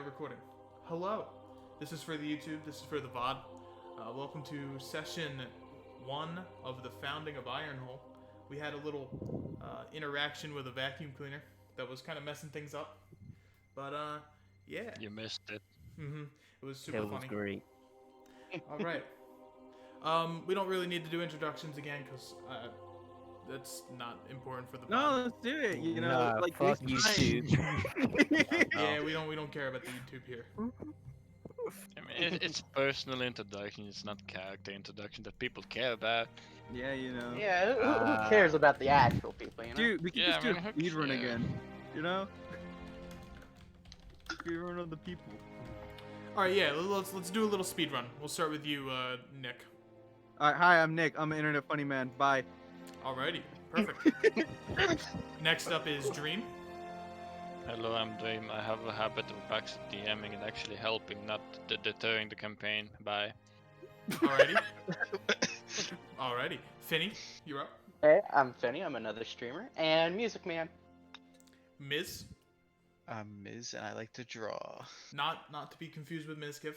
recording. Hello. This is for the YouTube. This is for the VOD. Welcome to session 1 of the Founding of Ironhull. We had a little interaction with a vacuum cleaner that was kind of messing things up. But, yeah. You missed it. It was super It was funny. great. All right. We don't really need to do introductions again because that's not important for the VOD. No, let's do it. You know, Nah, like fuck this YouTube. Yeah, we don't care about the YouTube here. I mean, it's personal introduction. It's not character introduction that people care about. Yeah, you know. Yeah, who cares about the actual people, you know? Dude, we can Yeah, just do I mean, a who speedrun cares? again. You know? Speedrun of the people. All right, yeah, let's do a little speed run. We'll start with you, Nick. Alright, hi, I'm Nick. I'm an internet funny man. Bye. Alrighty, perfect. Next up is Dream. Hello, I'm Dream. I have a habit of back DMing and actually helping, not deterring the campaign. Bye. Alrighty. Alrighty. Finny, you're up. Hey, I'm Finny, I'm another streamer, and Music Man. Miz, I'm Miz, and I like to draw. not to be confused with Mizkiv.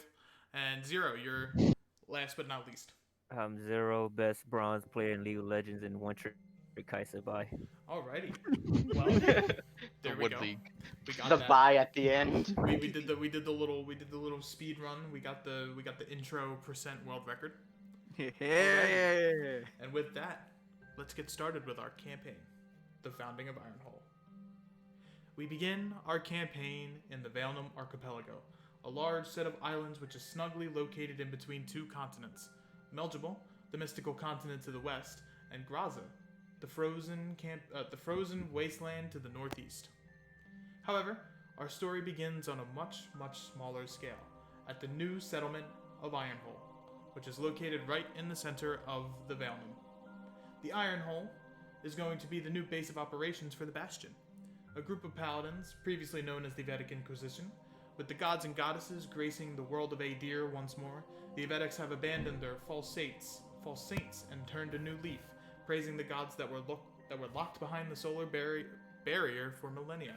And Zero, you're last but not least. I'm Zero, best bronze player in League of Legends, and one trick Kaiser. Bye. Alrighty. Well, there we Wood go. League. We got The that. bye at the end. We did the little speed run. We got the intro percent world record. Yeah. And with that, let's get started with our campaign, the Founding of Ironhull. We begin our campaign in the Valnum Archipelago, a large set of islands which is snugly located in between two continents, Melgibel, the mystical continent to the west, and Graza, the frozen wasteland to the northeast. However, our story begins on a much smaller scale, at the new settlement of Ironhull, which is located right in the center of the Valnum. The Ironhull is going to be the new base of operations for the Bastion, a group of paladins previously known as the Vedic Inquisition. With the gods and goddesses gracing the world of Adir once more, the Vedics have abandoned their false saints and turned a new leaf, praising the gods that were locked behind the solar barrier for millennia.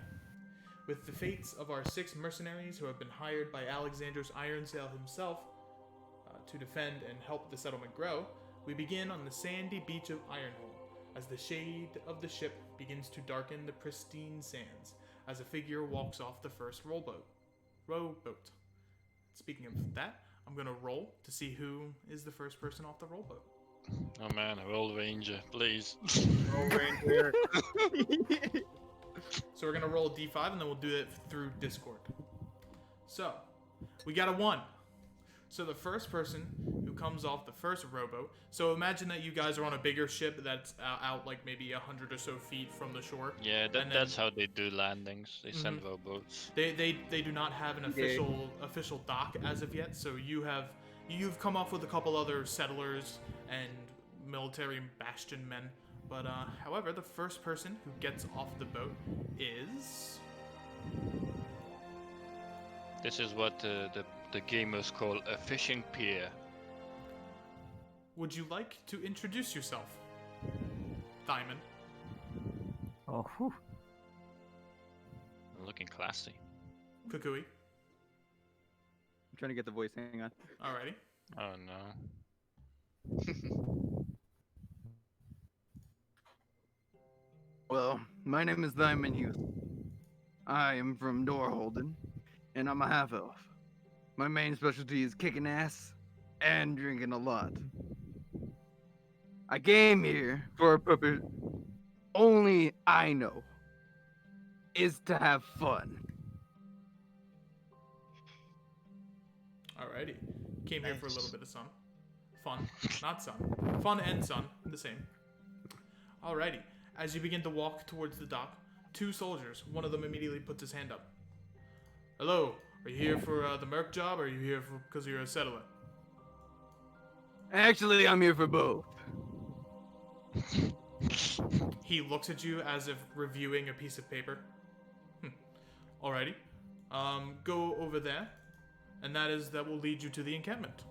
With the fates of our 6 mercenaries who have been hired by Alexander's Ironsail himself to defend and help the settlement grow, we begin on the sandy beach of Ironhull, as the shade of the ship begins to darken the pristine sands, as a figure walks off the first rowboat. Speaking of that, I'm gonna roll to see who is the first person off the rowboat. Oh man, a roll ranger, please. So we're gonna roll a d5 and then we'll do it through Discord. So, we got a 1. So the first person who comes off the first rowboat, so imagine that you guys are on a bigger ship that's out like maybe 100 or so feet from the shore. Yeah, And then- that's how they do landings. They send rowboats. They do not have an official dock as of yet, so you've come off with a couple other settlers and military bastion men. But however, the first person who gets off the boat is This is what the gamers call a fishing pier. Would you like to introduce yourself? Diamond. Oh, whew. Looking classy. Kukui. I'm trying to get the voice. Hang on. Alrighty. Oh no. Well, my name is Diamond Youth. I am from Dorholden, and I'm a half-elf. My main specialty is kicking ass and drinking a lot. I came here for a purpose only I know, is to have fun. Alrighty. Came here for a little Nice. bit of sun. Fun. Not sun. Fun and sun. The same. Alrighty. As you begin to walk towards the dock, 2 soldiers, one of them immediately puts his hand up. Hello. Are you here for the merc job, or are you here because you're a settler? Actually, I'm here for both. He looks at you as if reviewing a piece of paper. Alrighty. Go over there, and that will lead you to the encampment.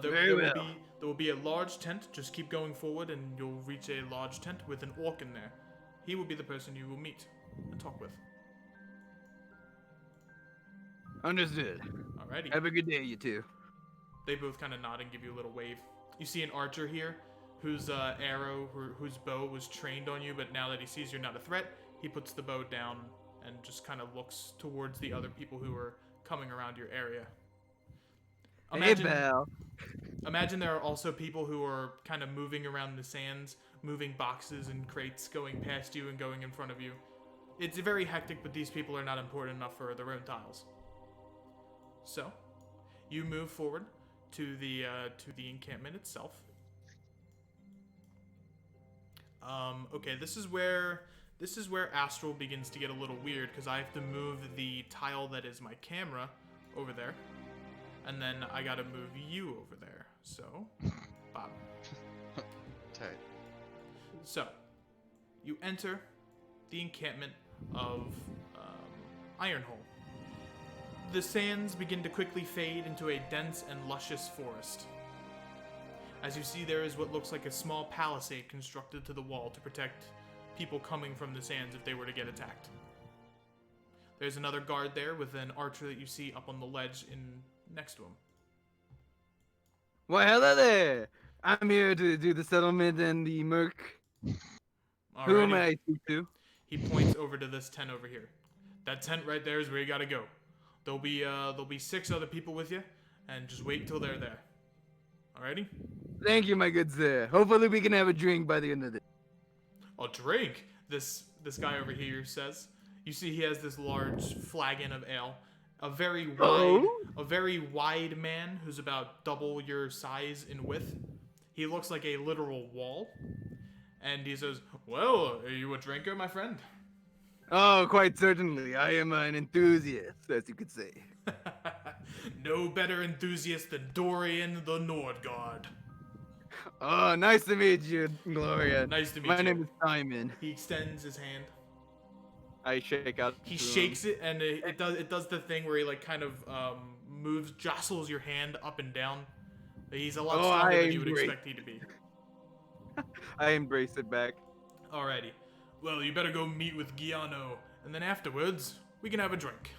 There will be a large tent. Just keep going forward, and you'll reach a large tent with an orc in there. He will be the person you will meet and talk with. Understood. Alrighty. Have a good day, you two. They both kind of nod and give you a little wave. You see an archer here, whose whose bow was trained on you, but now that he sees you're not a threat, he puts the bow down and just kind of looks towards the other people who are coming around your area. Hey, pal. Imagine there are also people who are kind of moving around the sands, moving boxes and crates, going past you and going in front of you. It's very hectic, but these people are not important enough for their own tiles. So, you move forward to the encampment itself. Okay, this is where Astral begins to get a little weird because I have to move the tile that is my camera over there, and then I gotta move you over there. So, Bob. Tight. So, you enter the encampment of Ironhull. The sands begin to quickly fade into a dense and luscious forest. As you see, there is what looks like a small palisade constructed to the wall to protect people coming from the sands if they were to get attacked. There's another guard there with an archer that you see up on the ledge next to him. Why, hello there. I'm here to do the settlement and the merc. Who am Alrighty. I speak to? He points over to this tent over here. That tent right there is where you gotta go. There'll be 6 other people with you, and just wait till they're there. Alrighty? Thank you, my good sir. Hopefully we can have a drink by the end of the day. A drink? This guy over here says. You see he has this large flagon of ale. A very wide man who's about double your size in width. He looks like a literal wall. And he says, "Well, are you a drinker, my friend?" Oh, quite certainly. I am an enthusiast, as you could say. No better enthusiast than Dorian the Nordguard. Oh, nice to meet you, Gloria. Nice to meet My you. name is Simon. He extends his hand. I shake out. He to him. shakes it, and it does the thing where he like kind of jostles your hand up and down. He's a lot stronger than you would expect he to be. I embrace it back. Alrighty. Well, you better go meet with Giano, and then afterwards we can have a drink.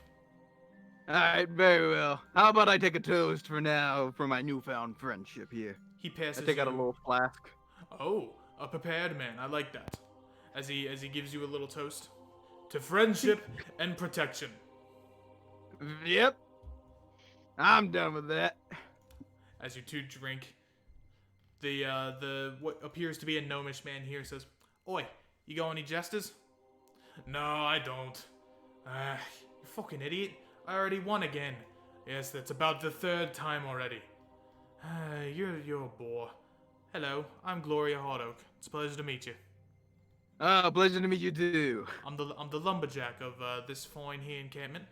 Alright, very well. How about I take a toast for now for my newfound friendship here? He passes I take out a you- little flask. Oh, a prepared man. I like that. As he gives you a little toast to friendship and protection. Yep. I'm done with that. As you two drink, the what appears to be a gnomish man here says, "Oi, you got any jesters?" "No, I don't." You fucking idiot. I already won again. Yes, that's about the 3rd time already. You're a bore. Hello, I'm Gloria Hardoak. It's a pleasure to meet you. Oh, pleasure to meet you too. I'm the lumberjack of this fine here encampment.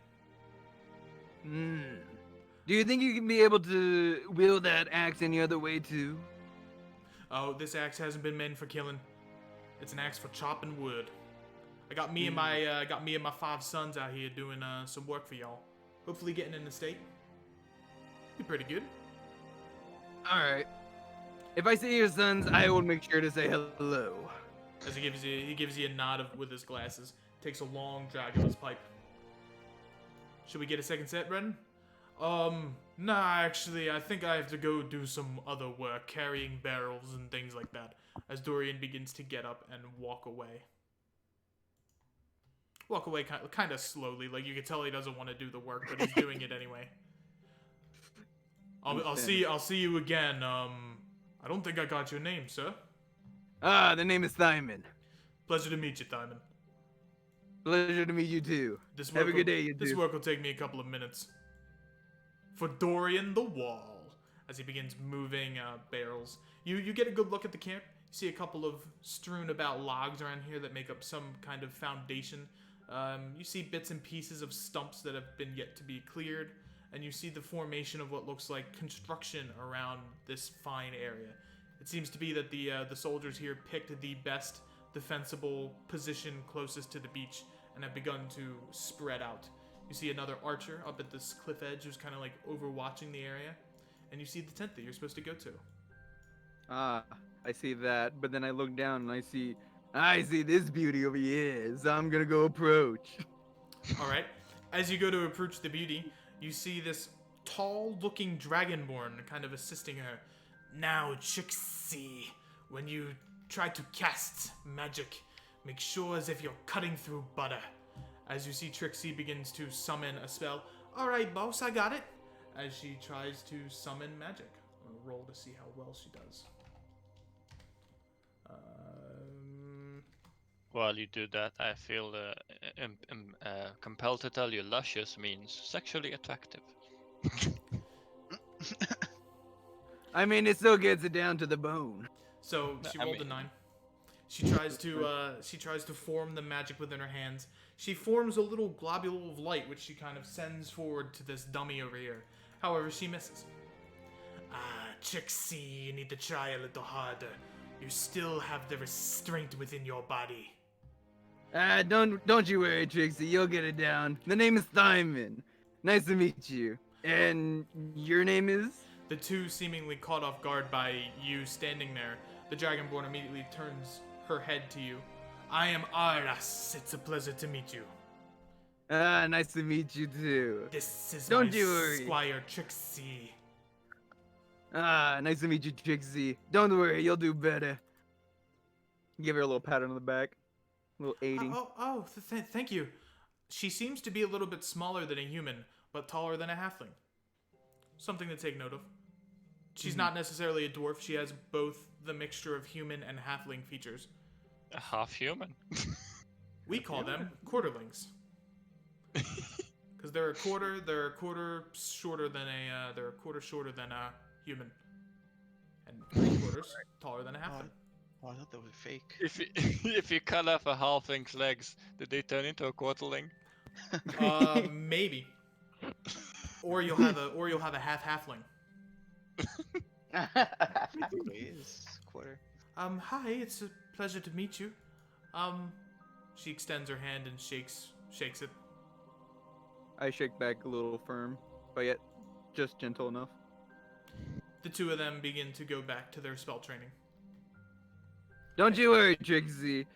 Do you think you can be able to wield that axe any other way too? Oh, this axe hasn't been meant for killing. It's an axe for chopping wood. I got me and my 5 sons out here doing some work for y'all. Hopefully getting in the state. Be pretty good. Alright. If I see your sons, I will make sure to say hello. As he gives you a nod with his glasses. Takes a long drag of his pipe. Should we get a second set, Brendan? Nah, actually, I think I have to go do some other work, carrying barrels and things like that, as Dorian begins to get up and walk away. Walk away kind of slowly, like you can tell he doesn't want to do the work, but he's doing it anyway. I'll see you again. I don't think I got your name, sir. Ah, the name is Simon. Pleasure to meet you, Simon. Pleasure to meet you too. Have a good day, you This two. work will take me a couple of minutes. For Dorian the Wall, as he begins moving barrels. You get a good look at the camp. You see a couple of strewn about logs around here that make up some kind of foundation. You see bits and pieces of stumps that have been yet to be cleared. And you see the formation of what looks like construction around this fine area. It seems to be that the soldiers here picked the best defensible position closest to the beach and have begun to spread out. You see another archer up at this cliff edge who's kind of like overwatching the area. And you see the tent that you're supposed to go to. Ah, I see that, but then I look down and I see this beauty over here, so I'm gonna go approach. All right. As you go to approach the beauty, you see this tall-looking dragonborn kind of assisting her. Now, Trixie, when you try to cast magic, make sure as if you're cutting through butter. As you see Trixie begins to summon a spell. All right, boss, I got it. As she tries to summon magic. I'm gonna roll to see how well she does. While you do that, I feel compelled to tell you luscious means sexually attractive. I mean, it still gets it down to the bone. So she I rolled a mean- 9. She tries to form the magic within her hands. She forms a little globule of light, which she kind of sends forward to this dummy over here. However, she misses. Trixie, you need to try a little harder. You still have the restraint within your body. Don't you worry, Trixie. You'll get it down. The name is Simon. Nice to meet you. And your name is? The two seemingly caught off guard by you standing there. The Dragonborn immediately turns her head to you. I am Aras. It's a pleasure to meet you. Nice to meet you too. This is Don't my you worry. squire Trixie. Nice to meet you, Trixie. Don't worry, you'll do better. Give her a little pat on the back. A little aiding. Thank you. She seems to be a little bit smaller than a human, but taller than a halfling. Something to take note of. She's not necessarily a dwarf. She has both the mixture of human and halfling features. A half human. We call them quarterlings. Because they're a quarter shorter than a human. And 3/4 taller than a halfling. Oh, I thought that was fake. If you cut off a halfling's legs, did they turn into a quarterling? Maybe. Or you'll have a half halfling. Technically, is quarter. Hi, it's a pleasure to meet you. She extends her hand and shakes it. I shake back a little firm, but yet just gentle enough. The two of them begin to go back to their spell training. Don't you worry, Trixie.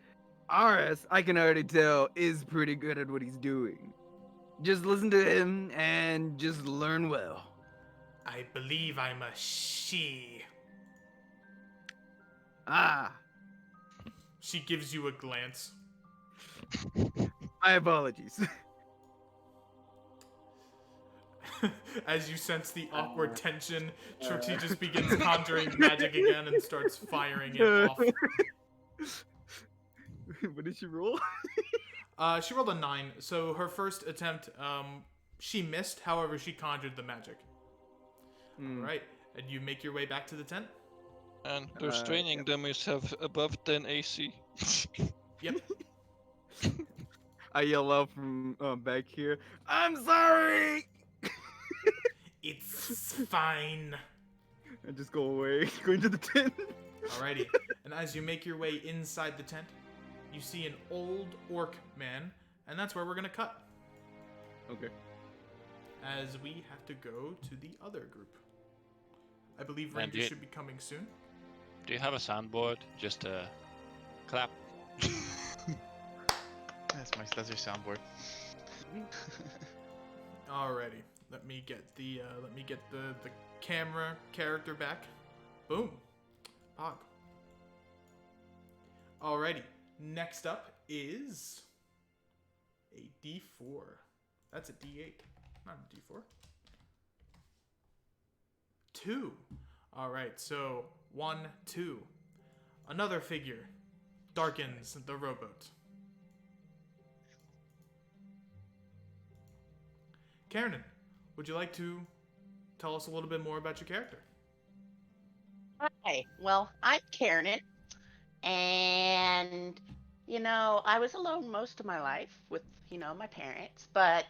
Aras, I can already tell, is pretty good at what he's doing. Just listen to him and just learn well. I believe I'm a she. Ah, She gives you a glance. my apologies. As you sense the awkward tension, Trixie just begins conjuring magic again and starts firing it off. What did she roll? She rolled a 9, so her first attempt, she missed. However, she conjured the magic. All right, and you make your way back to the tent. And those training dummies have above 10 AC. Yep. I yell out from back here. I'm sorry. It's fine. I just go away, go into the tent. Alrighty. And as you make your way inside the tent, you see an old orc man, and that's where we're gonna cut. Okay. As we have to go to the other group. I believe And Rangers you- should be coming soon. Do you have a soundboard? Just clap. That's your soundboard. Alrighty. Let me get the camera character back. Boom. Pog. Alrighty. Next up is a D4. That's a D8, not a D4. 2. Alright, so 1, 2. Another figure darkens the rowboat. Karen, would you like to tell us a little bit more about your character? Hi. Well, I'm Karen, and I was alone most of my life with my parents, but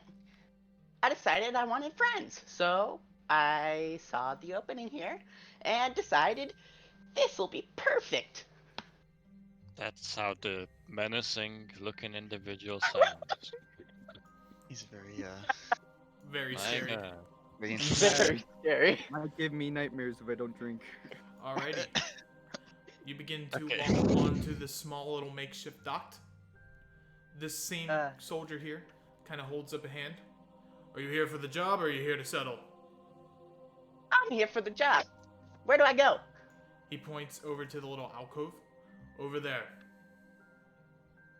I decided I wanted friends, so I saw the opening here and decided this will be perfect. That's how the menacing looking individual sounds. He's very Very I'm, scary. very Very scary. Might give me nightmares if I don't drink. Alrighty. You begin to Okay. walk onto the small little makeshift dock. This same soldier here kind of holds up a hand. Are you here for the job or are you here to settle? I'm here for the job. Where do I go? He points over to the little alcove. Over there.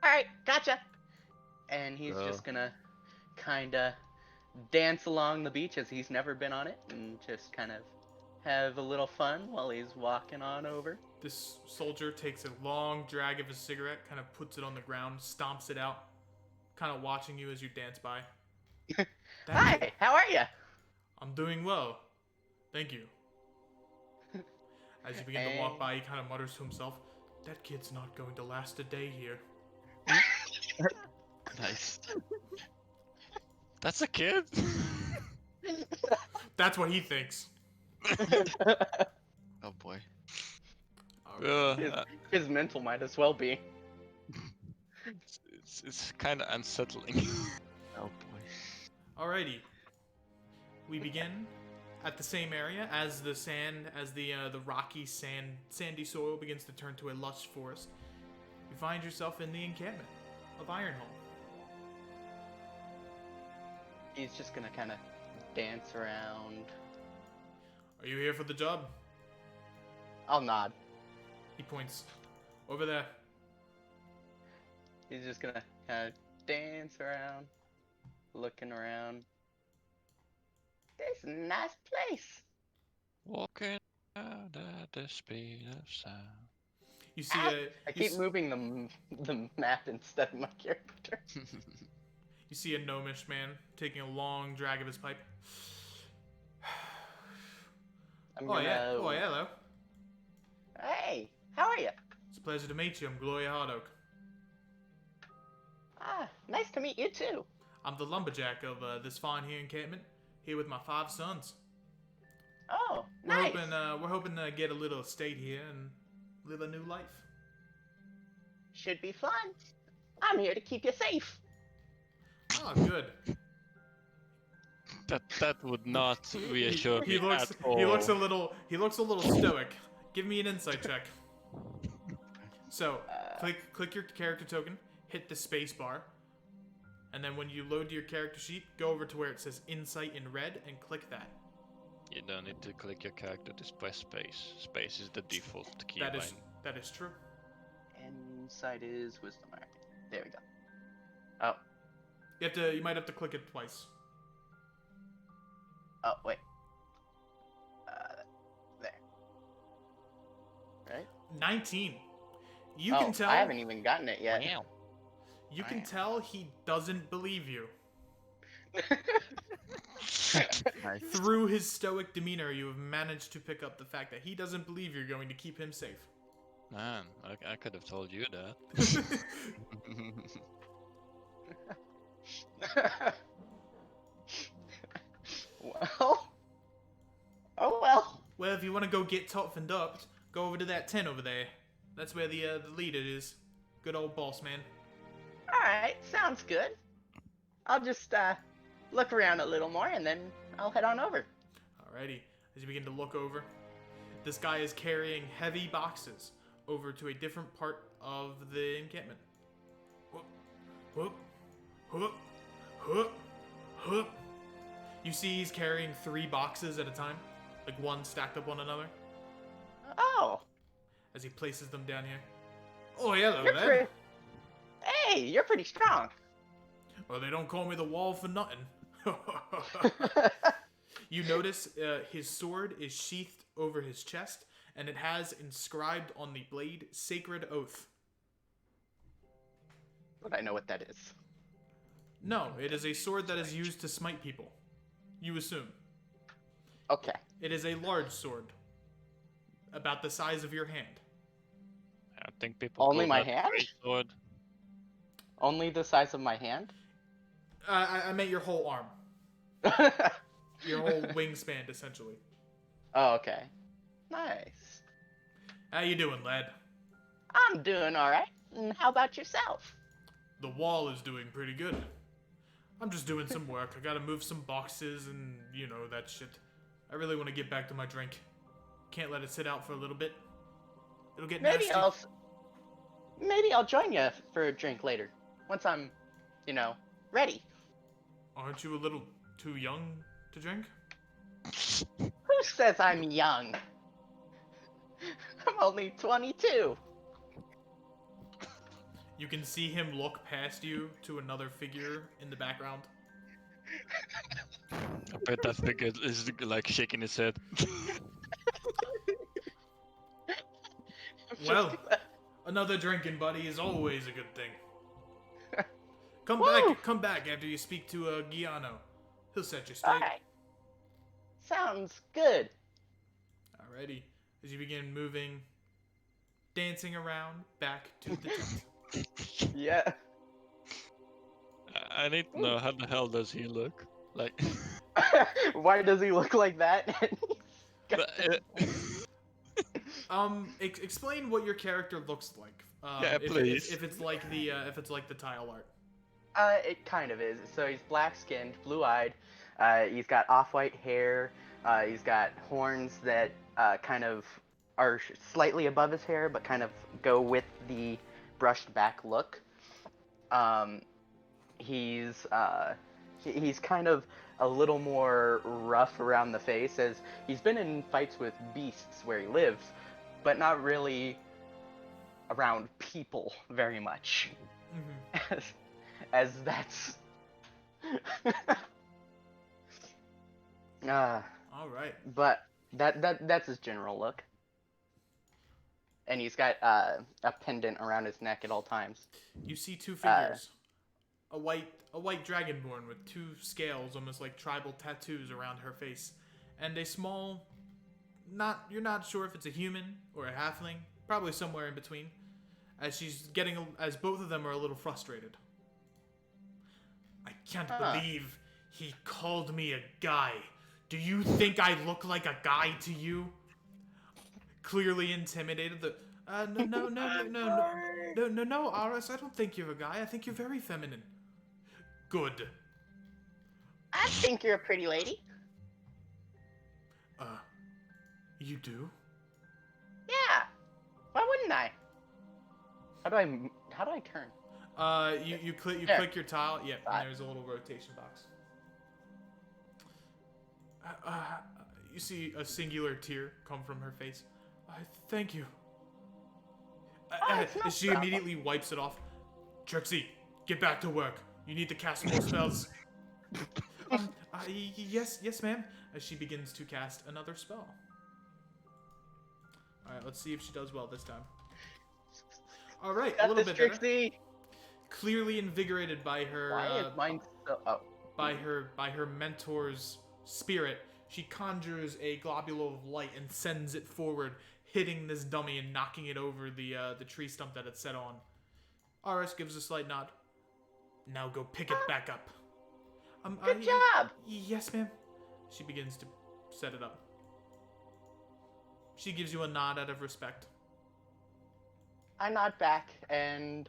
Alright, gotcha. And he's Go. just gonna kinda dance along the beach as he's never been on it and just kind of have a little fun while he's walking on over. This soldier takes a long drag of his cigarette, kind of puts it on the ground, stomps it out, kind of watching you as you dance by. Hi, how are you? I'm doing well. Thank you. As you begin to walk by, he kind of mutters to himself, that kid's not going to last a day here. Nice. That's a kid. That's what he thinks. Oh boy. His mental might as well be. It's kind of unsettling. Oh boy. Alrighty. We begin at the same area as the rocky sandy soil begins to turn to a lush forest. You find yourself in the encampment of Ironhull. He's just gonna kind of dance around. Are you here for the job? I'll nod. He points over there. He's just gonna kind of dance around, looking around. This is a nice place. Walking out at the speed of sound. You see I keep moving the map instead of my character. You see a gnomish man taking a long drag of his pipe. I'm Oh gonna... yeah. Oh yeah, hello. Hey, how are you? It's a pleasure to meet you. I'm Gloria Hardoak. Ah, nice to meet you too. I'm the lumberjack of this fine here encampment, here with my 5 sons. Oh, We're nice. hoping to get a little estate here and live a new life. Should be fun. I'm here to keep you safe. Oh, good. That would not reassure He me looks at all. he looks a little stoic. Give me an insight check. So, click your character token, hit the space bar, and then when you load your character sheet, go over to where it says insight in red and click that. You don't need to click your character to press space. Space is the default keybind. That is true. Insight is wisdom. Alright, there we go. Oh, You might have to click it twice. oh, wait. There. Right? 19. You Oh, can tell I haven't even gotten it yet. Wow. you can tell he doesn't believe you. Nice. Through his stoic demeanor, you have managed to pick up the fact that he doesn't believe you're going to keep him safe. Man, I could have told you that. Well. Oh well. Well, if you want to go get toughened up, go over to that tent over there. That's where the leader is. Good old boss man. Alright, sounds good. I'll just look around a little more and then I'll head on over. Alrighty. As you begin to look over, this guy is carrying heavy boxes over to a different part of the encampment. Whoop, whoop, whoop, whoop, whoop. You see he's carrying 3 boxes at a time, like one stacked up on another, Oh, as he places them down here. Oh, hello, you're lad. pretty... Hey, you're pretty strong. Well, they don't call me the wall for nothing. You notice his sword is sheathed over his chest, and it has inscribed on the blade, Sacred Oath. But I know what that is. No, it is a sword that is used to smite people. You assume. Okay. It is a large sword. About the size of your hand. I think people Only call my that hand? greatsword. Only the size of my hand? I meant your whole arm. Your whole wingspan, essentially. Oh, okay. Nice. How you doing, lad? I'm doing alright. And how about yourself? The wall is doing pretty good. I'm just doing some work. I gotta move some boxes and, you know, that shit. I really want to get back to my drink. Can't let it sit out for a little bit. It'll get nasty. Maybe I'll join you for a drink later. Once I'm, ready. Aren't you a little too young to drink? Who says I'm young? I'm only 22. You can see him look past you to another figure in the background. I bet that figure is like shaking his head. Well, another drinking buddy is always a good thing. Woo! Come back after you speak to Giano. He'll set you straight. Alright. Sounds good. Alrighty. As you begin moving, dancing around back to the tent. Yeah. I need to know how the hell does he look? Like, Why does he look like that? Explain what your character looks like. Yeah, please. If it's like the tile art. It kind of is. So he's black-skinned, blue-eyed. He's got off-white hair. He's got horns that kind of are slightly above his hair, but kind of go with the brushed-back look. He's kind of a little more rough around the face, as he's been in fights with beasts where he lives, but not really around people very much. Mm-hmm. As that's All right. but that's his general look. And he's got a pendant around his neck at all times. You see two figures. A white dragonborn with two scales, almost like tribal tattoos around her face, and a small, you're not sure if it's a human or a halfling, probably somewhere in between, as both of them are a little frustrated. I can't believe he called me a guy. Do you think I look like a guy to you? Clearly intimidated. No, Aris, I don't think you're a guy. I think you're very feminine. Good. I think you're a pretty lady. You do? Yeah. Why wouldn't I? How do I turn? You click There. click your tile. Yeah, and there's a little rotation box. You see a singular tear come from her face. Thank you. It's no She problem. immediately wipes it off. Trixie, get back to work. You need to cast more spells. Yes, ma'am. As she begins to cast another spell. All right, let's see if she does well this time. All right, a Got little this, bit better. Trixie. Clearly invigorated by her. Why is mine so? Oh. By her mentor's spirit, she conjures a globule of light and sends it forward, hitting this dummy and knocking it over the tree stump that it's set on. Aris gives a slight nod. Now go pick it back up. Good job. Yes, ma'am. She begins to set it up. She gives you a nod out of respect. I nod back and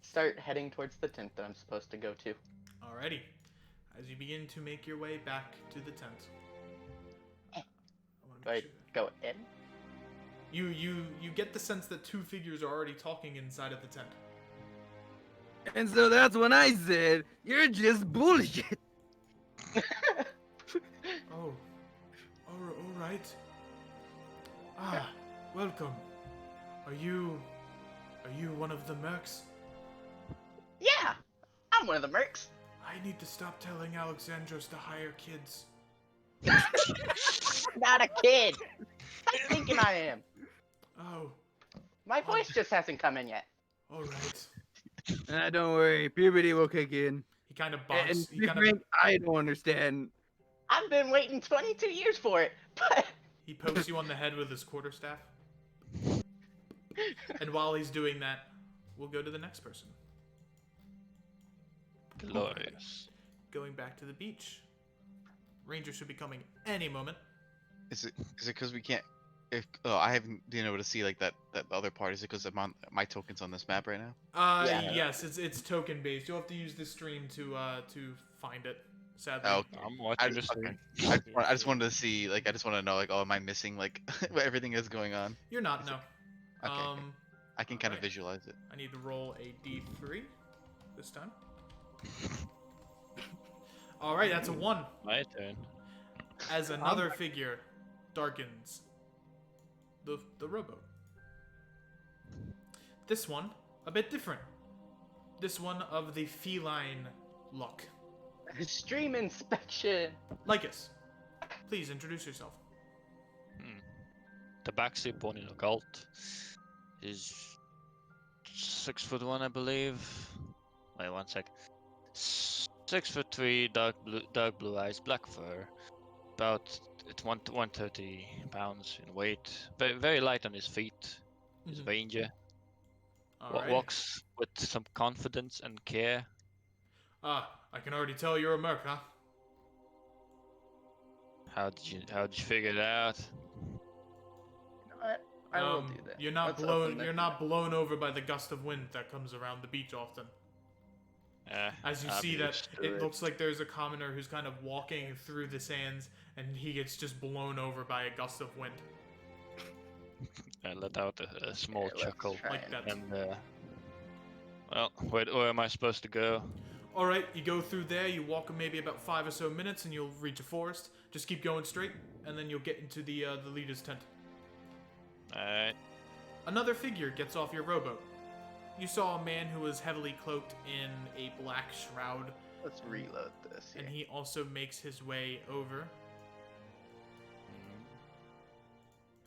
start heading towards the tent that I'm supposed to go to. Alrighty. As you begin to make your way back to the tent. Do I go in? You get the sense that two figures are already talking inside of the tent. And so that's when I said, you're just bullshit. Oh. Alright. Welcome. Are you one of the mercs? Yeah, I'm one of the mercs. I need to stop telling Alexandros to hire kids. Not a kid. I'm thinking I am. Oh, My voice just hasn't come in yet. alright. Don't worry, puberty will kick in. He kind of And bonks. to be frank, I don't understand. I've been waiting 22 years for it, but He pokes you on the head with his quarterstaff. And while he's doing that, we'll go to the next person. Glorious. Going back to the beach. Ranger should be coming any moment. Is it because we can't? I haven't been able to see like that other part. Is it because I'm on my tokens on this map right now? Yeah. Yes, it's token based. You'll have to use the stream to find it. Sadly. Oh, I'm watching the stream. I just wanted to see, like, I just want to know, like, oh, am I missing, like, what everything is going on? You're not, no. Okay, I can kind of alright. visualize it. I need to roll a d3 this time. All right, that's a 1. My turn. As another figure darkens the rowboat. This one, a bit different. This one of the feline look. Stream inspection. Lycus, please introduce yourself. Tabaxi, born in occult. He's 6'1", I believe. Wait, 1 sec. 6'3", dark blue eyes, black fur. About 130 pounds in weight. Very, very light on his feet. He's a ranger. Alrighty. Walks with some confidence and care. I can already tell you're a merc, huh? How did you figure it out? You know what? I will do that. You're not Let's open blown. the- You're not blown over by the gust of wind that comes around the beach often. As you I'm see that, used to it looks like there's a commoner who's kind of walking through the sands, and he gets just blown over by a gust of wind. I let out a small Okay, let's chuckle. try Like and- that. And well, where am I supposed to go? All right, you go through there. You walk maybe about 5 or so minutes, and you'll reach a forest. Just keep going straight, and then you'll get into the leader's tent. Alright. Another figure gets off your rowboat. You saw a man who was heavily cloaked in a black shroud, Let's reload this. and Here. he also makes his way over.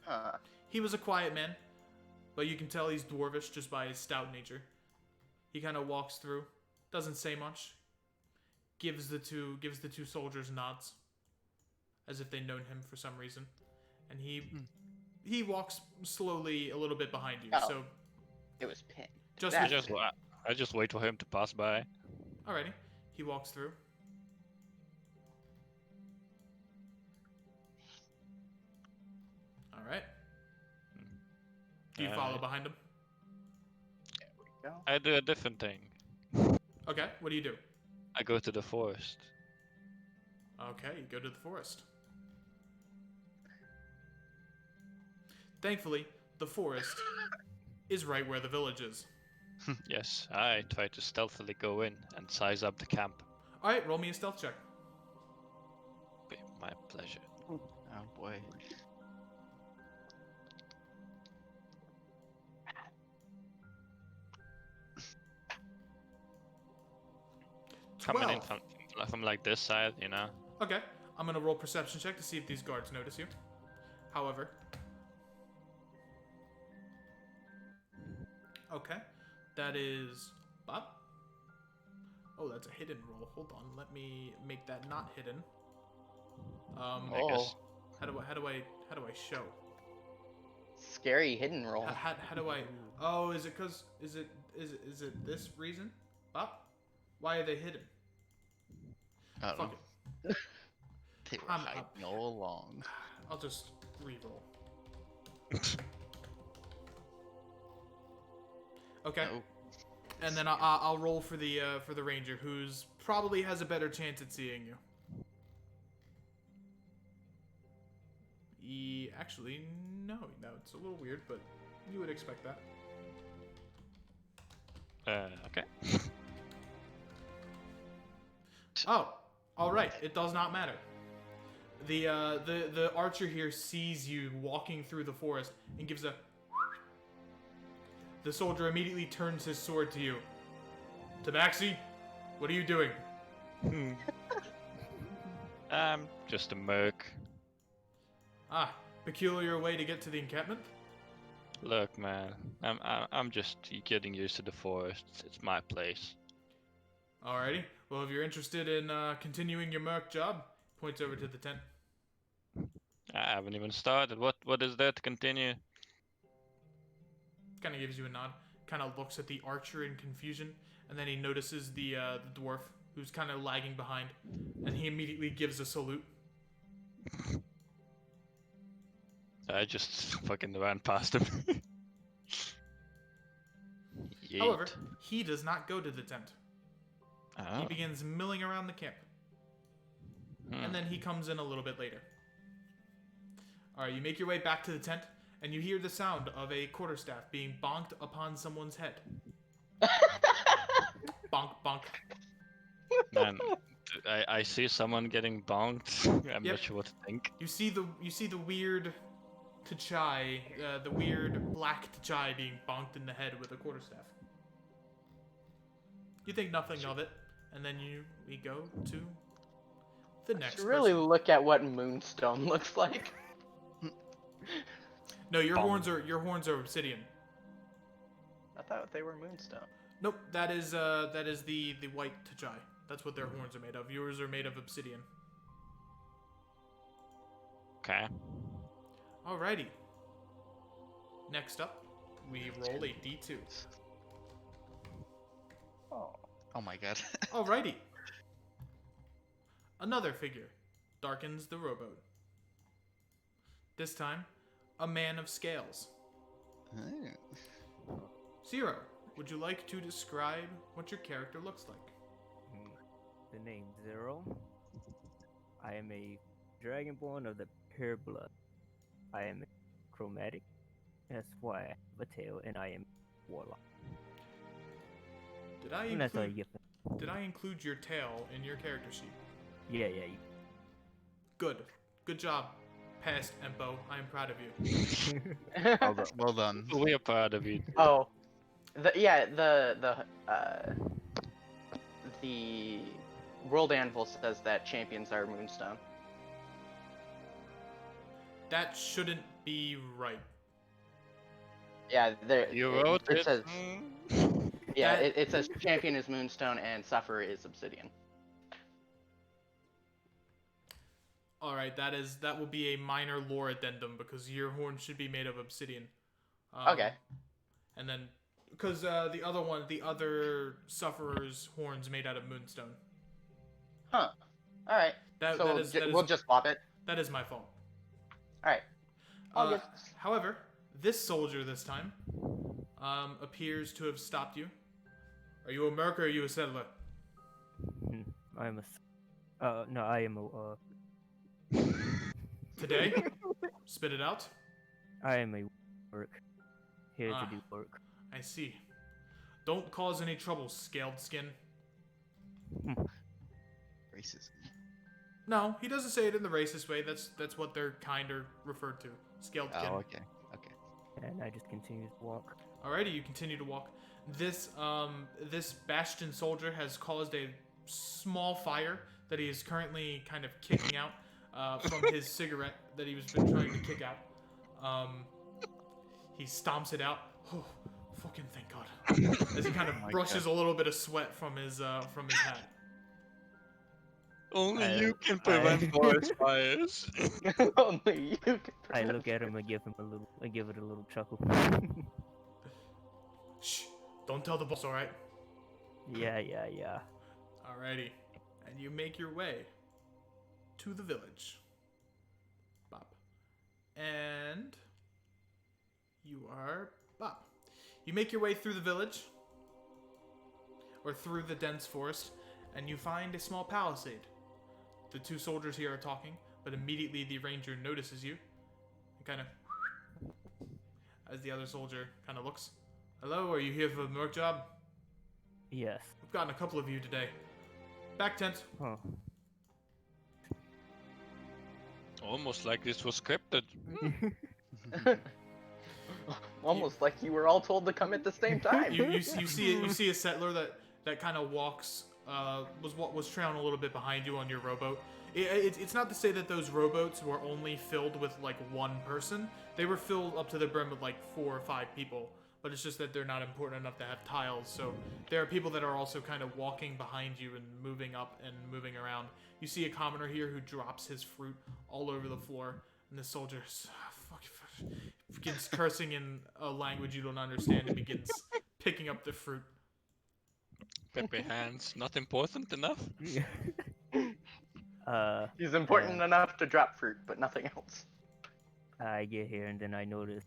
Huh. He was a quiet man, but you can tell he's dwarvish just by his stout nature. He kind of walks through, doesn't say much, gives the two soldiers nods, as if they'd known him for some reason, and he walks slowly a little bit behind you. Oh. So It was pinned. just I just wait for him to pass by. alrighty, he walks through. All right. Do you follow Alright. behind him? Go. I do a different thing. Okay. What do you do? I go to the forest. Okay, you go to the forest. Thankfully, the forest is right where the village is. Yes, I try to stealthily go in and size up the camp. All right, roll me a stealth check. Be my pleasure. Oh boy. Coming in 12. from like this side, you know. Okay, I'm gonna roll perception check to see if these guards notice you. However, okay, that is Bob. Oh, that's a hidden roll. Hold on, let me make that not hidden. I guess. How do I show? Scary hidden roll. How do I? Oh, is it this reason? Bob, why are they hidden? I don't Fuck know. it. They were I'm- hiding all along. I'll just re-roll. Okay, Oh, and then I'll roll for the ranger, who's probably has a better chance at seeing you. Actually, no, it's a little weird, but you would expect that. Okay. Oh, all right. It does not matter. The archer here sees you walking through the forest and gives a. The soldier immediately turns his sword to you. Tabaxi, what are you doing? Just a merc. Ah, peculiar way to get to the encampment? Look, man, I'm just getting used to the forest. It's my place. Alrighty. Well, if you're interested in continuing your merc job, points over to the tent. I haven't even started. What is there to continue? Kind of gives you a nod. Kind of looks at the archer in confusion, and then he notices the dwarf who's kind of lagging behind, and he immediately gives a salute. I just fucking ran past him. However, Yeet. he does not go to the tent. He Oh. begins milling around the camp, and then he comes in a little bit later. All right, you make your way back to the tent, and you hear the sound of a quarterstaff being bonked upon someone's head. Bonk, bonk. Man, I see someone getting bonked. I'm Yep. not sure what to think. You see the weird T'Chai, the weird black T'Chai being bonked in the head with a quarterstaff. You think nothing of it, and then we go to the I next should really person. look at what Moonstone looks like. No, your Bonk. horns are obsidian. I thought they were Moonstone. Nope, that is the white T'Chai. That's what their horns are made of. Yours are made of obsidian. Okay. Alrighty. Next up, we roll a d2. Oh my god. Alrighty. Another figure darkens the rowboat. This time, a man of scales. Zero, would you like to describe what your character looks like? The name Zero. I am a dragonborn of the pure blood. I am chromatic. That's why I have a tail, and I am warlock. Did I And that's all you include get. Did I include your tail in your character sheet? Yeah. Good. Good job, past Empo. I am proud of you. Well done. We are proud of you. Oh, the World Anvil says that champions are Moonstone. That shouldn't be right. Yeah, You wrote it it. says Mm. yeah, That- it says champion is Moonstone and sufferer is Obsidian. All right, that will be a minor lore addendum because your horn should be made of obsidian. Okay. And then, because the other sufferer's horns made out of moonstone. Huh. All right. That So is we'll just swap it. that is my fault. All right. All good. However, this soldier this time appears to have stopped you. Are you a merc or are you a settler? I am no, I am a Today? Spit it out. I am a work. Here to Ah. do work. I see. Don't cause any trouble, scaled skin. Racism. No, he doesn't say it in the racist way. That's what they're kind of referred to. Scaled skin. Oh, okay. Okay. And I just continue to walk. Alrighty, you continue to walk. This Bastion soldier has caused a small fire that he is currently kind of kicking out from his cigarette that he was been trying to kick out. He stomps it out. Oh, fucking thank God! As he kind of my brushes a little bit of sweat from his hat. Only I- you can I- prevent forest fires. Only you can I prevent look at him and give it a little chuckle. Shh! Don't tell the boss, all right? yeah. Alrighty, and you make your way to the village. Bop. And you are Bop. You make your way through the village, or through the dense forest, and you find a small palisade. The two soldiers here are talking, but immediately the ranger notices you, and kind of, as the other soldier kind of looks. Hello, are you here for the work job? Yes. We've gotten a couple of you today. Back tent. Huh. Almost like this was scripted. Almost like you were all told to come at the same time. You see a settler that kind of walks was trailing a little bit behind you on your rowboat. It's not to say that those rowboats were only filled with like one person. They were filled up to the brim with like 4 or 5 people. But it's just that they're not important enough to have tiles. So there are people that are also kind of walking behind you and moving up and moving around. You see a commoner here who drops his fruit all over the floor, and the soldier begins cursing in a language you don't understand and begins picking up the fruit. Peppy hands, not important enough. He's important enough to drop fruit, but nothing else. I get here and then I notice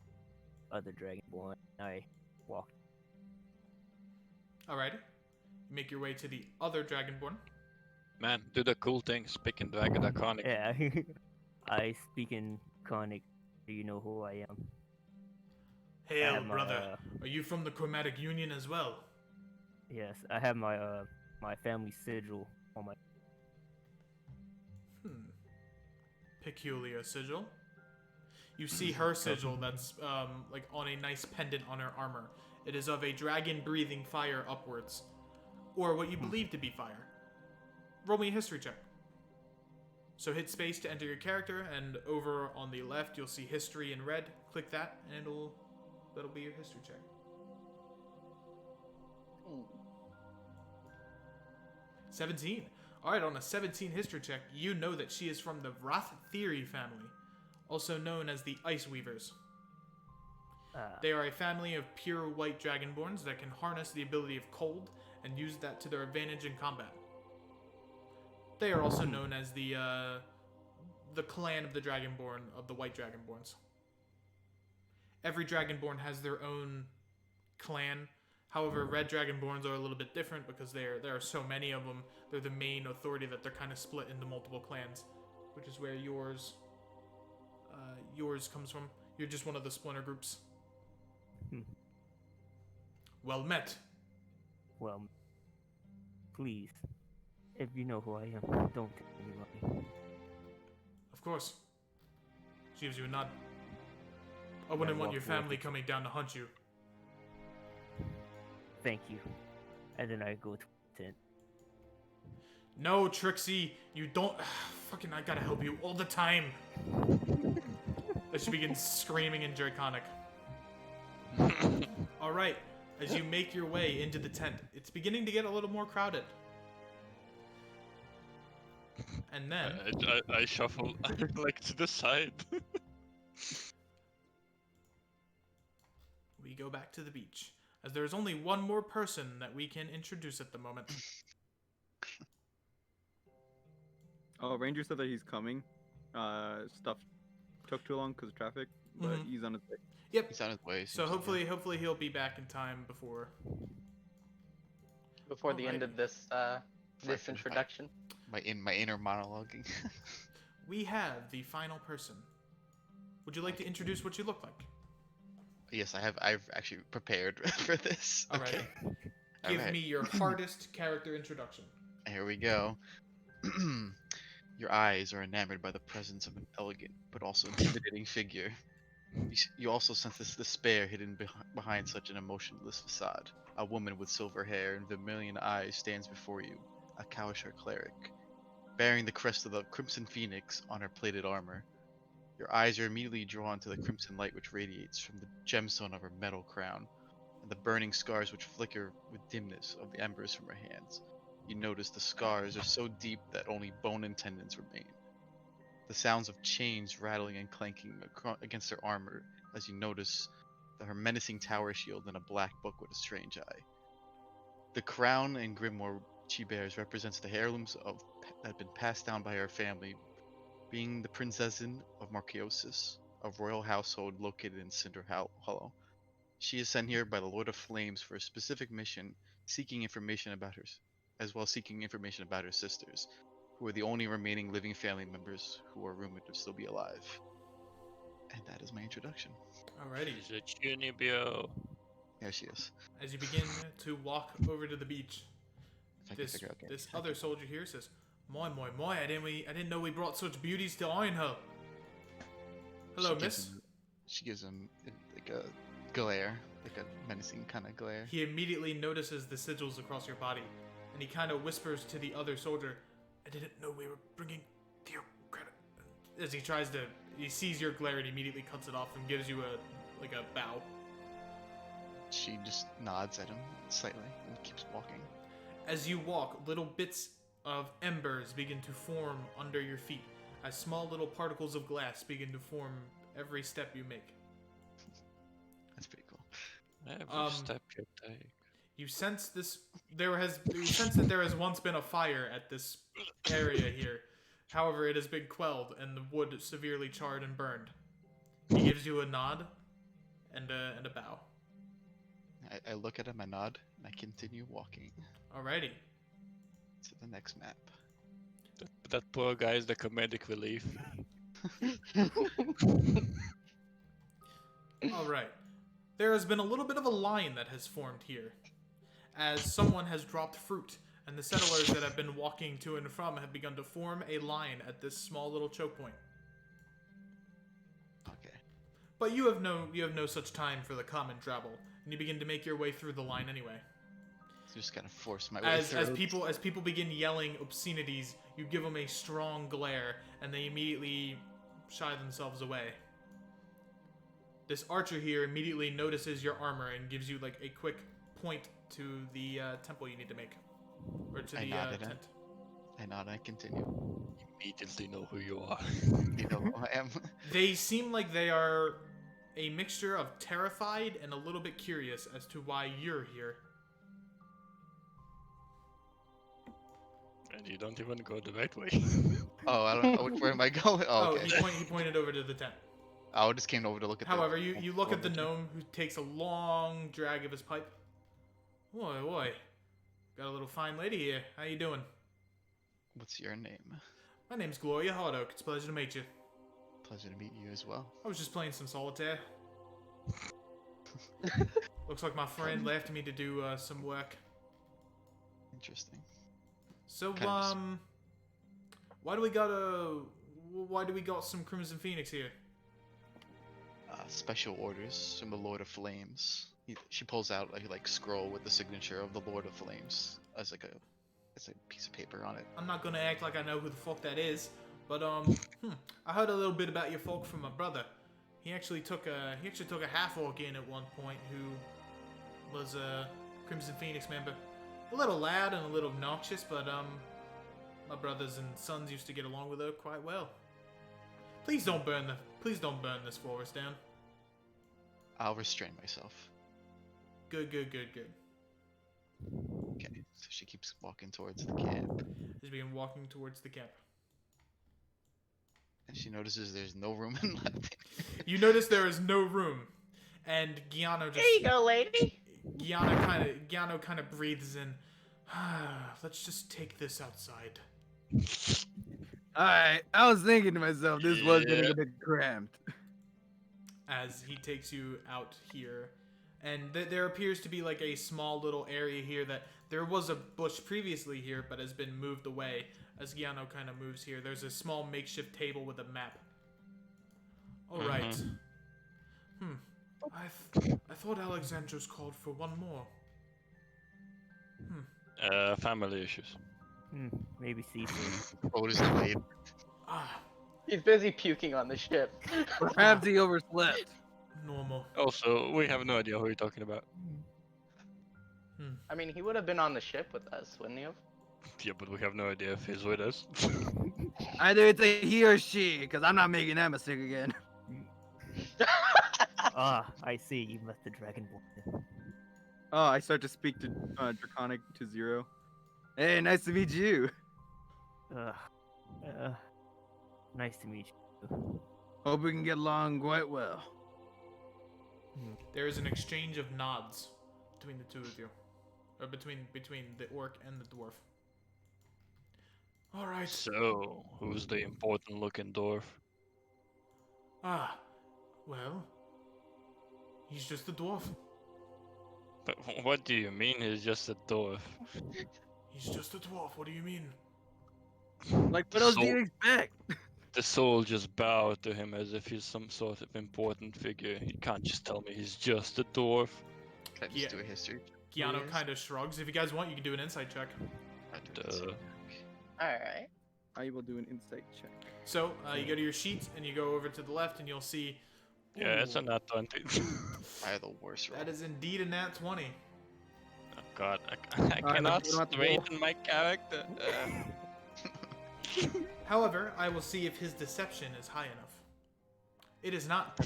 other dragonborn. I walk. Alrighty. You make your way to the other dragonborn. Man, do the cool thing, speak in Dragon Iconic. Yeah. I speak in Conic. Do you know who I am? I Hail, have my, brother. Are you from the Chromatic Union as well? Yes, I have my my family sigil on my. peculiar sigil. You see her sigil that's like on a nice pendant on her armor. It is of a dragon breathing fire upwards, or what you believe to be fire. Roll me a history check. So hit space to enter your character, and over on the left you'll see history in red. Click that, and that'll be your history check. 17. Alright, on a 17 history check, you know that she is from the Wrath Theory family, also known as the Ice Weavers. They are a family of pure white dragonborns that can harness the ability of cold and use that to their advantage in combat. They are also known as the clan of the Dragonborn, of the White Dragonborns. Every Dragonborn has their own clan. However, Red Dragonborns are a little bit different because there are so many of them. They're the main authority that they're kind of split into multiple clans, which is where yours comes from. You're just one of the splinter groups. Well met. Well, please, if you know who I am, don't tell me lying. Of course. She gives you a nod. I wouldn't want your family coming down to hunt you. Thank you. And then I go to the tent. No, Trixie, you don't. Fucking, I gotta help you all the time. As she begins screaming in Draconic. Alright, as you make your way into the tent, it's beginning to get a little more crowded. And then... I shuffle like to the side. we go back to the beach, as there is only one more person that we can introduce at the moment. Oh, Ranger said that he's coming. Stuff took too long because of traffic, but he's on his way. Yep. He's on his way. So hopefully he'll be back in time before the end of this this introduction. My inner monologuing. We have the final person. Would you like to introduce what you look like? Yes, I've actually prepared for this. All right. Okay. Give me your hardest character introduction. Here we go. Your eyes are enamored by the presence of an elegant but also intimidating figure. You also sense this despair hidden behind such an emotionless facade. A woman with silver hair and vermilion eyes stands before you, a Kawashar cleric, bearing the crest of the Crimson Phoenix on her plated armor. Your eyes are immediately drawn to the crimson light which radiates from the gemstone of her metal crown, and the burning scars which flicker with dimness of the embers from her hands. You notice the scars are so deep that only bone and tendons remain. The sounds of chains rattling and clanking against her armor as you notice her menacing tower shield and a black book with a strange eye. The crown and grimoire she bears represents the heirlooms that have been passed down by her family, being the Princessin of Marchiosis, a royal household located in Cinder Hollow. She is sent here by the Lord of Flames for a specific mission, seeking information about her, as well as seeking information about her sisters, who are the only remaining living family members who are rumored to still be alive. And that is my introduction. Alrighty. She's a Junibio. There she is. As you begin to walk over to the beach, If I can this figure out this other soldier here says, "Moi, I didn't know we brought such beauties to Ironhull." Hello, miss. She gives him like a glare, like a menacing kind of glare. He immediately notices the sigils across your body, and he kind of whispers to the other soldier, "I didn't know we were bringing dear credit." As he sees your glare and immediately cuts it off and gives you a bow. She just nods at him slightly and keeps walking. As you walk, little bits of embers begin to form under your feet, as small little particles of glass begin to form every step you make. That's pretty cool. Every step you take. You sense you sense that there has once been a fire at this area here. However, it has been quelled and the wood severely charred and burned. He gives you a nod and a bow. I look at him, I nod, and I continue walking Alrighty. to the next map. That poor guy is the comedic relief. Alright. There has been a little bit of a line that has formed here, as someone has dropped fruit, and the settlers that have been walking to and from have begun to form a line at this small little choke point. But you have no such time for the common travel, and you begin to make your way through the line anyway. So just kind of force my way As through. people begin yelling obscenities, you give them a strong glare, and they immediately shy themselves away. This archer here immediately notices your armor and gives you like a quick point to the temple you need to make, or to I the nodded tent. I nod and I continue. Immediately know who you are. You know who I am. They seem like they are a mixture of terrified and a little bit curious as to why you're here. And you don't even go the right way. Oh, I don't know. Where am I going? Oh, okay. He pointed over to the tent. I just came over to look at However, the... you look at the gnome who takes a long drag of his pipe. Oi. Got a little fine lady here. How you doing? What's your name? My name's Gloria Hardoak. It's a pleasure to meet you. Pleasure to meet you as well. I was just playing some solitaire. Looks like my friend left me to do some work. Interesting. So, Kind of why do we got some Crimson Phoenix here? Special orders from the Lord of Flames. She pulls out a like scroll with the signature of the Lord of Flames as like it's a piece of paper on it. I'm not gonna act like I know who the fuck that is, but I heard a little bit about your folk from my brother. He actually took a half orc in at one point who was a Crimson Phoenix member. A little loud and a little obnoxious, but my brothers and sons used to get along with her quite well. Please don't burn this forest down. I'll restrain myself. Good. Okay, so she keeps walking towards the camp, Just begin walking towards the camp. and she notices there's no room in left. You notice there is no room, and Giano There you go, lady. Giano kind of breathes in. Let's just take this outside. Alright, I was thinking to myself, this was gonna get a bit cramped. As he takes you out here, and there appears to be like a small little area here that there was a bush previously here, but has been moved away. As Giano kind of moves here, there's a small makeshift table with a map. All right. I thought Alexandros called for one more. Family issues. Maybe seafood. What is delayed? He's busy puking on the ship. Perhaps he overslept. Normal. Also, we have no idea who you're talking about. I mean, he would have been on the ship with us, wouldn't he have? Yeah, but we have no idea if he's with us. Either it's a he or she, because I'm not making that mistake again. I see. You must the Dragonborn. Oh, I start to speak to Draconic to Zero. Hey, nice to meet you. Nice to meet you. Hope we can get along quite well. There is an exchange of nods between the two of you, or between the orc and the dwarf. All right. So, who's the important-looking dwarf? Well, he's just a dwarf. But what do you mean he's just a dwarf? He's just a dwarf. What do you mean? Like, what else do you expect? The soul just bowed to him as if he's some sort of important figure. You can't just tell me he's just a dwarf. Can I just do a history? Giano Yes. kind of shrugs. If you guys want, you can do an insight check. I do a history. Alright. I will do an insight check. So, you go to your sheet, and you go over to the left, and you'll see... Yeah, it's a nat 20. I have the worst roll. That is indeed a nat 20. Oh god, I cannot we don't have to straighten my character. However, I will see if his deception is high enough. It is not.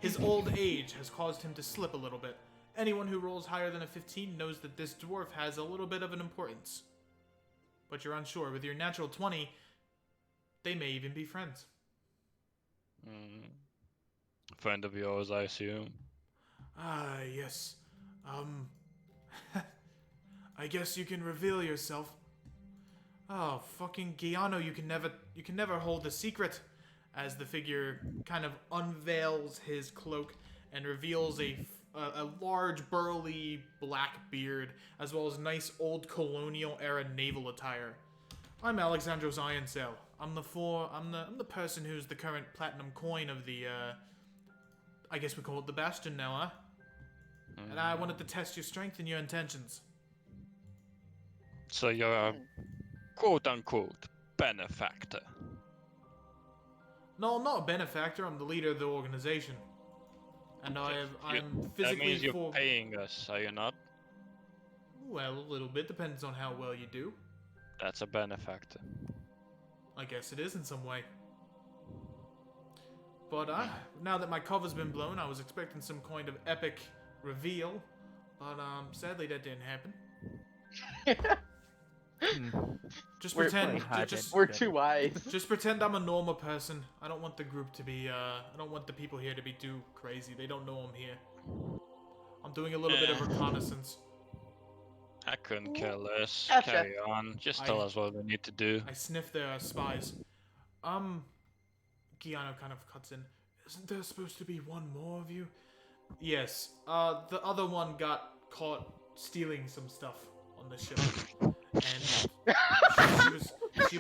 His old age has caused him to slip a little bit. Anyone who rolls higher than a 15 knows that this dwarf has a little bit of an importance. But you're unsure. With your natural 20, they may even be friends. Friend of yours, I assume. Yes. I guess you can reveal yourself. Oh, fucking Giano, you can never hold a secret. As the figure kind of unveils his cloak and reveals a large, burly black beard, as well as nice old colonial era naval attire. I'm Alexandros Ironsail. I'm the person who's the current platinum coin of the I guess we call it the Bastion now, huh? And I wanted to test your strength and your intentions. So you're a quote-unquote benefactor. No, I'm not a benefactor. I'm the leader of the organization. And I'm That physically means you're paying us, are you not? Well, a little bit. Depends on how well you do. That's a benefactor. I guess it is in some way. But now that my cover's been blown, I was expecting some kind of epic reveal. But sadly that didn't happen. Just We're- pretend. Probably Just We're too wise. just pretend I'm a normal person. I don't want the group to be. I don't want the people here to be too crazy. They don't know I'm here. I'm doing a little bit of reconnaissance. I couldn't care less. Gotcha. Carry on. Just tell us what we need to do. I sniff their spies. Giano kind of cuts in. Isn't there supposed to be one more of you? Yes. The other one got caught stealing some stuff on the ship, and she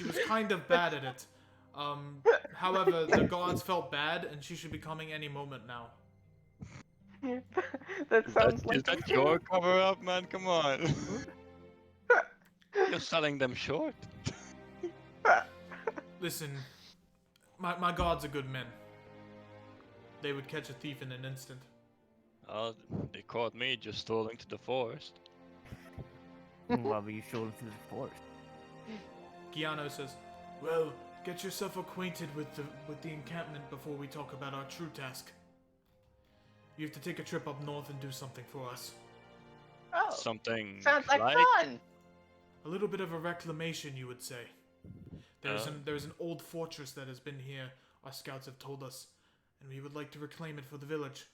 was kind of bad at it. However, the gods felt bad, and she should be coming any moment now. That sounds Is like that your cover up, man? Come on. You're selling them short. Listen, my gods are good men. They would catch a thief in an instant. They caught me just strolling to the forest. Why were you strolling through the forest? Giano says, "Well, get yourself acquainted with the encampment before we talk about our true task. You have to take a trip up north and do something for us. Oh, Something sounds like fun. A little bit of a reclamation, you would say. There's an old fortress that has been here, our scouts have told us, and we would like to reclaim it for the village.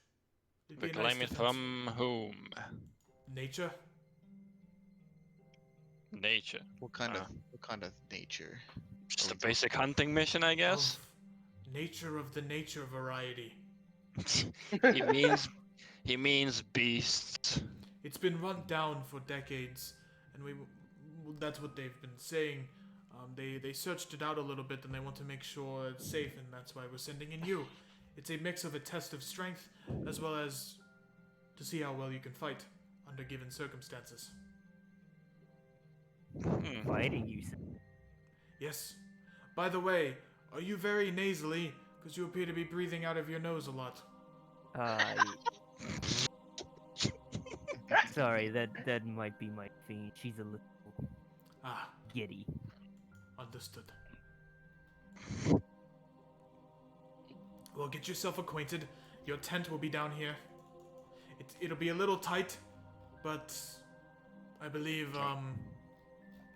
It'd be a nice Reclaim it defense. from whom? Nature? Nature. What kind of nature? Just a basic hunting mission, I guess. Of nature of the nature variety. He means beasts. It's been run down for decades, and that's what they've been saying. They searched it out a little bit, and they want to make sure it's safe, and that's why we're sending in you. It's a mix of a test of strength, as well as to see how well you can fight under given circumstances. Fighting, you said. Yes. By the way, are you very nasally? Because you appear to be breathing out of your nose a lot. Sorry, that might be my thing. She's a little Ah, giddy. understood. Well, get yourself acquainted. Your tent will be down here. It'll be a little tight, but I believe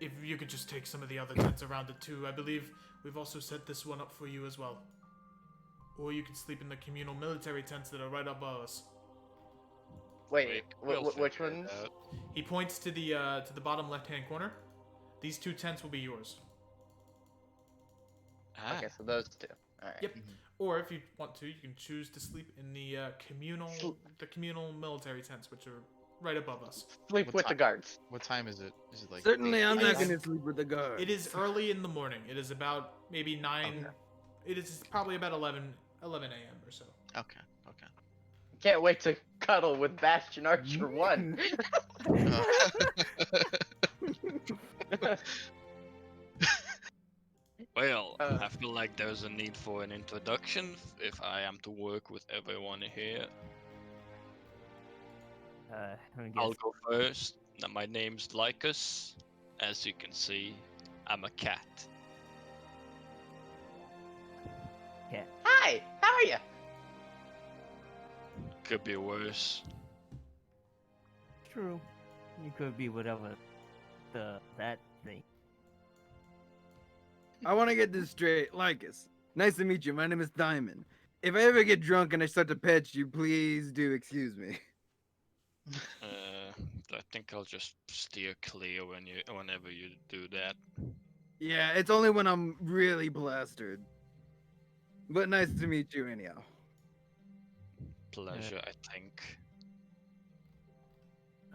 if you could just take some of the other tents around it too. I believe we've also set this one up for you as well. Or you can sleep in the communal military tents that are right above us. Wait, We'll which figure it ones? out. He points to the bottom left-hand corner. These two tents will be yours. Ah, Okay, so those two. All right. Yep. Or if you want to, you can choose to sleep in the communal military tents, which are right above us. Sleep What with the time? guards. What time is it? Is it like Certainly, I'm It not is- going to sleep with the guard. It is early in the morning. It is about maybe 9. Okay. It is probably about 11 a.m. or so. Okay. Okay. Can't wait to cuddle with Bastion Archer 1. well, Uh. I feel like there's a need for an introduction if I am to work with everyone here. I I'll guess go first. Now, my name's Lycus. As you can see, I'm a cat. Hi, how are you? Could be worse. true. You could be whatever that thing. I want to get this straight. Lycus, nice to meet you. My name is Diamond. If I ever get drunk and I start to pet you, please do excuse me. I think I'll just steer clear whenever you do that. Yeah, it's only when I'm really plastered. But nice to meet you anyhow. Pleasure, I think.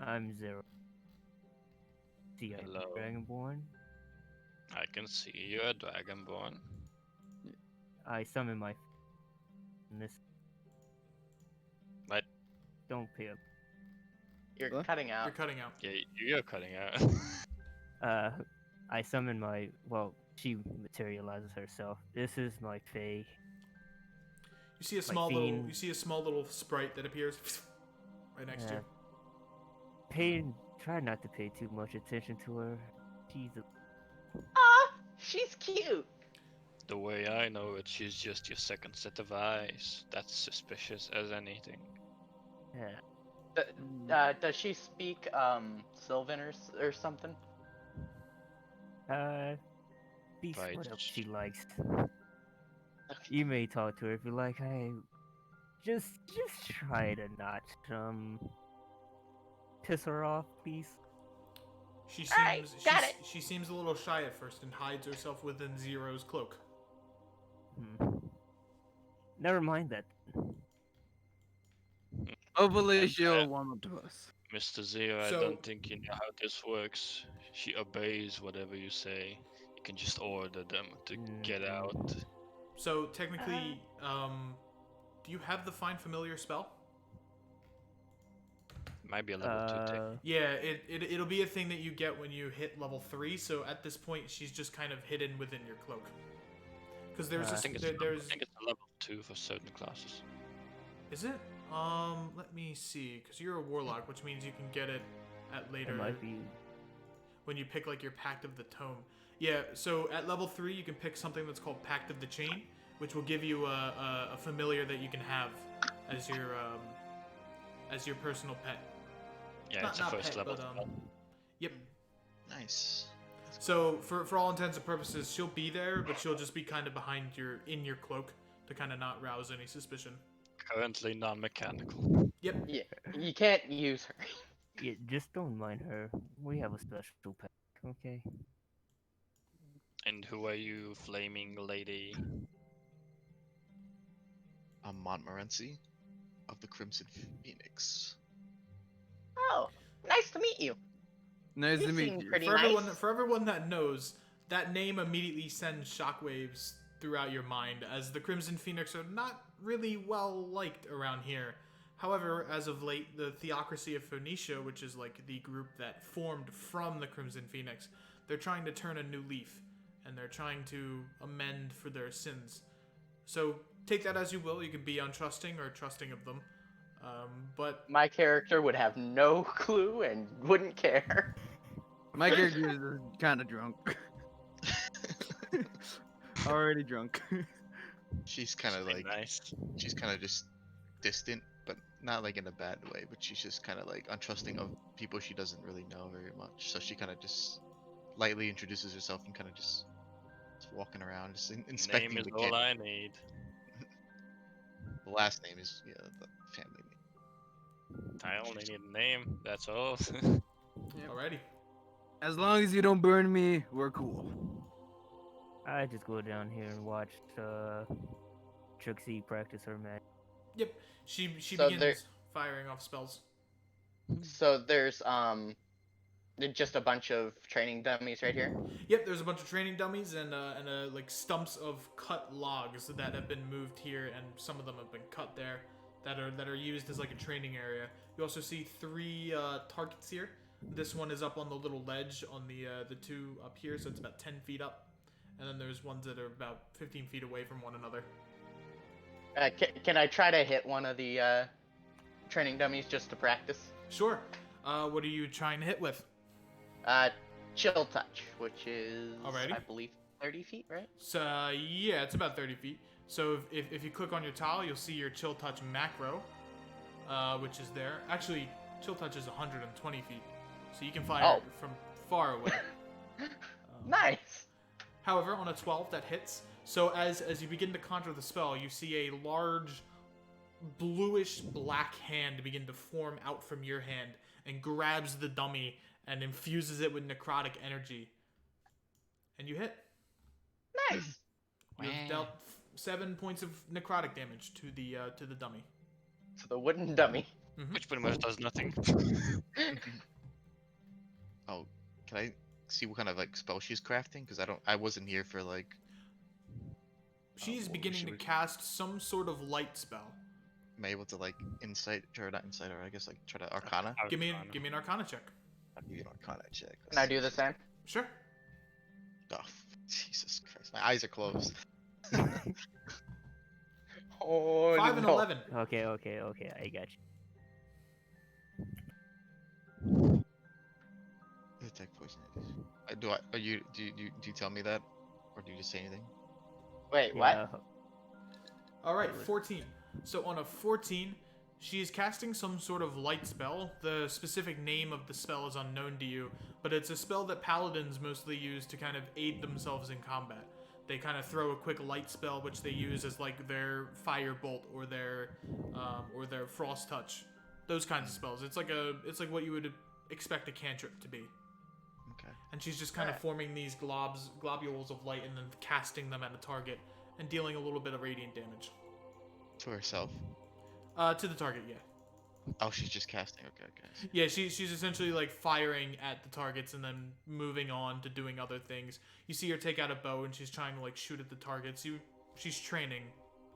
I'm Zero. See, I'm Hello. Dragonborn. I can see you're a dragonborn. I summon my in this Don't pay up. You're What? cutting out. You're cutting out. Yeah, you're cutting out. I summon my. Well, she materializes herself. This is my Fae. You see a small little. fiend. You see a small little sprite that appears right next to you. Try not to pay too much attention to her. She's a. Ah, she's cute. The way I know it, she's just your second set of eyes. That's suspicious as anything. Yeah. Does she speak Sylvan or something? Be Right. what else she likes. You may talk to her if you like. Just try to not piss her off, please. She seems. Alright, got it. She seems a little shy at first and hides herself within Zero's cloak. Never mind that. Hopefully she'll warm up to us. Mr. Zero, So- I don't think you know how this works. She obeys whatever you say. You can just order them to get out. So technically, do you have the Find Familiar spell? Might be a level 2 tech. Yeah, it'll be a thing that you get when you hit level 3. So at this point, she's just kind of hidden within your cloak. Because there's I this, I think there's it's a level 2 for certain classes. is it? Let me see. Because you're a warlock, which means you can get it at later It might be. when you pick like your Pact of the Tome. Yeah. So at level 3, you can pick something that's called Pact of the Chain, which will give you a familiar that you can have as your personal pet. Yeah, Not- it's a not first pet, level but, spell. Yep. Nice. So for all intents and purposes, she'll be there, but she'll just be kind of behind in your cloak to kind of not rouse any suspicion. Currently non-mechanical. Yep. Yeah, you can't use her. Yeah, just don't mind her. We have a special pack, okay? And who are you, flaming lady? I'm Montmorency of the Crimson Phoenix. Oh, nice to meet you. Nice You to meet seem you. pretty For everyone, nice. for everyone that knows, that name immediately sends shockwaves throughout your mind, as the Crimson Phoenix are not really well liked around here. However, as of late, the Theocracy of Phoenicia, which is like the group that formed from the Crimson Phoenix, they're trying to turn a new leaf, and they're trying to amend for their sins. So take that as you will. You can be untrusting or trusting of them. But My character would have no clue and wouldn't care. My character is kind of drunk. Already drunk. She's kind of like nice. she's kind of just distant, but not like in a bad way. But she's just kind of like untrusting of people she doesn't really know very much. So she kind of just lightly introduces herself and kind of just walking around, just inspecting Name is the all camp. I need. The last name is the family name. I only need a name, that's all. alrighty. As long as you don't burn me, we're cool. I just go down here and watch Trixie practice her magic. Yep. She So begins there- firing off spells. So there's just a bunch of training dummies right here. Yep, there's a bunch of training dummies and like stumps of cut logs that have been moved here, and some of them have been cut there, that are used as like a training area. You also see 3 targets here. This one is up on the little ledge on the 2 up here, so it's about 10 feet up, and then there's ones that are about 15 feet away from one another. Can I try to hit one of the training dummies just to practice? Sure. What are you trying to hit with? Chill touch, which is Alrighty. I believe 30 feet, right? So yeah, it's about 30 feet. So if you click on your tile, you'll see your chill touch macro, which is there. Actually, chill touch is 120 feet, so you can fire from far away. Nice. However, on a 12, that hits. So as you begin to conjure the spell, you see a large bluish black hand begin to form out from your hand and grabs the dummy and infuses it with necrotic energy. And you hit. Nice. You have dealt 7 points of necrotic damage to the dummy. So the wooden dummy. Which pretty much does nothing. Oh, can I see what kind of like spell she's crafting? Because I wasn't here for like. She's what beginning should to we- cast some sort of light spell. am I able to like insight or not insight or I guess like try to Arcana? Give me an Arcana check. I'll give you an Arcana check. Can I do the same? Sure. Oh, Jesus Christ, my eyes are closed. Oh, 5 and no. 11. Okay, I got you. Detect poison. Do you tell me that, or do you just say anything? Wait, Yeah, what? All right, 14. So on a 14, she is casting some sort of light spell. The specific name of the spell is unknown to you, but it's a spell that paladins mostly use to kind of aid themselves in combat. They kind of throw a quick light spell, which they use as like their fire bolt or their frost touch, those kinds of spells. It's like what you would expect a cantrip to be. Okay. And she's just kind of forming these globules of light and then casting them at a target and dealing a little bit of radiant damage. To herself. To the target, yeah. Oh, she's just casting. Okay. Yeah, she's essentially like firing at the targets and then moving on to doing other things. You see her take out a bow and she's trying to like shoot at the targets. She's training.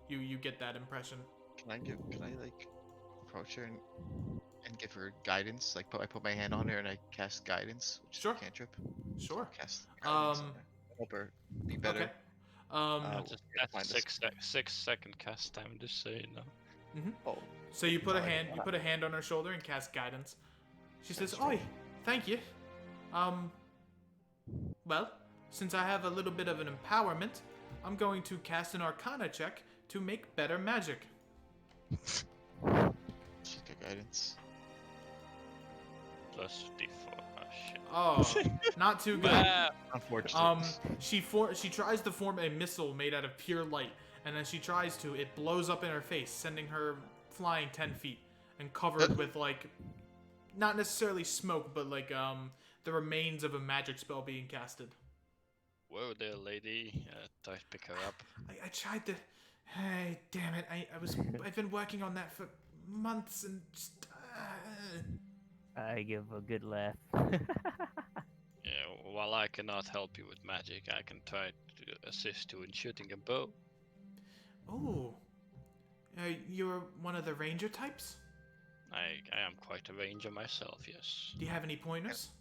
You get that impression. Can I like approach her and give her guidance? Like I put my hand on her and I cast guidance, which Sure. is a cantrip. Sure. Cast guidance on her. Help her be better. Okay. That's a 6-second cast time, just so you know. Oh. So you put a hand on her shoulder and cast guidance. She says, "Oi, thank you. Well, since I have a little bit of an empowerment, I'm going to cast an Arcana check to make better magic." She's got guidance. Plus D4. Oh shit. Oh, not too good. Unfortunately. She tries to form a missile made out of pure light, and as she tries to, it blows up in her face, sending her flying 10 feet and covered with like, not necessarily smoke, but like the remains of a magic spell being casted. Whoa there, lady. Try to pick her up. I tried to. Hey, damn it! I've been working on that for months and just. I give a good laugh. Yeah, while I cannot help you with magic, I can try to assist you in shooting a bow. Oh, you're one of the ranger types? I am quite a ranger myself, yes. Do you have any pointers?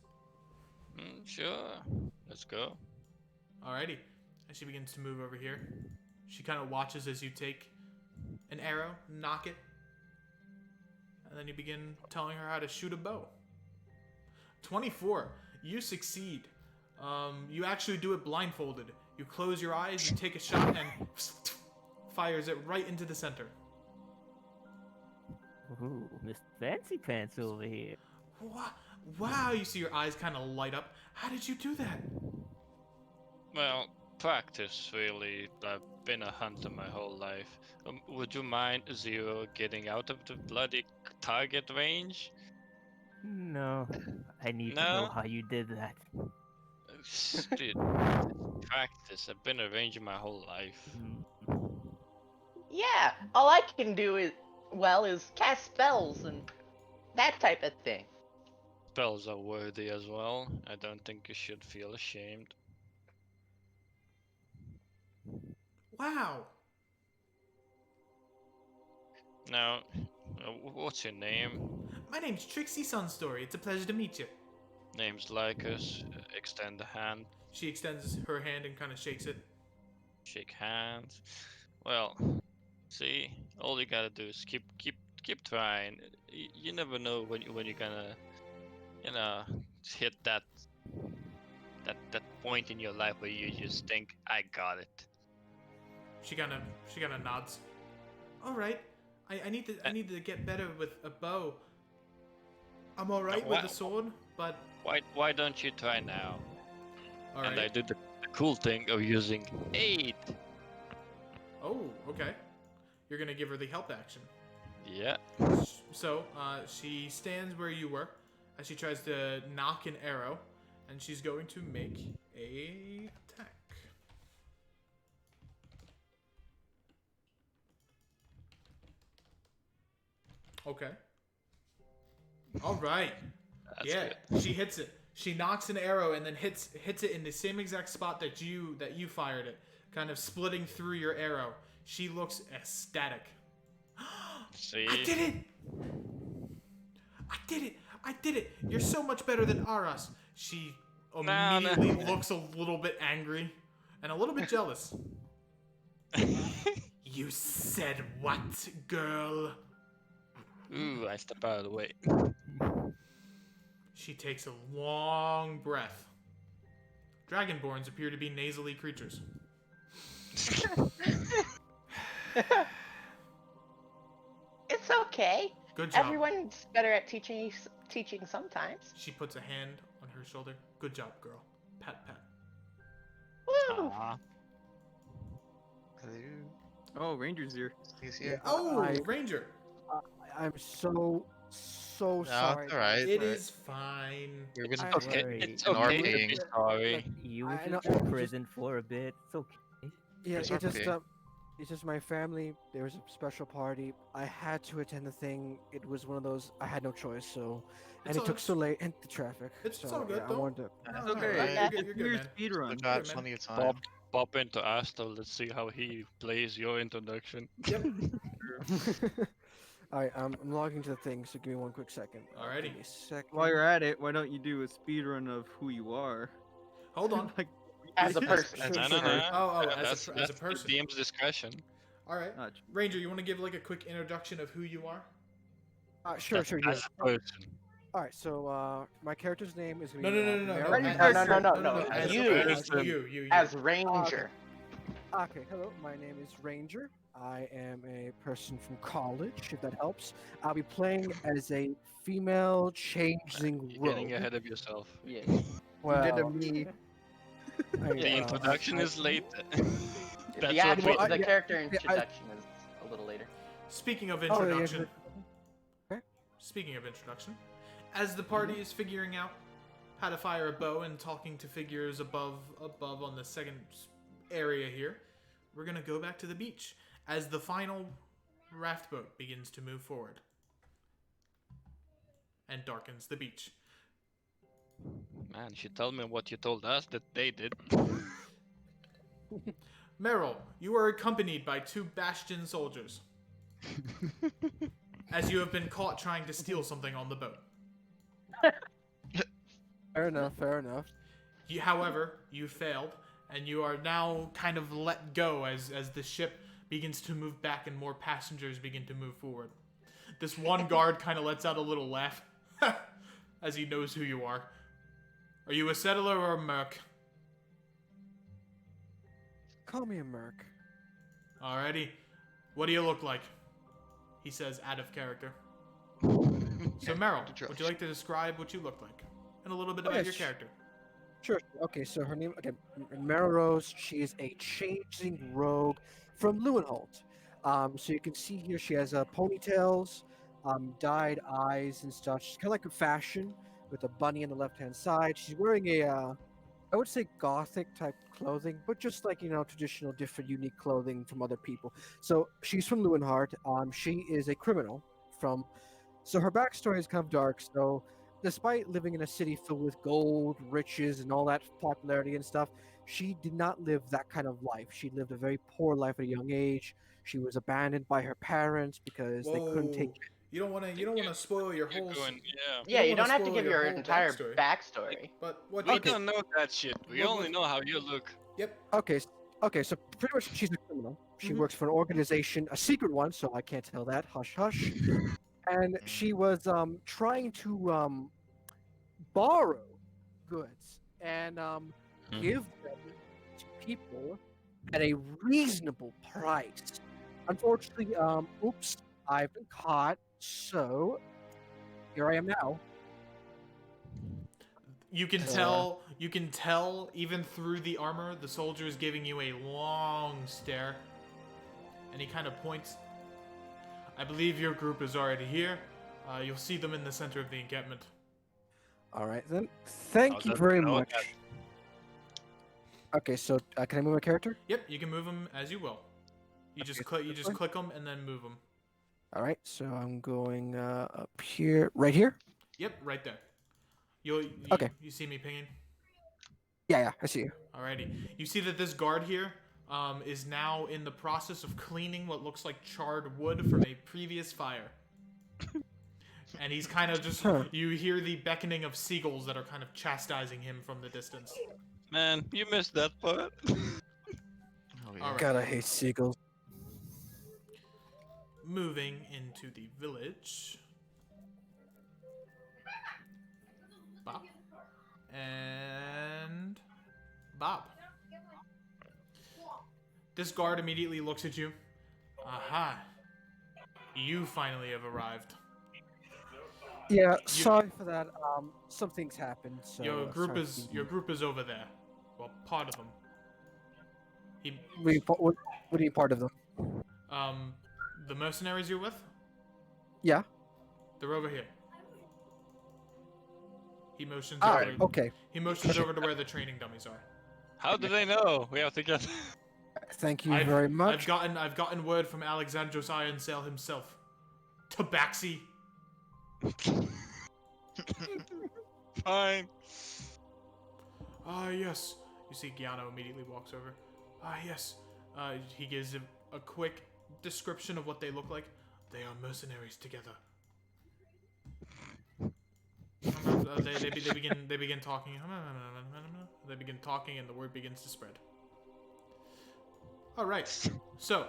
Sure. Let's go. Alrighty. As she begins to move over here, she kind of watches as you take an arrow, knock it, and then you begin telling her how to shoot a bow. 24. You succeed. You actually do it blindfolded. You close your eyes, you take a shot, and fires it right into the center. Ooh, Mr. Fancy Pants over here. Wow, you see your eyes kind of light up. How did you do that? Well, practice, really. I've been a hunter my whole life. Would you mind, Zero, getting out of the bloody target range? No, I need to know how you did that. Dude, practice. I've been a ranger my whole life. Yeah, all I can do is cast spells and that type of thing. Spells are worthy as well. I don't think you should feel ashamed. Wow. Now, what's your name? My name's Trixie Sunstory. It's a pleasure to meet you. Name's Lycus. Extend the hand. She extends her hand and kind of shakes it. Shake hands. Well, see, all you gotta do is keep trying. You never know when you're gonna, hit that point in your life where you just think, I got it. She kind of nods. All right. I need to get better with a bow. I'm all right with a sword, but why don't you try now? all And I right. did the cool thing of using aid. Oh, okay. You're gonna give her the help action. Yeah. So she stands where you were as she tries to knock an arrow, and she's going to make a attack. Okay. All right. That's Yeah, good. she hits it. She knocks an arrow and then hits it in the same exact spot that you fired it, kind of splitting through your arrow. She looks ecstatic. See? I did it! I did it! I did it! You're so much better than Aras. She No, no. immediately looks a little bit angry and a little bit jealous. You said what, girl? Ooh, I step out of the way. She takes a long breath. Dragonborns appear to be nasally creatures. It's okay. Good job. Everyone's better at teaching sometimes. She puts a hand on her shoulder. Good job, girl. Pat, pat. Woo! Aw. Hello. Oh, Ranger's here. He's here. Oh, I- Ranger. I'm so No, sorry. it's alright. It is fine. We've been Don't Okay, worry. it's An okay to RPing. be sorry. Look, you was I know- in prison for a bit. It's okay. Yeah, It's it just okay. it's just my family. There was a special party. I had to attend the thing. It was one of those I had no choice. So, and It's it all- took so late and the traffic. It's so, all good, yeah, I don't- wanted to. No, It's no, okay. You're Okay. good, you're good, man. Speed run. We got man. plenty of time. Pop into Asta. Let's see how he plays your introduction. Yep. All right, I'm logging to the thing. So give me one quick second. Alrighty. Give me a second. While you're at it, why don't you do a speed run of who you are? Hold on. Like, As a person. Sure, No, sure. no, no. Oh, That's as a the person. DM's discretion. All right. ah, Ranger, you want to give like a quick introduction of who you are? Sure, That's sure. Yeah. As a person. All right, so my character's name is gonna No, be no, no, no, no. Mary- No, as- no, no, no, no. As You. you. As Ranger. Okay, hello. My name is Ranger. I am a person from college, if that helps. I'll be playing as a female changeling You're getting rogue. ahead of yourself. Yeah. Well, did a me. The introduction is late. That's The what actual, we- the yeah, character yeah, introduction is a little later. Speaking of Oh, yeah, introduction, Okay. speaking of introduction, as the party is figuring out how to fire a bow and talking to figures above on the second area here, we're gonna go back to the beach as the final raft boat begins to move forward and darkens the beach. Man, you should tell me what you told us that they did. Meryl, you are accompanied by 2 Bastion soldiers, as you have been caught trying to steal something on the boat. Fair enough, fair enough. However, you failed, and you are now kind of let go as the ship begins to move back and more passengers begin to move forward. This one guard kind of lets out a little laugh as he knows who you are. Are you a settler or a merc? Call me a merc. Alrighty. What do you look like? He says out of character. So Meryl, would you like to describe what you look like? And a little bit about Yes. your character. Sure. Okay, so her name, Mara Rose. She is a changeling rogue from Lewinholt. So you can see here she has ponytails, dyed eyes and stuff. She's kind of like a fashion with a bunny on the left-hand side. She's wearing a, I would say gothic type clothing, but just like, traditional, different, unique clothing from other people. So she's from Lewinhart. She is a criminal from, so her backstory is kind of dark. So despite living in a city filled with gold, riches, and all that popularity and stuff, she did not live that kind of life. She lived a very poor life at a young age. She was abandoned by her parents because they couldn't take. You don't want to spoil your You're whole. going, yeah. Yeah, you wanna don't have to spoil give your whole entire backstory. backstory. But what? We okay. don't know that shit. We What- only know how you look. Yep. Okay, so pretty much she's a criminal. She Mhm. works for an organization, a secret one, so I can't tell that. Hush, hush. And she was trying to borrow goods and give them to people at a reasonable price. Unfortunately, oops, I've been caught. So here I am now. You can tell. You can tell even through the armor. The soldier is giving you a long stare, and he kind of points. I believe your group is already here. You'll see them in the center of the encampment. All right then. Thank you doesn't very know much. that? Okay, so can I move my character? Yep, you can move them as you will. You just Okay, click. You this just one? click them and then move them. All right, so I'm going up here, right here. Yep, right there. You Okay. You see me pinging? Yeah, I see you. Alrighty. You see that this guard here is now in the process of cleaning what looks like charred wood from a previous fire. And he's kind of just, you hear the beckoning of seagulls that are kind of chastising him from the distance. Man, you missed that part. Oh, yeah. Alright. God, I hate seagulls. Moving into the village. Bob. And Bob. This guard immediately looks at you. Aha. You finally have arrived. Yeah, sorry for that. Some things happened. So Your group sorry is for your group is over there. Well, part of them. What do you mean part of them? The mercenaries you're with? Yeah. They're over here. He motions Ah, over. okay. He motions over to where the training dummies are. How do they know? We have to get. Thank you very much. I've gotten word from Alexandros Ironsail himself. Tabaxi. Fine. Ah, yes. You see Giano immediately walks over. Ah, yes. He gives him a quick description of what they look like. They are mercenaries together. They begin talking. They begin talking, and the word begins to spread. All right. So,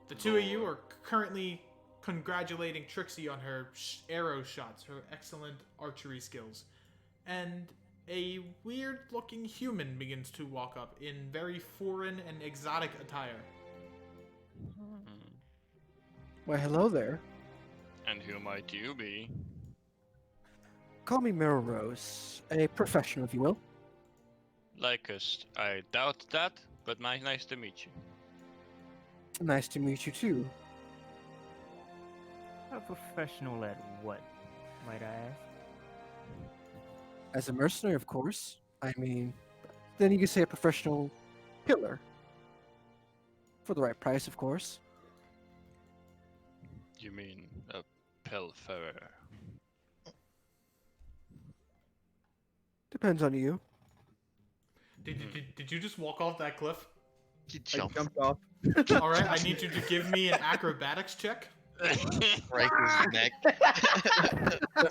the two of you are currently congratulating Trixie on her arrow shots, her excellent archery skills, and a weird-looking human begins to walk up in very foreign and exotic attire. Well, hello there. And who might you be? Call me Mirror Rose, a professional, if you will. Likest, I doubt that, but nice to meet you. Nice to meet you too. A professional at what, might I ask? As a mercenary, of course. I mean, then you could say a professional killer. For the right price, of course. You mean a pilferer? Depends on you. Did you just walk off that cliff? You I jump jumped off. All right, I need you to give me an acrobatics check. right his neck.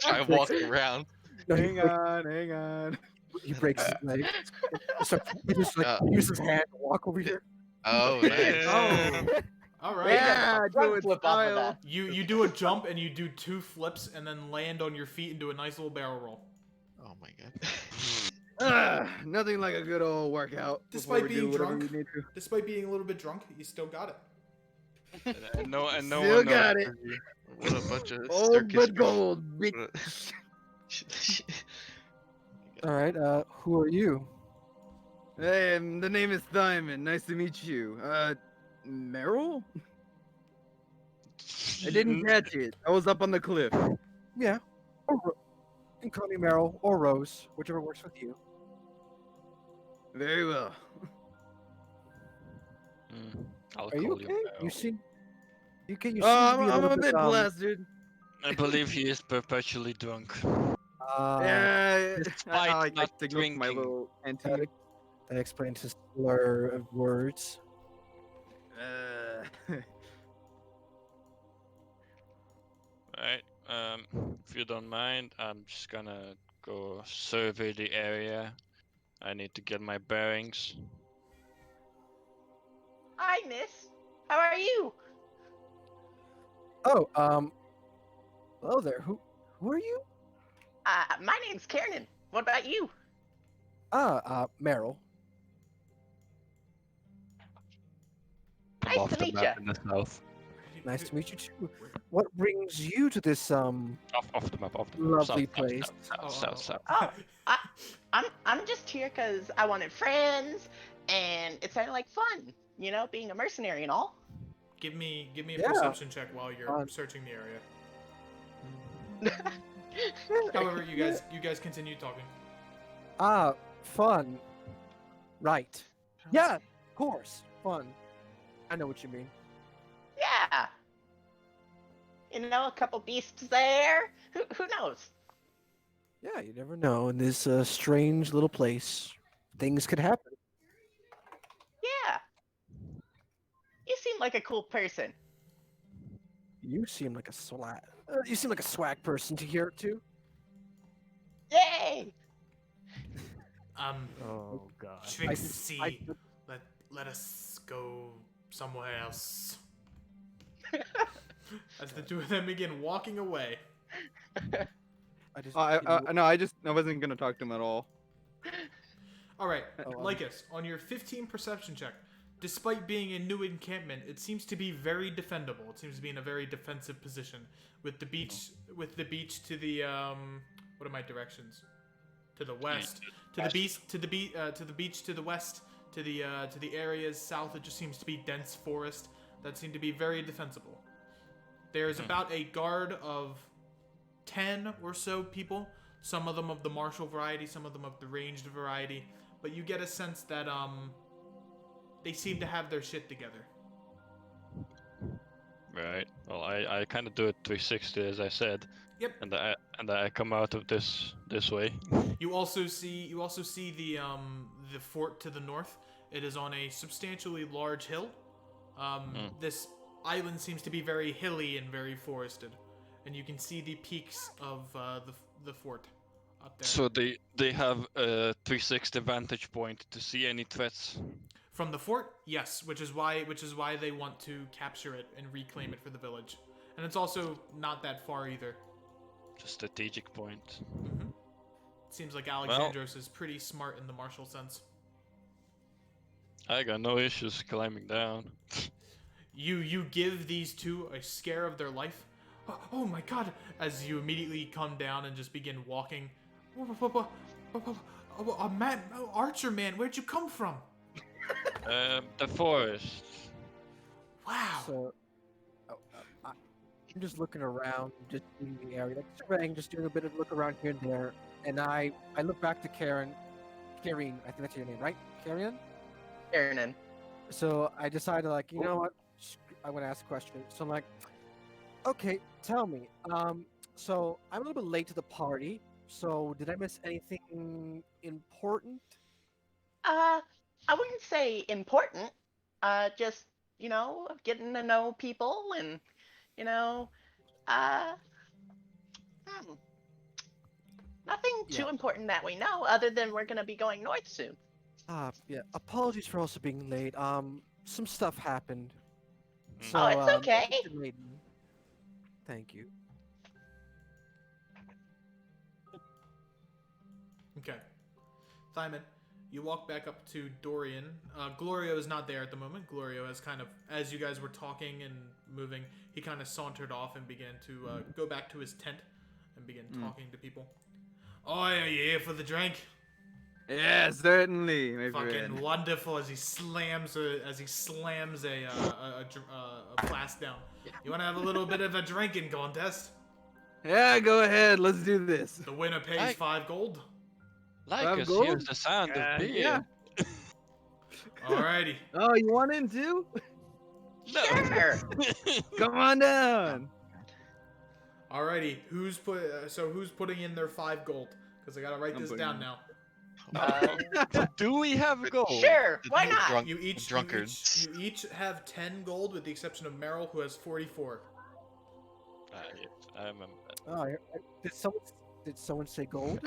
Try walking around. No, Hang on. he breaks his leg. So he just uses his hand to walk over here. Oh, nice. Oh, all right. Yeah, do it flip off of style. that. You do a jump and you do 2 flips and then land on your feet and do a nice little barrel roll. Oh my god. Nothing like a good old workout. Despite before we being do whatever drunk. we need to. Despite being a little bit drunk, you still got it. And no Still one got knows. it. What a bunch of Old circus but gold, bitch. All right. Who are you? Hey, the name is Diamond. Nice to meet you. Meryl? I didn't catch it. I was up on the cliff. Yeah. You can call me Meryl or Rose, whichever works with you. Very well. I'll Are you call okay? Meryl. You seem. You can. You Oh, seem to be I'm little a bit bit, blasted. I believe he is perpetually drunk. Yeah, despite I like not to go for my drinking. little canteen. That explains his slur of words. Right. If you don't mind, I'm just gonna go survey the area. I need to get my bearings. Hi, miss. How are you? Oh, hello there. Who are you? My name's Kiernan. What about you? Meryl. Nice off to the meet map ya. in the south. Nice to meet you too. What brings you to this Off the map. lovely South, place? South. Oh, I'm just here because I wanted friends, and it sounded like fun. You know, being a mercenary and all. Give me a Yeah. perception check while you're searching the area. However, you guys continue talking. Fun. Right. Yeah, of course. Fun. I know what you mean. Yeah. You know, a couple beasts there. Who knows? Yeah, you never know. In this strange little place, things could happen. Yeah. You seem like a cool person. You seem like a swag. You seem like a swag person to hear it too. Yay! Oh god. Trixie, let us go somewhere else. As the two of them begin walking away. I just. No, I wasn't gonna talk to him at all. All right, Oh, Lycus, on your 15 perception check, despite being a new encampment, it seems to be very defendable. It seems to be in a very defensive position, with the beach to the what are my directions? To the west, to the beach to the west, to the areas south. It just seems to be dense forest that seem to be very defensible. There's about a guard of 10 or so people. Some of them of the martial variety, some of them of the ranged variety. But you get a sense that they seem to have their shit together. Right. Well, I kind of do it 360 as I said. Yep. And I come out of this way. You also see the fort to the north. It is on a substantially large hill. This island seems to be very hilly and very forested, and you can see the peaks of the fort up there. So they have a 360 vantage point to see any threats. From the fort, yes, which is why they want to capture it and reclaim it for the village. And it's also not that far either. Just strategic point. Mm-hmm. It seems like Alexandros is pretty smart in the martial sense. I got no issues climbing down. You give these two a scare of their life. Oh my god! As you immediately come down and just begin walking. Archer man, where'd you come from? The forest. Wow. So, I'm just looking around, just in the area, like surveying, just doing a bit of look around here and there, and I look back to Karine, I think that's your name, right? Aaron. So I decided, like, you know what, I'm gonna ask a question. So I'm like, okay, tell me, so I'm a little bit late to the party, so did I miss anything important? I wouldn't say important. Just, getting to know people and, nothing too important that we know other than we're going to be going north soon. Yeah, apologies for also being late. Some stuff happened. So, Oh, it's okay. Thank you. Okay. Thyman, you walk back up to Dorian. Glorio is not there at the moment. Glorio has kind of, as you guys were talking and moving, he kind of sauntered off and began to go back to his tent and begin talking to people. Oh, are you here for the drink? Yeah, certainly, my Fucking friend. wonderful as he slams a flask down. You want to have a little bit of a drinking contest? Yeah, go ahead. Let's do this. The winner pays 5 gold. Lycus gold? hears the sound of beer. Yeah. Alrighty. Oh, you want in too? No. Sure. Come on down. Alrighty. Who's putting in their 5 gold? Because I gotta write I'm this putting down in. now. Do we have gold? Sure, why not? You each have 10 gold, with the exception of Meryl, who has 44. I remember. Oh, did someone say gold?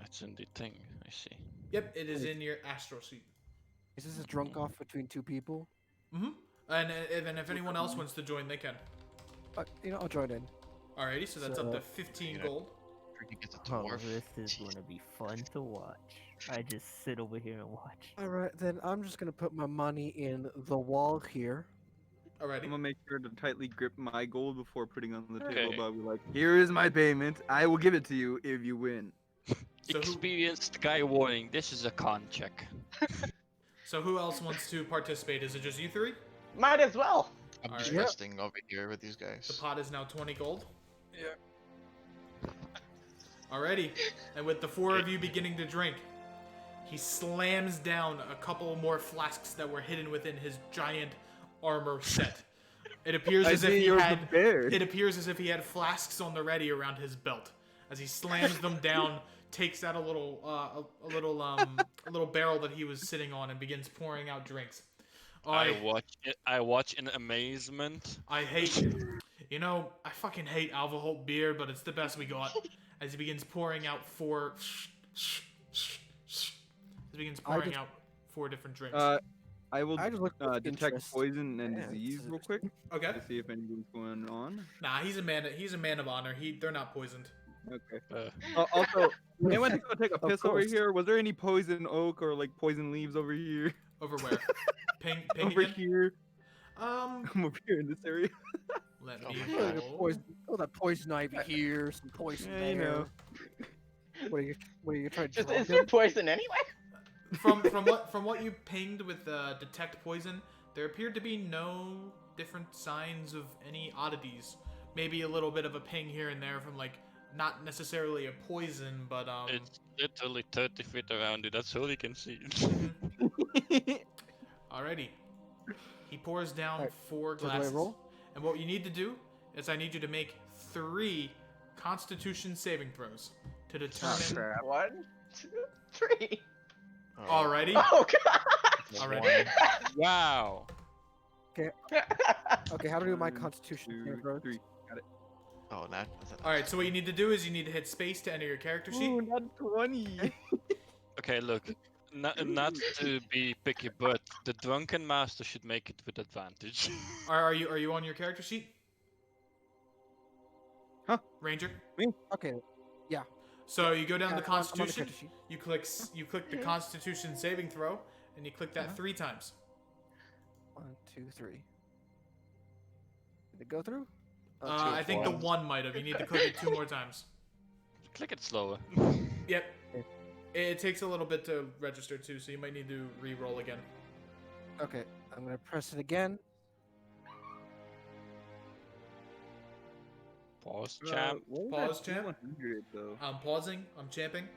It's in the thing. I see. Yep, it is in your astral sheet. Is this a drunk off between two people? Mm-hmm. And then if anyone else wants to join, they can. I'll join in. Alrighty, so that's up to 15 gold. You get the Oh, dwarf. this is gonna be fun to watch. I just sit over here and watch. All right, then I'm just gonna put my money in the wall here. I'm Alrighty. gonna make sure to tightly grip my gold before putting on the table. Okay. But I'll be like, here is my payment. I will give it to you if you win. So Experienced guy warning. This is a con check. So who else wants to participate? Is it just you 3? Might as well. I'm Alright. just Yep. resting over here with these The guys. pot is now 20 gold. Yeah. Alrighty. And with the 4 of you beginning to drink, he slams down a couple more flasks that were hidden within his giant armor set. It appears as if he had prepared. It appears as if he had flasks on the ready around his belt. As he slams them down, takes out a little barrel that he was sitting on and begins pouring out drinks. I watch in amazement. I hate, you know, I fucking hate Alvaholt beer, but it's the best we got. As he begins pouring out just- four different drinks. I will I just look with detect interest. poison and Yeah, disease it's real quick Okay. to see if anything's going on. Nah, he's a man. He's a man of honor. They're not poisoned. Okay. Also, when I went to go take a Of piss over course. here, was there any poison oak or like poison leaves over here? Over where? Ping Over again? here. Um, I'm over here in this area. let Oh me my Oh, the roll. poison, that poison ivy here, some poison Yeah, you there. know. What are you trying to Is drop there him? poison anyway? From what you pinged with detect poison, there appeared to be no different signs of any oddities. Maybe a little bit of a ping here and there from like not necessarily a poison, but It's literally 30 feet around you. That's all you can see. Alrighty. He pours down Alright, 4 so do I glasses. roll? And what you need to do is I need you to make 3 Constitution saving throws to determine. 1, 2, 3. Alrighty. Oh god. Alrighty. Wow. Okay, how do I do my One, constitution? two, saving throws? 3. Got it. Oh, not. Alright, so what you need to do is you need to hit space to enter your character sheet. Ooh, not 20. Okay, look. Not to be picky, but the drunken master should make it with advantage. Are you on your character sheet? Huh? Ranger? Okay, So you go down yeah, the I'm on the Constitution, character sheet. you click the Constitution saving throw, and you click that Uh-huh. 3 times. 1, 2, 3. Did it go through? Oh, I think the four. 1 might have. You need to click it 2 more times. Click it slower. Yep. Okay. It takes a little bit to register too, so you might need to re-roll again. Okay, I'm gonna press it again. Pause, champ. What was Pause, that champ. 100 though? I'm pausing. I'm champing.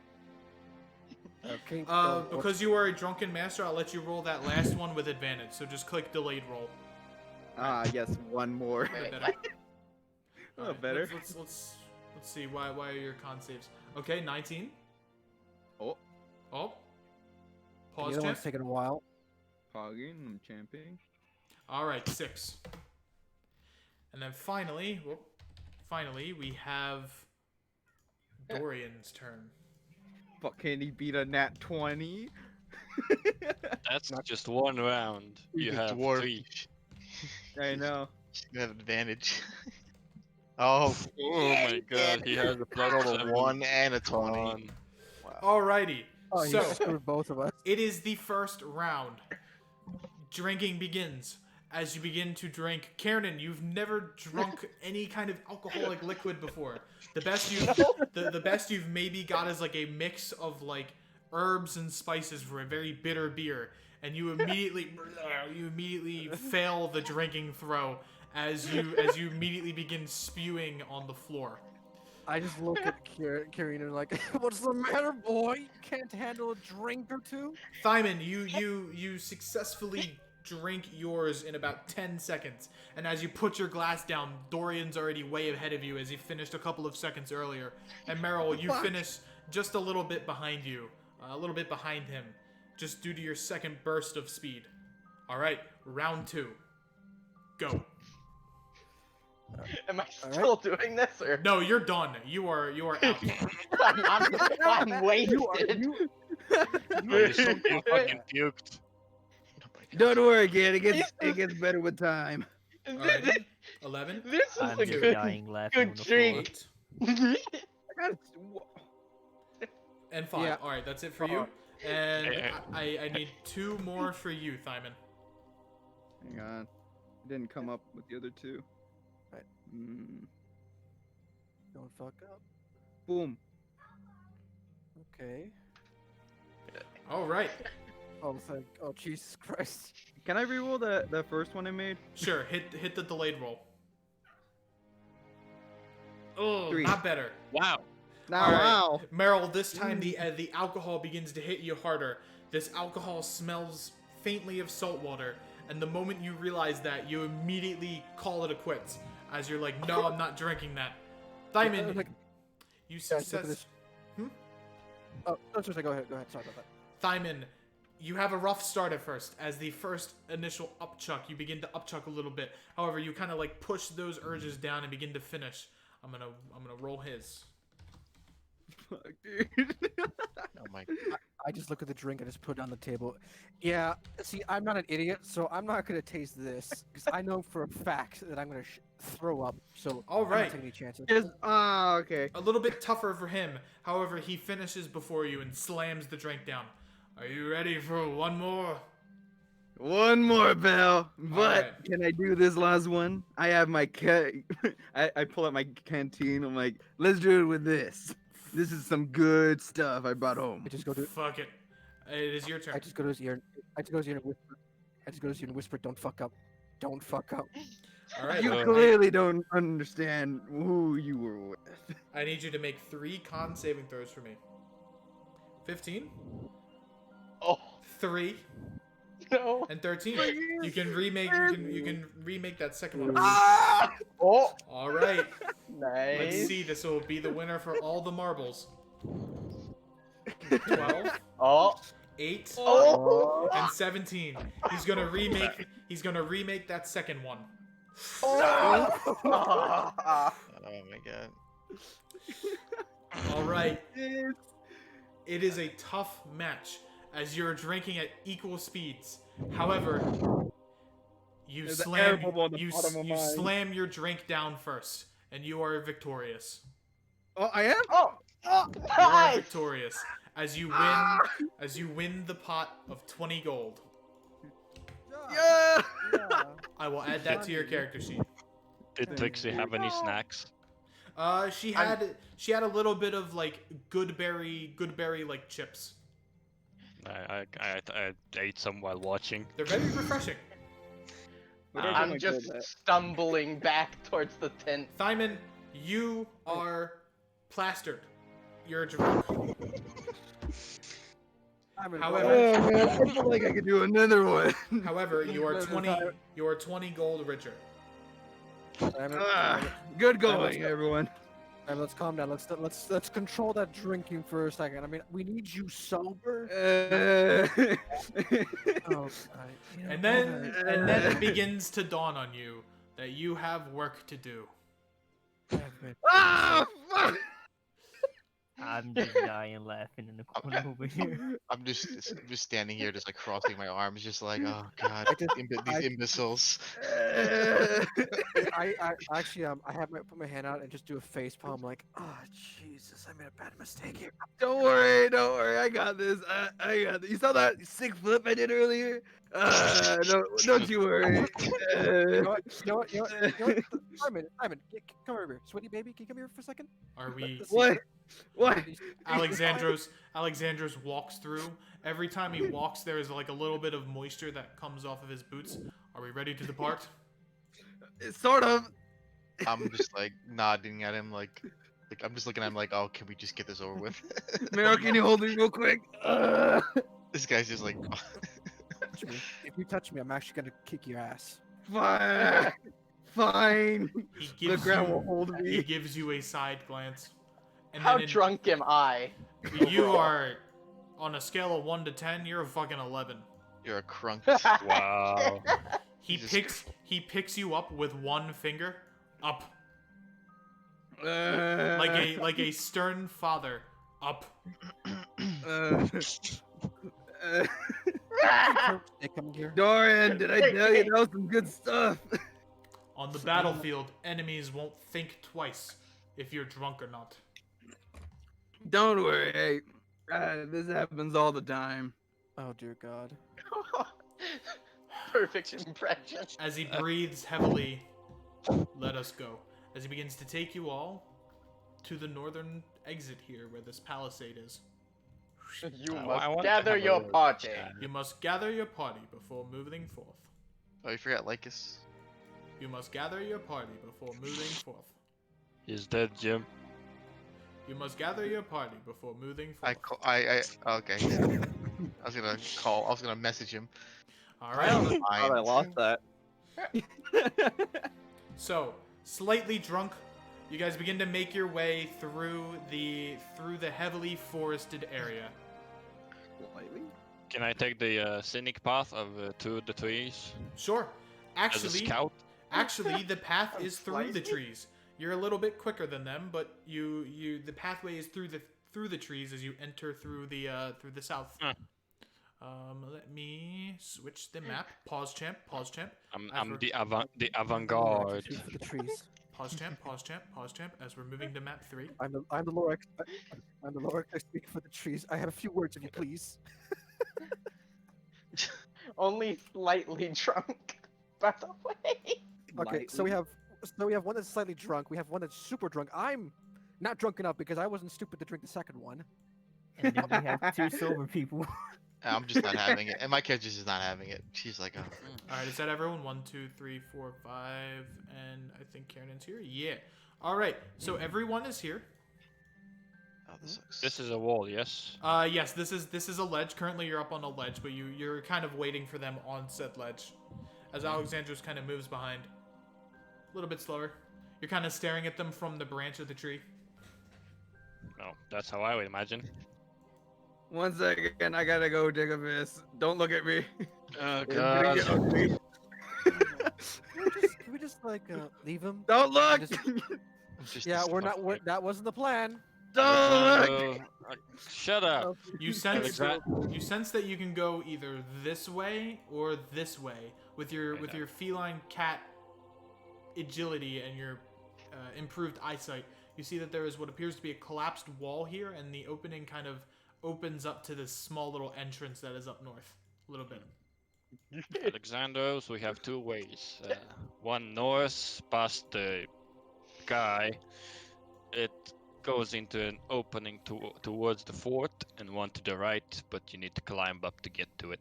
Okay. so Because you are a drunken master, I'll let you roll that last one with advantage. So just click delayed roll. I guess one more. Bit Wait, better. Oh, Alright, better. Let's see. Why are your con saves? Okay, 19. Oh, Oh. the Pause, other one's champ. taking a while. pogging. I'm champing. All right, 6. And then finally, we have Dorian's turn. Fuck, can he beat a nat 20? That's just one round. He's You a have dwarf. 3. I know. You have advantage. Oh, Oh my god, he has a plus total 7 1 and a 20. on. Wow. Alrighty. Oh, you So screwed both of us. it is the first round. Drinking begins. As you begin to drink, Kiernan, you've never drunk any kind of alcoholic liquid before. The best you've maybe got is like a mix of like herbs and spices for a very bitter beer, and you immediately fail the drinking throw as you immediately begin spewing on the floor. I just look at Kieran and like, what's the matter, boy? You can't handle a drink or two? Thyman, you successfully drink yours in about 10 seconds. And as you put your glass down, Dorian's already way ahead of you as he finished a couple of seconds earlier. And Meryl, you finish just a little bit behind you. A little bit behind him. Just due to your second burst of speed. Alright, round 2. Go. Am I still doing this or? No, you're done. You are out. I'm wasted. Oh, you fucking puked. Don't worry, kid. It gets better with time. Alrighty. 11. This is I'm a just good, dying laughing good on the floor. drink. I got And 5. Yeah. Alright, that's it for you. And Hey, I need 2 more for you, Thyman. Hang on. It didn't come up with the other 2. Right. Don't fuck up. Boom. Okay. Alright. Oh, Jesus Christ. Can I reroll the first one I made? Sure, hit the delayed roll. Oh, 3. not better. Wow. Now, All right. wow. Meryl, this time the alcohol begins to hit you harder. This alcohol smells faintly of salt water, and the moment you realize that, you immediately call it a quits. As you're like, no, I'm not drinking that. Thyman, Like, you guys, look at success. this. Hmm? Oh, no, sorry, go ahead. Sorry about that. Thyman, You have a rough start at first. As the first initial upchuck, you begin to upchuck a little bit. However, you kind of like push those urges down and begin to finish. I'm gonna roll his. Fuck, dude. Oh my. I just look at the drink and just put it on the table. Yeah, see, I'm not an idiot, so I'm not gonna taste this because I know for a fact that I'm gonna throw up. So All I'm right. not taking any chances. Just, okay. A little bit tougher for him. However, he finishes before you and slams the drink down. Are you ready for one more? One more, Bell. But Alright. can I do this last one? I have my I pull out my canteen. I'm like, let's do it with this. This is some good stuff I brought home. I just go to Fuck it. It is your turn. I just go to his ear. I just go to his ear and whisper. I just go to his ear and whisper, "Don't fuck up. Don't fuck up." All right. You Well, clearly don't understand who you were with. I need you to make 3 con saving throws for me. 15, Oh 3, no. and 13. You can remake. You can remake that second one. Ah! Oh, All right. nice. Let's see. This will be the winner for all the marbles. 12, Oh. 8, Oh. and 17. He's gonna remake. He's gonna remake that second one. Oh. Oh my god. All right. It is a tough match as you're drinking at equal speeds. However, you There's an slam air bubble on the you, bottom of you mine. slam your drink down first, and you are victorious. Oh, I am? Oh. You are Nice. victorious as you win the pot of 20 gold. Yeah! I will add that to your character sheet. Did Trixie have any snacks? She had a little bit of like good berry like chips. I ate some while watching. They're very refreshing. I'm just stumbling back towards the tent. Thyman, you are plastered. You're drunk. However, Oh man, I feel like I could do another one. However, you are 20 gold richer. Good going, everyone. Alright, let's calm down. Let's control that drinking for a second. I mean, we need you sober. Oh, And then it begins to dawn on you that you have work to do. Ah, fuck! I'm just dying laughing in the corner over here. I'm just standing here, just like crossing my arms, just like, oh god, these imbeciles. I actually I have put my hand out and just do a face palm like, oh Jesus, I made a bad mistake here. Don't worry, I got this. I got this. You saw that sick flip I did earlier? No, don't you worry. You know what? Simon, come over here. Sweetie baby, can you come here for a second? Are we? What? What? Alexandros walks through. Every time he walks, there is like a little bit of moisture that comes off of his boots. Are we ready to depart? Sort of. I'm just like nodding at him, like I'm just looking at him like, oh, can we just get this over with? Meryl, can you hold me real quick? This guy's just like, If you touch me, I'm actually gonna kick your ass. Fine. Fine. He The gives ground you, will hold he me. gives you a side glance. And How then in- drunk am I? You are, on a scale of 1 to 10, you're a fucking 11. you're a crunk. Wow. He Jesus picks you up with one finger, up, Uh, like a stern father, up. They come here. Dorian, did I tell you that was some good stuff? On the battlefield, enemies won't think twice if you're drunk or not. Don't worry, hey. This happens all the time. Oh dear God. Perfect impression. As he breathes heavily, let us go. As he begins to take you all to the northern exit here where this palisade is. You I must want to gather have a your little party. chat. You must gather your party before moving forth. Oh, you forgot Lycus. You must gather your party before moving forth. He's dead, Jim. You must gather your party before moving forth. Okay. I was gonna message him. Alright. I lost that. So, slightly drunk, you guys begin to make your way through the heavily forested area. Slightly? Can I take the scenic path of to the trees Sure. as a Actually, scout? the path Oh, is through the slightly? trees. You're a little bit quicker than them, but the pathway is through the trees as you enter through the south. Huh. Let me switch the map. Pause champ. Pause champ. I'm As we're- the I'm avant-garde. the for the trees. Pause champ. Pause champ. Pause champ. As we're moving to map 3. I'm the lore expert. I'm the lore expert speaking for the trees. I have a few words, if you please. Only slightly drunk, by the way. Okay, so we have one that's slightly drunk. We have one that's super drunk. I'm not drunk enough because I wasn't stupid to drink the second one. And then we have 2 sober people. I'm just not having it, and my character's just not having it. She's like, oh. All right, is that everyone? 1, 2, 3, 4, 5, and I think Karen's here. Yeah. All right, so everyone is here. Oh, this sucks. This is a wall, yes. Yes, this is a ledge. Currently, you're up on a ledge, but you're kind of waiting for them on said ledge, as Alexandros kind of moves behind, a little bit slower. You're kind of staring at them from the branch of the tree. No, that's how I would imagine. 1 second, I gotta go take a piss. Don't look at me. Oh It's gonna get god. ugly. Can we just like leave him? Don't look! Just Yeah, this we're not. fucking- That wasn't the plan. Don't look! Oh, shut up. You sense Alexan- you sense that you can go either this way or this way with your feline cat agility and your improved eyesight. You see that there is what appears to be a collapsed wall here, and the opening kind of opens up to this small little entrance that is up north a little bit. Alexandros, we have 2 ways. One north, past the guy. It goes into an opening towards the fort, and one to the right, but you need to climb up to get to it.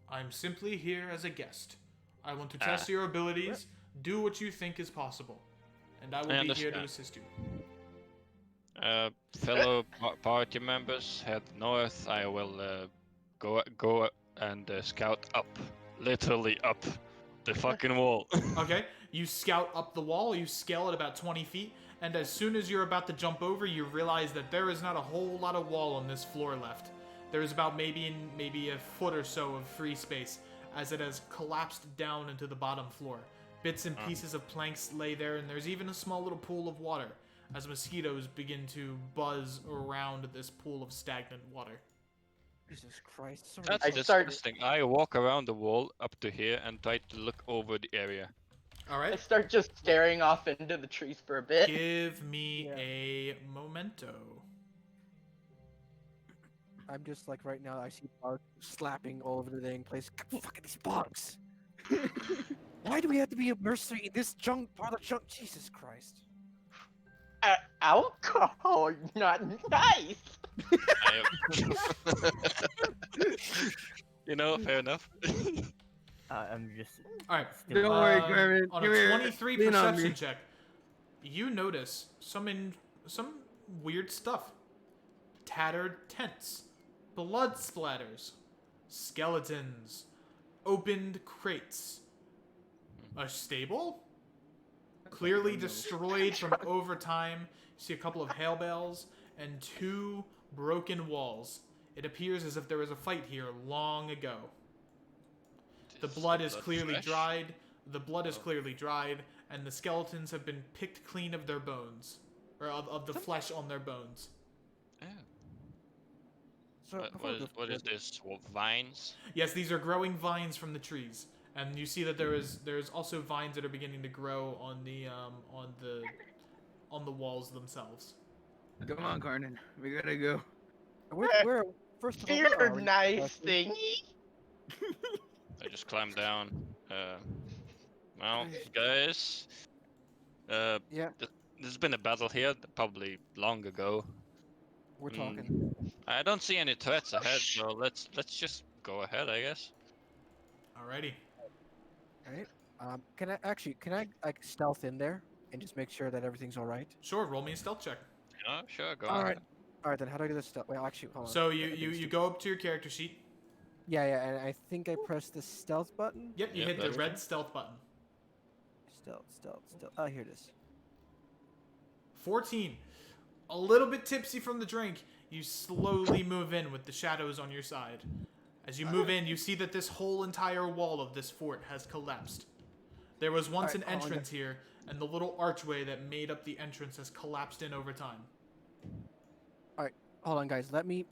I'm simply here as a guest. I want to test your abilities, do what you think is possible, and I will be here to understand. assist you. Fellow party members, head north. I will go and scout up, literally up the fucking wall. Okay, you scout up the wall, you scale it about 20 feet, and as soon as you're about to jump over, you realize that there is not a whole lot of wall on this floor left. There is about maybe a foot or so of free space, as it has collapsed down into the bottom floor. Bits and pieces of planks lay there, and there's even a small little pool of water, as mosquitoes begin to buzz around this pool of stagnant water. Jesus Christ. Sorry. That's I start- disgusting. I walk around the wall up to here and try to look over the area. All I right, start just staring off into the trees for a bit. give me Yeah. a memento. I'm just like right now. I see bugs slapping all over the dang place. Fucking these bugs. Why do we have to be a mercenary in this junk part of junk? Jesus Christ. Alcohol, not nice. I you know, fair enough. I'm just. All right, still- Don't worry, Carmen. on Come a here. 23 Lean on perception me. check, you notice some weird stuff. Tattered tents, blood splatters, skeletons, opened crates, a stable, clearly destroyed from overtime. You see a couple of hail bales and 2 broken walls. It appears as if there was a fight here long ago. The blood is clearly fresh? dried. The blood is clearly dried, and the skeletons have been picked clean of their bones, or of the flesh on their bones. Yeah. So What is this? Vines? Yes, these are growing vines from the trees, and you see that there's also vines that are beginning to grow on the walls themselves. Come on, Carnan. We gotta go. Where first of all, where are You're we? nice thingy. I just climbed down. Well, guys. Yeah, There's been a battle here, probably long ago. we're talking. I don't see any threats ahead, so let's just go ahead, I guess. Alrighty. Right. Can I like stealth in there and just make sure that everything's all right? Sure, roll me a stealth check. Yeah, sure, go All on. right. All right, then how do I do this stealth? Well, actually, hold on. So I think you go up to your character sheet. Yeah, and I think I pressed the stealth button. Yep, you Yep, hit the that's red stealth button. Stealth. Oh, here it is. 14. A little bit tipsy from the drink, you slowly move in with the shadows on your side. As you move in, you see that this whole entire wall of this fort has collapsed. There was once an entrance here, and the little archway that made up the entrance has collapsed in over time. All right, hold on, guys. Let me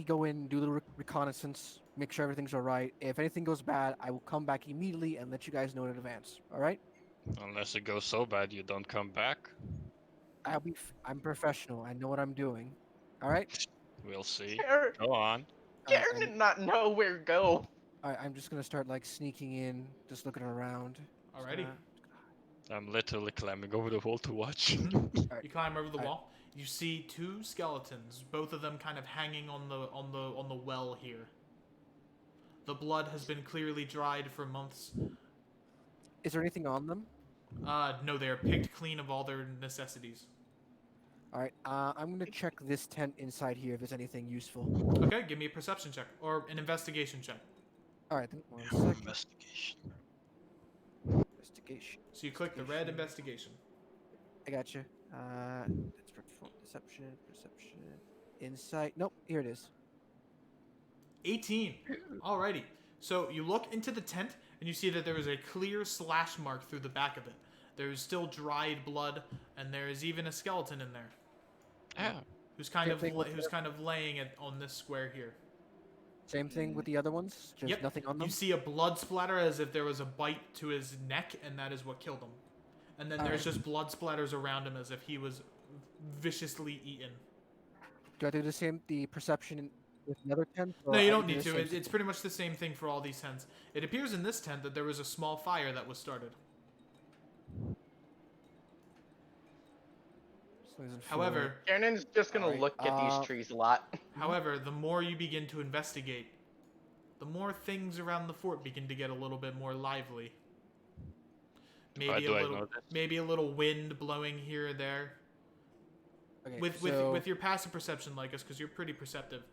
go in, do the reconnaissance, make sure everything's all right. If anything goes bad, I will come back immediately and let you guys know in advance. All right? Unless it goes so bad you don't come back. I'm professional. I know what I'm doing. All right? We'll see. Garrett, Go on. All right, Garrett did not know where to go. I'm just gonna start like sneaking in, just looking around. Just Alrighty. gonna- I'm literally climbing over the wall to watch. You climb over the Alright. wall. You see two skeletons, both of them kind of hanging on the well here. The blood has been clearly dried for months. Is there anything on them? No, they are picked clean of all their necessities. All right. I'm gonna check this tent inside here if there's anything useful. Okay, give me a perception check or an investigation check. All right, then 1 second. Investigation. Investigation. So you click the red investigation. I got you. That's perception, insight. Nope, here it is. 18. Alrighty. So you look into the tent and you see that there is a clear slash mark through the back of it. There is still dried blood, and there is even a skeleton in there. Oh. Who's kind Same of thing with who's kind of laying it on this square here. Same thing with the other ones. Just Yep. nothing on them. You see a blood splatter as if there was a bite to his neck, and that is what killed him. And then there's just blood splatters around him as if he was viciously eaten. Do I do the perception with the other tent? No, you don't need to. It's pretty much the same thing for all these tents. It appears in this tent that there was a small fire that was started. However, Aaron's just gonna Alright, look at these trees a lot. However, the more you begin to investigate, the more things around the fort begin to get a little bit more lively. Maybe a little wind blowing here or there. Okay, With your passive perception, like us, because you're pretty perceptive,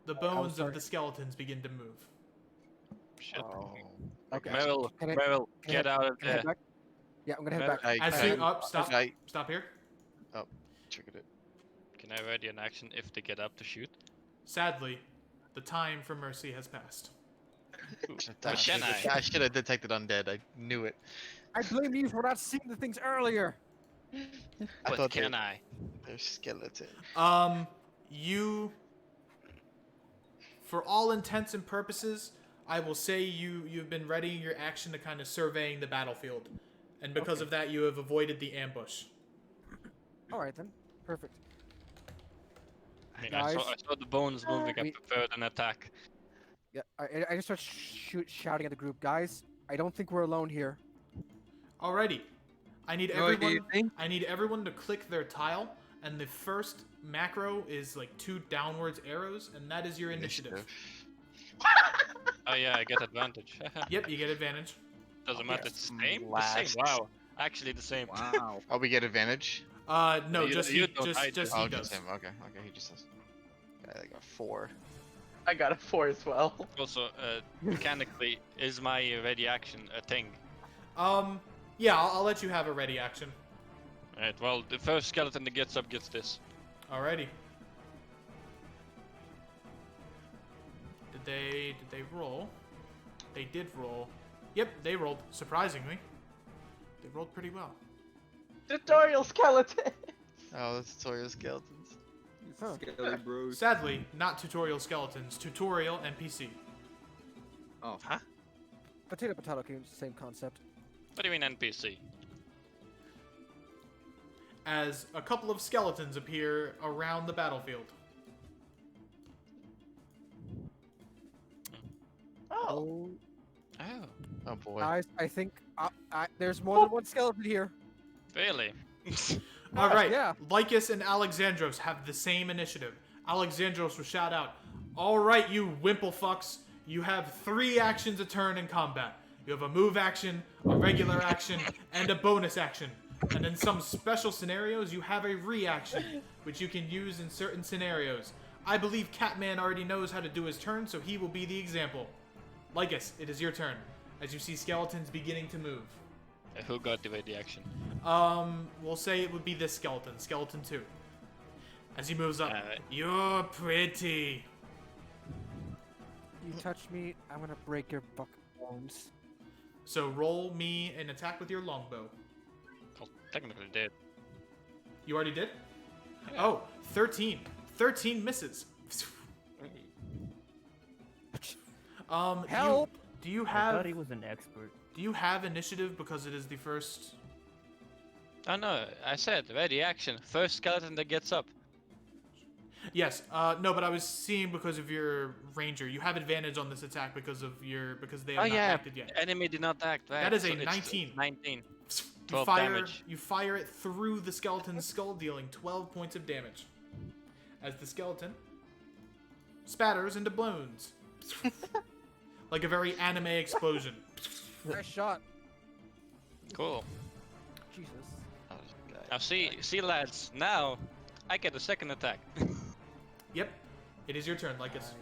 the bones of the skeletons begin to move. Shit. Okay. Meryl, Can I- Meryl, can I get out of Can I head there. back? Yeah, I'm gonna head back. As you stop here. Triggered it. Can I ready an action if they get up to shoot? Sadly, the time for mercy has passed. But can I? I should have detected undead. I knew it. I blame you for not seeing the things earlier. I But thought can I? they're skeleton. You, for all intents and purposes, I will say you've been readying your action to kind of surveying the battlefield, and because of that, you have avoided the ambush. All right then, perfect. I mean, I Guys, saw the bones moving. I we- prepared an attack. Yeah, I just start shouting at the group, guys. I don't think we're alone here. Alrighty, I need Oh, do you everyone. think? I need everyone to click their tile, and the first macro is like 2 downwards arrows, and that is your initiative. Oh yeah, I get advantage. Yep, you get advantage. Doesn't matter. It's the same. The Blast. same. Wow. Actually, the same. Wow. Oh, we get advantage? No, You- just you he, don't hide just Oh, he just does. him. Okay, he just does. I got 4. I got a 4 as well. Also, mechanically, is my ready action a thing? Yeah, I'll let you have a ready action. Alright, well, the first skeleton that gets up gets this. Alrighty. Did they roll? They did roll. Yep, they rolled. Surprisingly, they rolled pretty well. Tutorial skeleton. Oh, that's tutorial skeletons. Huh. Skelly bros. Sadly, not tutorial skeletons. Tutorial NPC. Oh, Potato, okay, same concept. What do you mean NPC? As a couple of skeletons appear around the battlefield. Oh. Oh, Oh boy. Guys, I think there's more than one skeleton here. really? All right. Yeah. Lycus and Alexandros have the same initiative. Alexandros will shout out, "All right, you wimple fucks. You have 3 actions a turn in combat. You have a move action, a regular action, and a bonus action. And in some special scenarios, you have a reaction, which you can use in certain scenarios. I believe Catman already knows how to do his turn, so he will be the example. Lycus, it is your turn, as you see skeletons beginning to move. Who got the ready action? We'll say it would be this skeleton, skeleton 2. As he moves up, Alright. you're pretty. you touch me, I'm gonna break your fucking bones. So roll me an attack with your longbow. Well, technically did. You already did? Yeah. Oh, 13. 13 misses. Help! Do you I have thought he was an expert. do you have initiative because it is the first? Oh no, I said ready action. First skeleton that gets up. Yes. No, but I was seeing because of your ranger. You have advantage on this attack because they have Oh not yeah, acted yet. enemy did not act. Right. That is so a it's 19. 19. You 12 fire, damage. you fire it through the skeleton's skull, dealing 12 points of damage. As the skeleton spatters into bones. Like a very anime explosion. Nice shot. Cool. Jesus. Now see lads. Now I get a second attack, Yep. It is your turn, Lycus.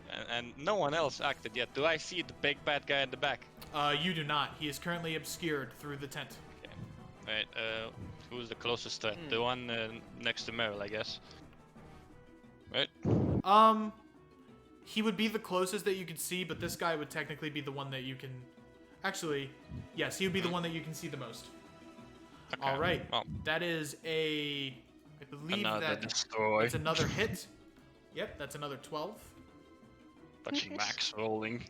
Nice. and no one else acted yet. Do I see the big bad guy in the back? You do not. He is currently obscured through the tent. Right. Who's the closest threat? The one next to Meryl, I guess. Right. He would be the closest that you could see, but this guy would technically be the one that you can... Actually, yes, he would be the one that you can see the most. Okay. All right. Well, That is a... I believe another that's destroy. another hit. Yep, that's another 12. Touching max rolling.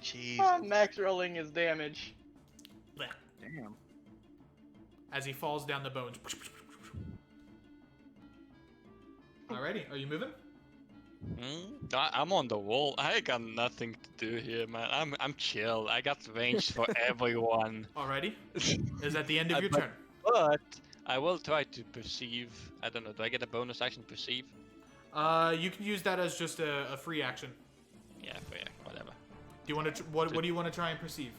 Jesus. Max rolling his damage. Blech. Damn. As he falls down the bones. Alrighty, are you moving? I'm on the wall. I got nothing to do here, man. I'm chill. I got range for everyone. Alrighty. Is that the end of your But- turn? But I will try to perceive. I don't know. Do I get a bonus action perceive? You can use that as just a free action. Yeah, but yeah, whatever. Do you want to? What do you want to try and perceive?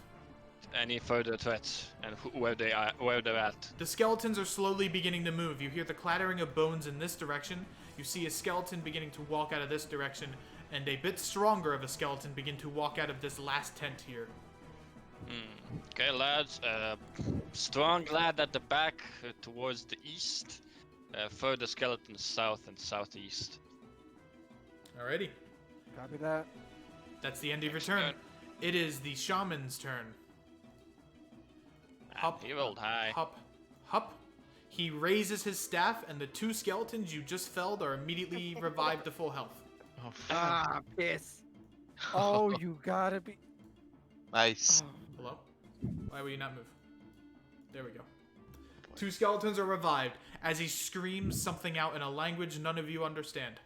Any further threats and where they're at. The skeletons are slowly beginning to move. You hear the clattering of bones in this direction. You see a skeleton beginning to walk out of this direction, and a bit stronger of a skeleton begin to walk out of this last tent here. Okay, lads. Strong lad at the back towards the east. Further skeletons south and southeast. Alrighty. Copy that. That's the end of your Next turn. turn. It is the shaman's turn. Hop, He rolled high. hop, hop. He raises his staff, and the two skeletons you just felled are immediately revived to full health. Oh, Ah, piss. Oh, you gotta be. nice. Oh. Hello? Why will you not move? There we go. Two skeletons are revived as he screams something out in a language none of you understand.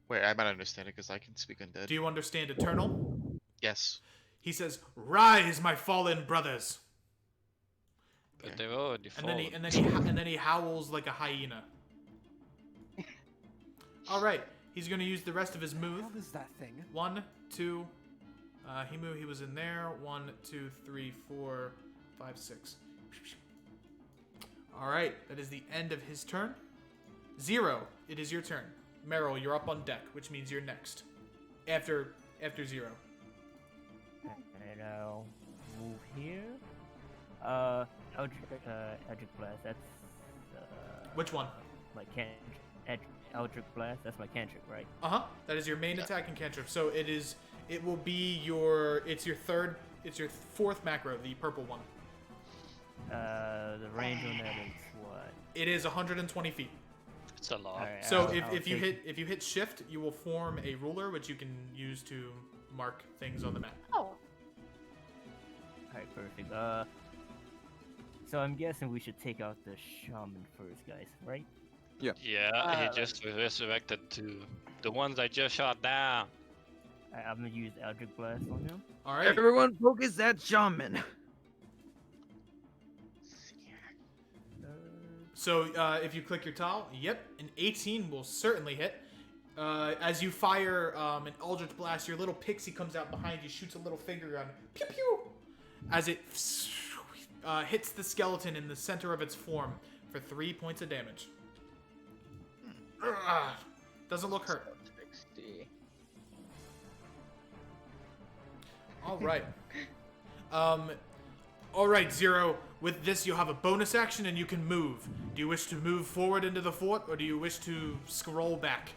Wait, I might understand it because I can speak undead. Do you understand Eternal? Yes. He says, "Rise, my fallen brothers!" But they're already And fallen. then he howls like a hyena. All right, he's gonna use the rest of his move. What is that thing? 1, 2. He moved. He was in there. 1, 2, 3, 4, 5, 6. All right, that is the end of his turn. 0. It is your turn. Meryl, you're up on deck, which means you're next. After 0. And I'll move here. Eldritch Blast. That's Which one? my Eldritch Blast. That's my cantrip, right? That is your main attack and cantrip. So it is. It will be your. It's your third. It's your fourth macro, the purple one. The range on that is what? It is 120 feet. It's a lot. Alright, So I'll if you take- hit shift, you will form a ruler which you can use to mark things on the map. Oh, Alright, perfect. So I'm guessing we should take out the shaman first, guys, right? Yeah, he just resurrected to the ones I just shot down. Alright, I'm gonna use Eldritch Blast on him. All right. Everyone focus that shaman. So if you click your tile, yep, an 18 will certainly hit. As you fire an Eldritch Blast, your little pixie comes out behind you, shoots a little finger gun, pew pew, as it hits the skeleton in the center of its form for 3 points of damage. Doesn't look hurt. 60. All right. All right, Zero. With this, you'll have a bonus action and you can move. Do you wish to move forward into the fort, or do you wish to scroll back?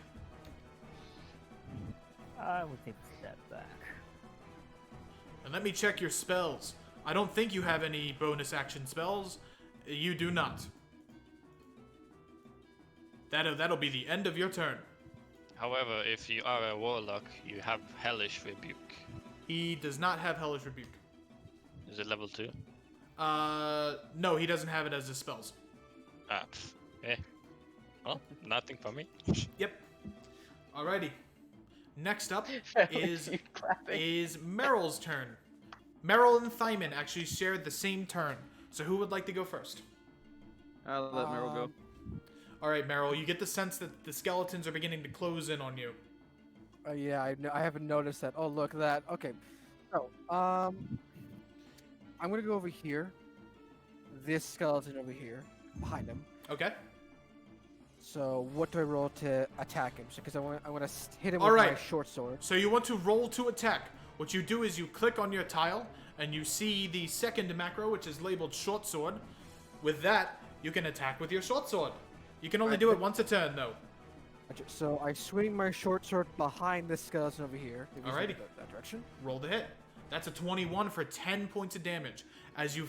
I will take a step back. And let me check your spells. I don't think you have any bonus action spells. You do not. That'll be the end of your turn. However, if you are a warlock, you have Hellish Rebuke. He does not have Hellish Rebuke. Is it level 2? No, he doesn't have it as his spells. Eh. Well, nothing for me. Yep. Alrighty. Next up is Keep clapping. Meryl's turn. Meryl and Thyman actually shared the same turn. So who would like to go first? I'll let Meryl go. Alright, Meryl, you get the sense that the skeletons are beginning to close in on you. Yeah, I haven't noticed that. Oh, look at that. Okay. So, I'm gonna go over here. This skeleton over here, behind him. Okay? So, what do I roll to attack him? Because I want to hit him All with my right. short sword. So you want to roll to attack. What you do is you click on your tile, and you see the second macro, which is labeled short sword. With that, you can attack with your short sword. You can only do it once a turn, though. So I swing my short sword behind this skeleton over here. If he's Alrighty. in that direction. Roll to hit. That's a 21 for 10 points of damage. As you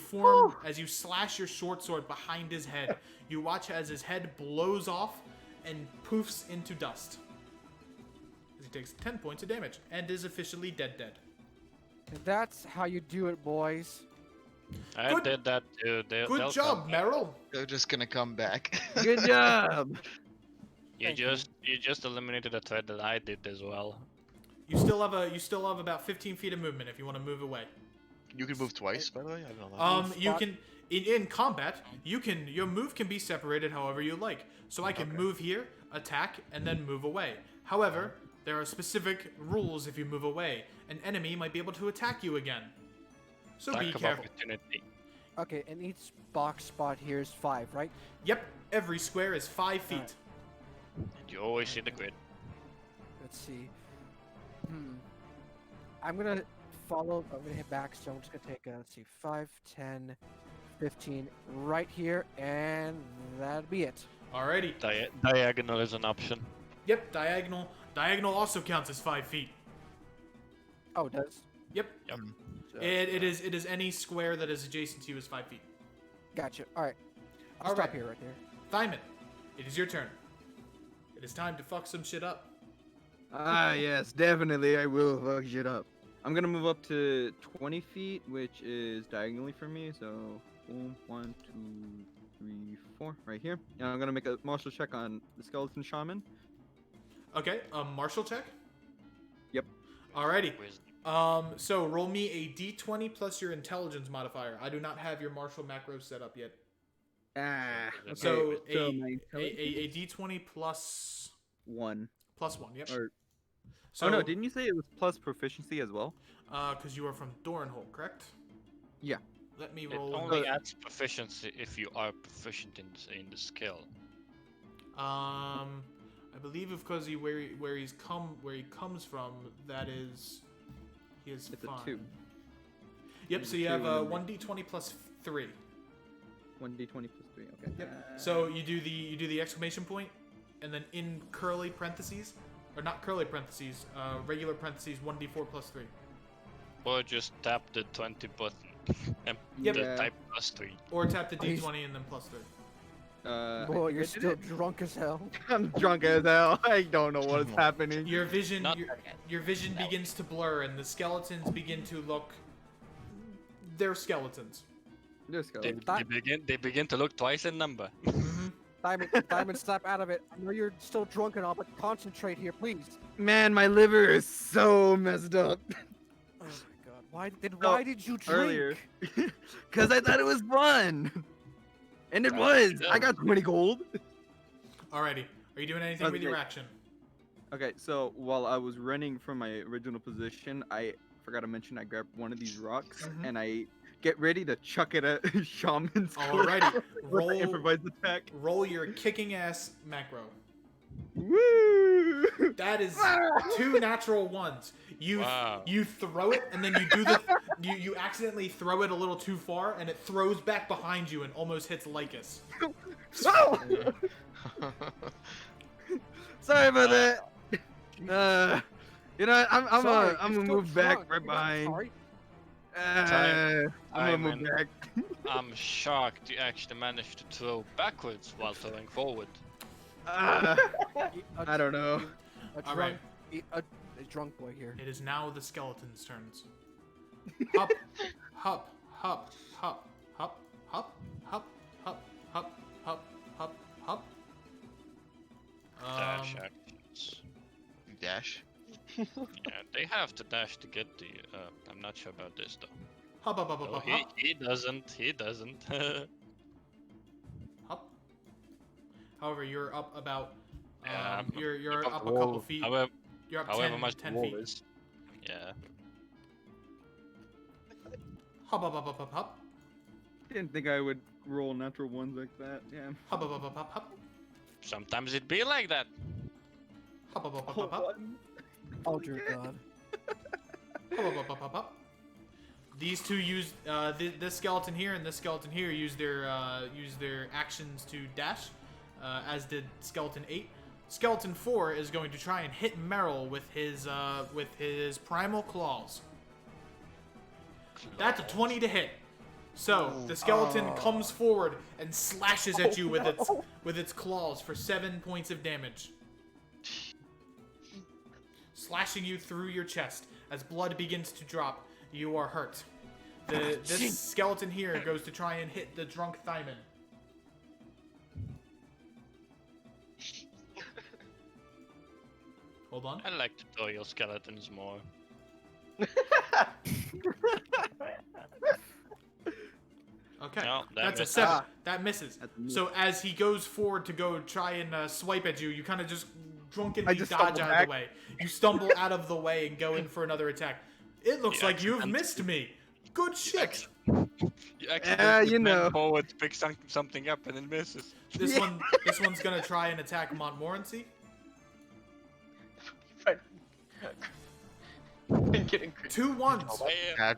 slash your short sword behind his head, you watch as his head blows off and poofs into dust. As he takes 10 points of damage and is officially dead. And that's how you do it, boys. I Good- did that too. Good They'll job, come. Meryl. They're just gonna come back. Good job. You Thank you. just eliminated a threat that I did as well. You still have about 15 feet of movement if you want to move away. You can move twice, by the way. I don't know that. You can in combat, your move can be separated however you like. So I can move here, attack, and then move away. However, there are specific rules if you move away. An enemy might be able to attack you again. So be Lack of careful. opportunity. Okay, and each box spot here is 5, right? Yep, every square is 5 feet. Alright. And you always see the grid. Let's see. I'm gonna hit back, so I'm just gonna take, let's see, 5, 10, 15, right here, and that'd be it. Alrighty. Diagonal is an option. Yep, diagonal. Diagonal also counts as 5 feet. Oh, it does? Yep. Yep. So, It is any square that is adjacent to you is 5 feet. Gotcha. Alright. I'll Alright. stop here right there. Thyman, it is your turn. It is time to fuck some shit up. Ah, yes, definitely I will fuck shit up. I'm gonna move up to 20 feet, which is diagonally for me, so boom, 1, 2, 3, 4, right here. And I'm gonna make a martial check on the skeleton shaman. Okay, a martial check? Yep. Alrighty. Wisdom. So roll me a d20 plus your intelligence modifier. I do not have your martial macro set up yet. Ah, okay. So my a d20 plus 1. yep. Or, So, oh no, didn't you say it was plus proficiency as well? because you are from Doranhull, correct? Yeah. Let me It roll. only adds proficiency if you are proficient in the skill. I believe because where he comes from, that is he is It's fine. a 2. Yep. It's So a you have 2 a and 1d20 plus 3. 1d20 plus 3, okay. Yep. So you do the exclamation point, and then in curly parentheses, or not curly parentheses, regular parentheses, 1d4 plus 3. Or just tap the 20 button and Yep. the type plus 3. Or tap the Oh, he's- d20 and then plus 3. Boy, you're still drunk as hell. I'm drunk as hell. I don't know what is happening. Your vision, Not- your vision begins to blur, and the skeletons begin to look. They're skeletons. Just go. They begin to look twice in number. Diamond, snap out of it. I know you're still drunk and all, but concentrate here, please. Man, my liver is so messed up. Oh my god. Why So, did you drink? earlier. Cause I thought it was fun. And it was. I got 20 gold. Alrighty. Are you doing anything with your Okay. action? Okay, so while I was running from my original position, I forgot to mention I grabbed one of these rocks Mhm. and I get ready to chuck it at Shaman's Alrighty. with Roll. the improvised attack. Roll your kicking ass macro. Woo! That is 2 natural ones. Wow. You throw it and then you do the you accidentally throw it a little too far and it throws back behind you and almost hits Lycus. Oh! Sorry about that. You know, I'm Sorry, gonna you're move still back drunk. right You're not behind. sorry. I'm gonna move Simon. back. I'm shocked you actually managed to throw backwards while throwing forward. Uh, A- I don't know. A All drunk, right. a drunk boy here. It is now the skeleton's turns. Hop, hop, hop, hop, hop, hop, hop, hop, hop, hop, hop, hop. Dash actions. Dash. Yeah, they have to dash to get the. I'm not sure about this though. Hop, hop, hop, hop, No, hop, hop, he doesn't. He doesn't. hop. However, you're up about. Yeah, You're above up the a couple wall. feet. However, You're up however 10, much 10 the wall feet. is. Yeah. Hop, hop, hop, hop, hop, hop. Didn't think I would roll natural ones like that. Yeah. Hop, hop, hop, hop, hop, hop. Sometimes it be like that. Hop, hop, hop, hop, hop, hop. Oh dear God. Hop, hop, hop, hop, hop, hop. These two use this skeleton here and this skeleton here use their actions to dash, as did skeleton 8. Skeleton 4 is going to try and hit Merrill with his primal claws. That's a 20 to hit. So the skeleton comes forward and slashes at you with its claws for 7 points of damage, slashing you through your chest. As blood begins to drop, you are hurt. This skeleton here goes to try and hit the drunk Thyman. Hold on. I like to throw your skeletons more. Okay, No, that that's a misses. 7. That misses. That's a miss. So as he goes forward to go try and swipe at you, you kind of just drunkenly just dodge stumble out of back. the way. You stumble out of the way and go in for another attack. It looks You like you've accident- missed me. Good shit. You accidentally you know. bend forward to pick something up and it misses. This one's gonna try and attack Montmorency. Getting crit. 2 ones. Bam.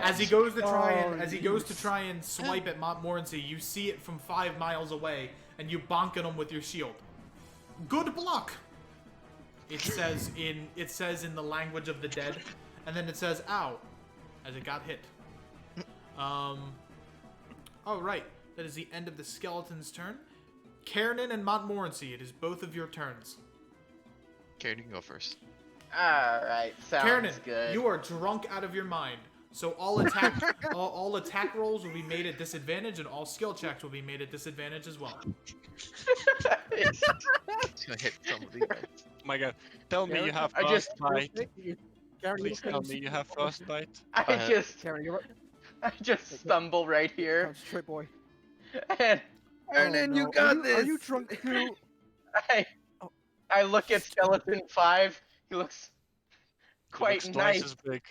As he goes to try Oh, and try and swipe at Montmorency, you see it from 5 miles away, and you bonk at him with your shield. Good block. It says in the language of the dead, and then it says "ow" as it got hit. All right, that is the end of the skeleton's turn. Kiernan and Montmorency, it is both of your turns. Karen, you can go first. Alright, sounds Kiernan, good. you are drunk out of your mind. So all attack rolls will be made at disadvantage, and all skill checks will be made at disadvantage as well. He's gonna hit somebody. Oh my god. Tell me you have I just- frostbite. Karen, Please tell me you have frostbite. Karen, you're right. I just stumble right here, Concentrate, boy. and Karen, you no. got Are this. you drunk too? I look at Skeleton 5. He looks It quite looks twice nice. as big.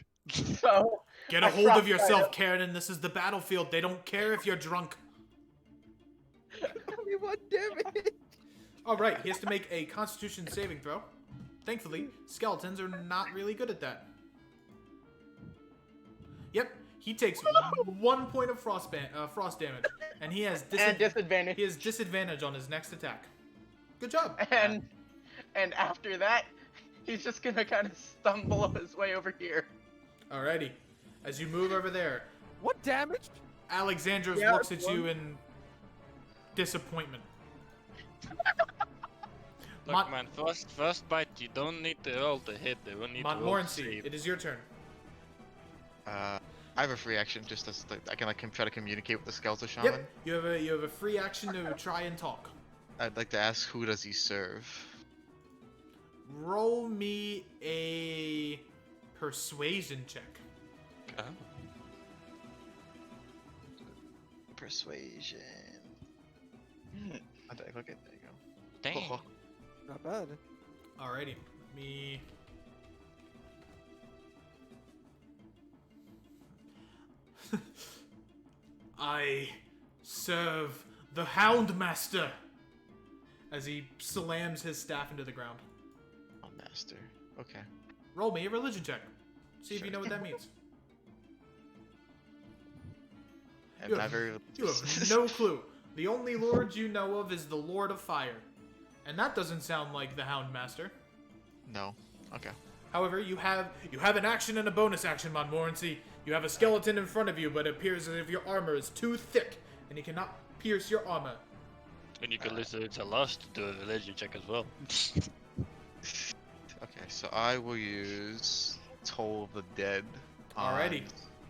So Get a I hold of frostbite yourself, him. Kiernan. This is the battlefield. They don't care if you're drunk. Tell me what damage. All right, he has to make a Constitution saving throw. Thankfully, skeletons are not really good at that. Yep, he takes 1 point of frost damage, and he has and disadvantage. he has disadvantage on his next attack. Good job. And after that, he's just gonna kind of stumble his way over here. Alrighty, as you move over there, What damage? Alexandros Yeah, looks at you in disappointment. Look, man, first bite, you don't need to roll to hit, you don't need to roll to Montmorency, save. it is your turn. I have a free action just as I can try to communicate with the skeletal shaman. Yep, you have a free action to try and talk. I'd like to ask, who does he serve? Roll me a persuasion check. Oh. Persuasion. Okay, there you go. Dang. Not bad. Alrighty, let me. I serve the Houndmaster. As he slams his staff into the ground. Oh, master. Okay. Roll me a religion check. See if you Sure. know what that means. I'm You not have- very. You have no clue. The only lord you know of is the Lord of Fire. And that doesn't sound like the Houndmaster. No. Okay. However, you have an action and a bonus action, Montmorency. You have a skeleton in front of you, but it appears as if your armor is too thick, and he cannot pierce your armor. And you can listen to Lust to do a religion check as well. Okay, so I will use Toll of the Dead. on Alrighty.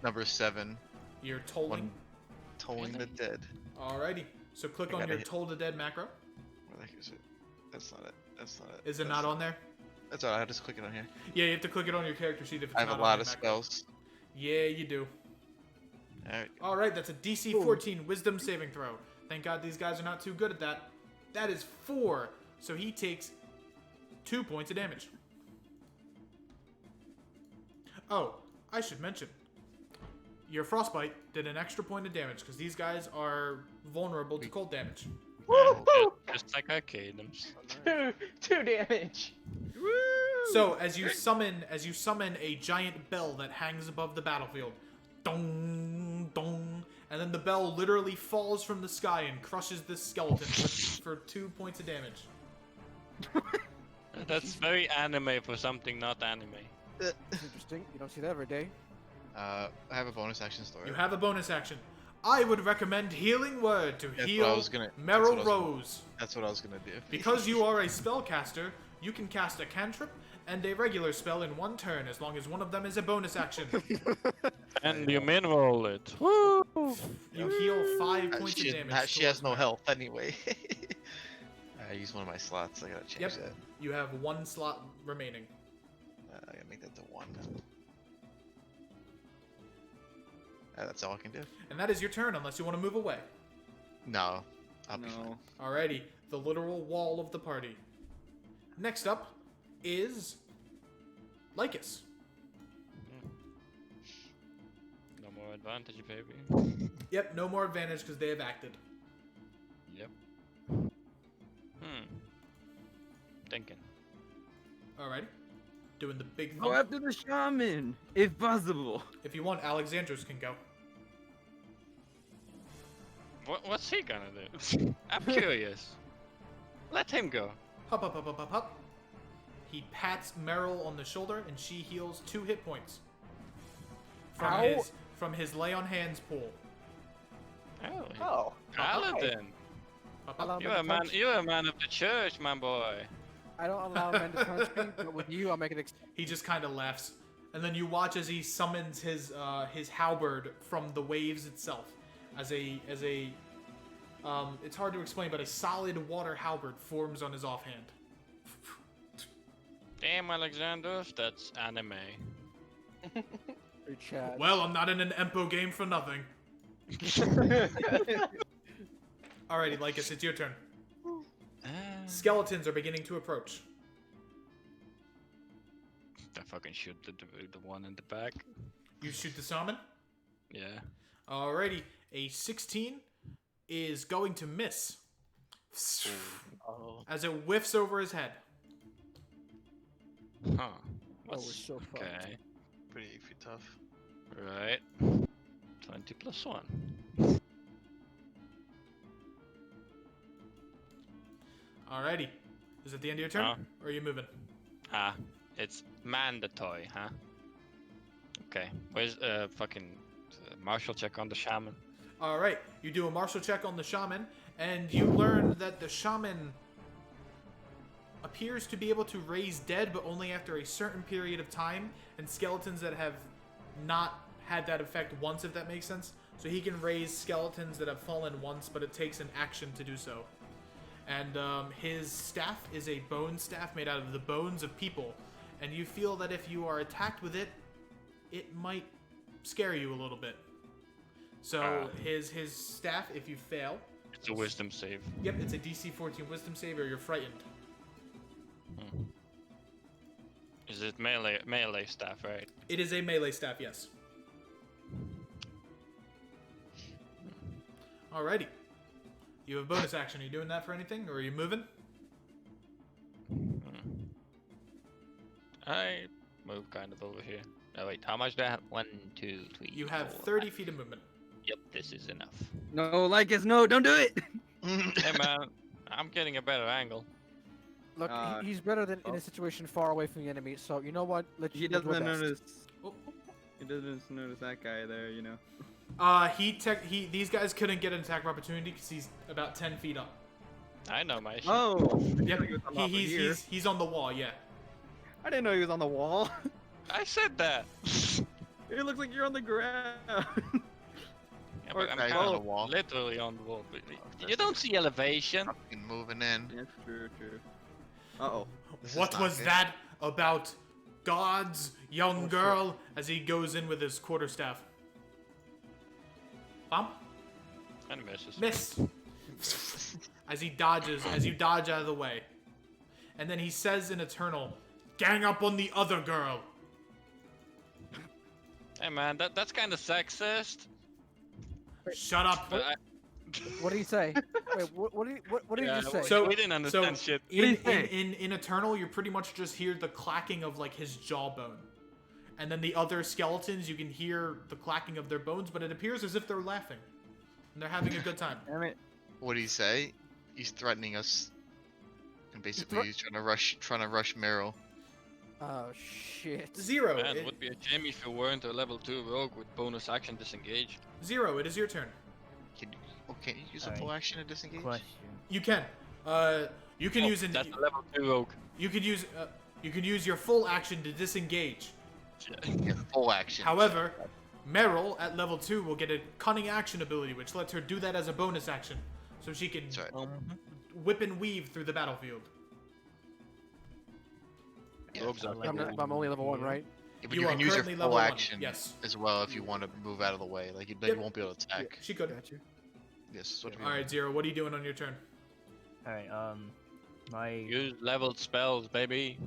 Number 7. You're tolling. Tolling the Dead. Alrighty. So click I on gotta your hit- Toll the Dead macro. Where the heck is it? That's not it. That's not it. Is it That's not on there? That's all right. I just click it on here. Yeah, you have to click it on your character sheet if it's I have not a on lot your of macro. spells. Yeah, you do. Alright. Alright, that's a DC 14 Wisdom saving throw. Thank God these guys are not too good at that. That is 4. So he takes 2 points of damage. Oh, I should mention. Your frostbite did an extra point of damage because these guys are vulnerable to cold damage. Woo-hoo! Just like arcades. Two damage. So as you summon a giant bell that hangs above the battlefield, dong dong, and then the bell literally falls from the sky and crushes this skeleton for 2 points of damage. That's very anime for something not anime. It's interesting. You don't see that every day. I have a bonus action story. You have a bonus action. I would recommend Healing Word to That's what I heal was gonna- Meryl that's what I was Rose. That's what I was gonna do. Because you are a spellcaster, you can cast a cantrip and a regular spell in one turn as long as one of them is a bonus action. And you min-roll it. Woo! You heal 5 points of damage. She has towards no Meryl. health anyway. I used one of my slots. I gotta change Yep. that. You have 1 slot remaining. I gotta make that to 1. That's all I can do. And that is your turn unless you want to move away. No, I'll be fine. Alrighty, the literal wall of the party. Next up is Lycus. No more advantage, baby. Yep, no more advantage because they have acted. Yep. Thinking. Alrighty. Doing the big Go thump. after the shaman, if possible. If you want, Alexandros can go. What's he gonna do? I'm curious. Let him go. Hop, hop, hop, hop, hop, hop. He pats Meryl on the shoulder and she heals 2 hit points. Ow. From his lay on hands pool. Oh, Oh. Paladin. Hop, hop. Allow You're men a to man. punch. You're a man of the church, my boy. I don't allow men to punch me, but with you, I'll make it. He just kind of laughs, and then you watch as he summons his halberd from the waves itself, as a it's hard to explain, but a solid water halberd forms on his offhand. Damn, Alexandros, that's anime. Chad. Well, I'm not in an Empo game for nothing. Alrighty, Lycus, it's your turn. Skeletons are beginning to approach. I fucking shoot the one in the back. You shoot the shaman. Yeah. Alrighty, a 16 is going to miss Oh. as it whiffs over his head. Huh. Oh, we're What's so fucked. okay? Pretty tough. Right. 20 plus 1. Alrighty. Is it the end of your turn? Huh? Or are you moving? Ah, it's mandatory, huh? Okay. Where's fucking martial check on the shaman? Alright, you do a martial check on the shaman, and you learn that the shaman appears to be able to raise dead, but only after a certain period of time, and skeletons that have not had that effect once, if that makes sense. So he can raise skeletons that have fallen once, but it takes an action to do so. And his staff is a bone staff made out of the bones of people, and you feel that if you are attacked with it, it might scare you a little bit. So his staff, if you fail, It's a wisdom save. yep, it's a DC 14 Wisdom save, or you're frightened. Is it melee staff, right? It is a melee staff, yes. Alrighty. You have a bonus action. Are you doing that for anything, or are you moving? I move kind of over here. Oh wait, how much do I have? 1, 2, 3. You have 4, 30 feet of movement. Yep, this is enough. No, Lycus, no, don't do it. Hey man, I'm getting a better angle. Look, he's better than in a situation far away from the enemy. So you know what? He we'll do our doesn't best. notice. Oh. He doesn't notice that guy there, you know. These guys couldn't get an attack of opportunity because he's about 10 feet up. I know my shit. Oh. Yep. He was on top of here. He's on the wall. Yeah. I didn't know he was on the wall. I said that. It looks like you're on the ground. Yeah, but I'm Right kind on of the wall. literally on the wall. You don't see elevation. Fucking moving in. Yeah, true. Uh-oh. This is What not was good. that about God's young girl? As he goes in with his quarterstaff. Bump. And misses. Miss. As you dodge out of the way. And then he says in Eternal, "Gang up on the other girl." Hey man, that's kind of sexist. Shut up. But What did he say? Wait, what did he just say? So- we didn't understand shit. In Eternal, you pretty much just hear the clacking of like his jawbone. And then the other skeletons, you can hear the clacking of their bones, but it appears as if they're laughing. And they're having a good time. Damn it. What did he say? He's threatening us. And basically he's trying to rush Meryl. Oh shit. Zero. Man, It- would be a shame if you weren't a level 2 rogue with bonus action disengage. Zero, it is your turn. Can you use a Alright. full action to disengage? Question. You can. You can use That's a level 2 rogue. You could use your full action to disengage. Yeah, full action. However, Meryl at level 2 will get a cunning action ability, which lets her do that as a bonus action, so she can That's right. whip and weave through the battlefield. Yeah, Rogues are I'm only level 1, right? but You you are can use your currently full level 1, action yes. as well if you want to move out of the way. Like you Yep. won't be able to attack. She could. Got you. Yes. That's what we All right, Zero. What are you doing on your turn? Alright, my Use leveled spells, baby.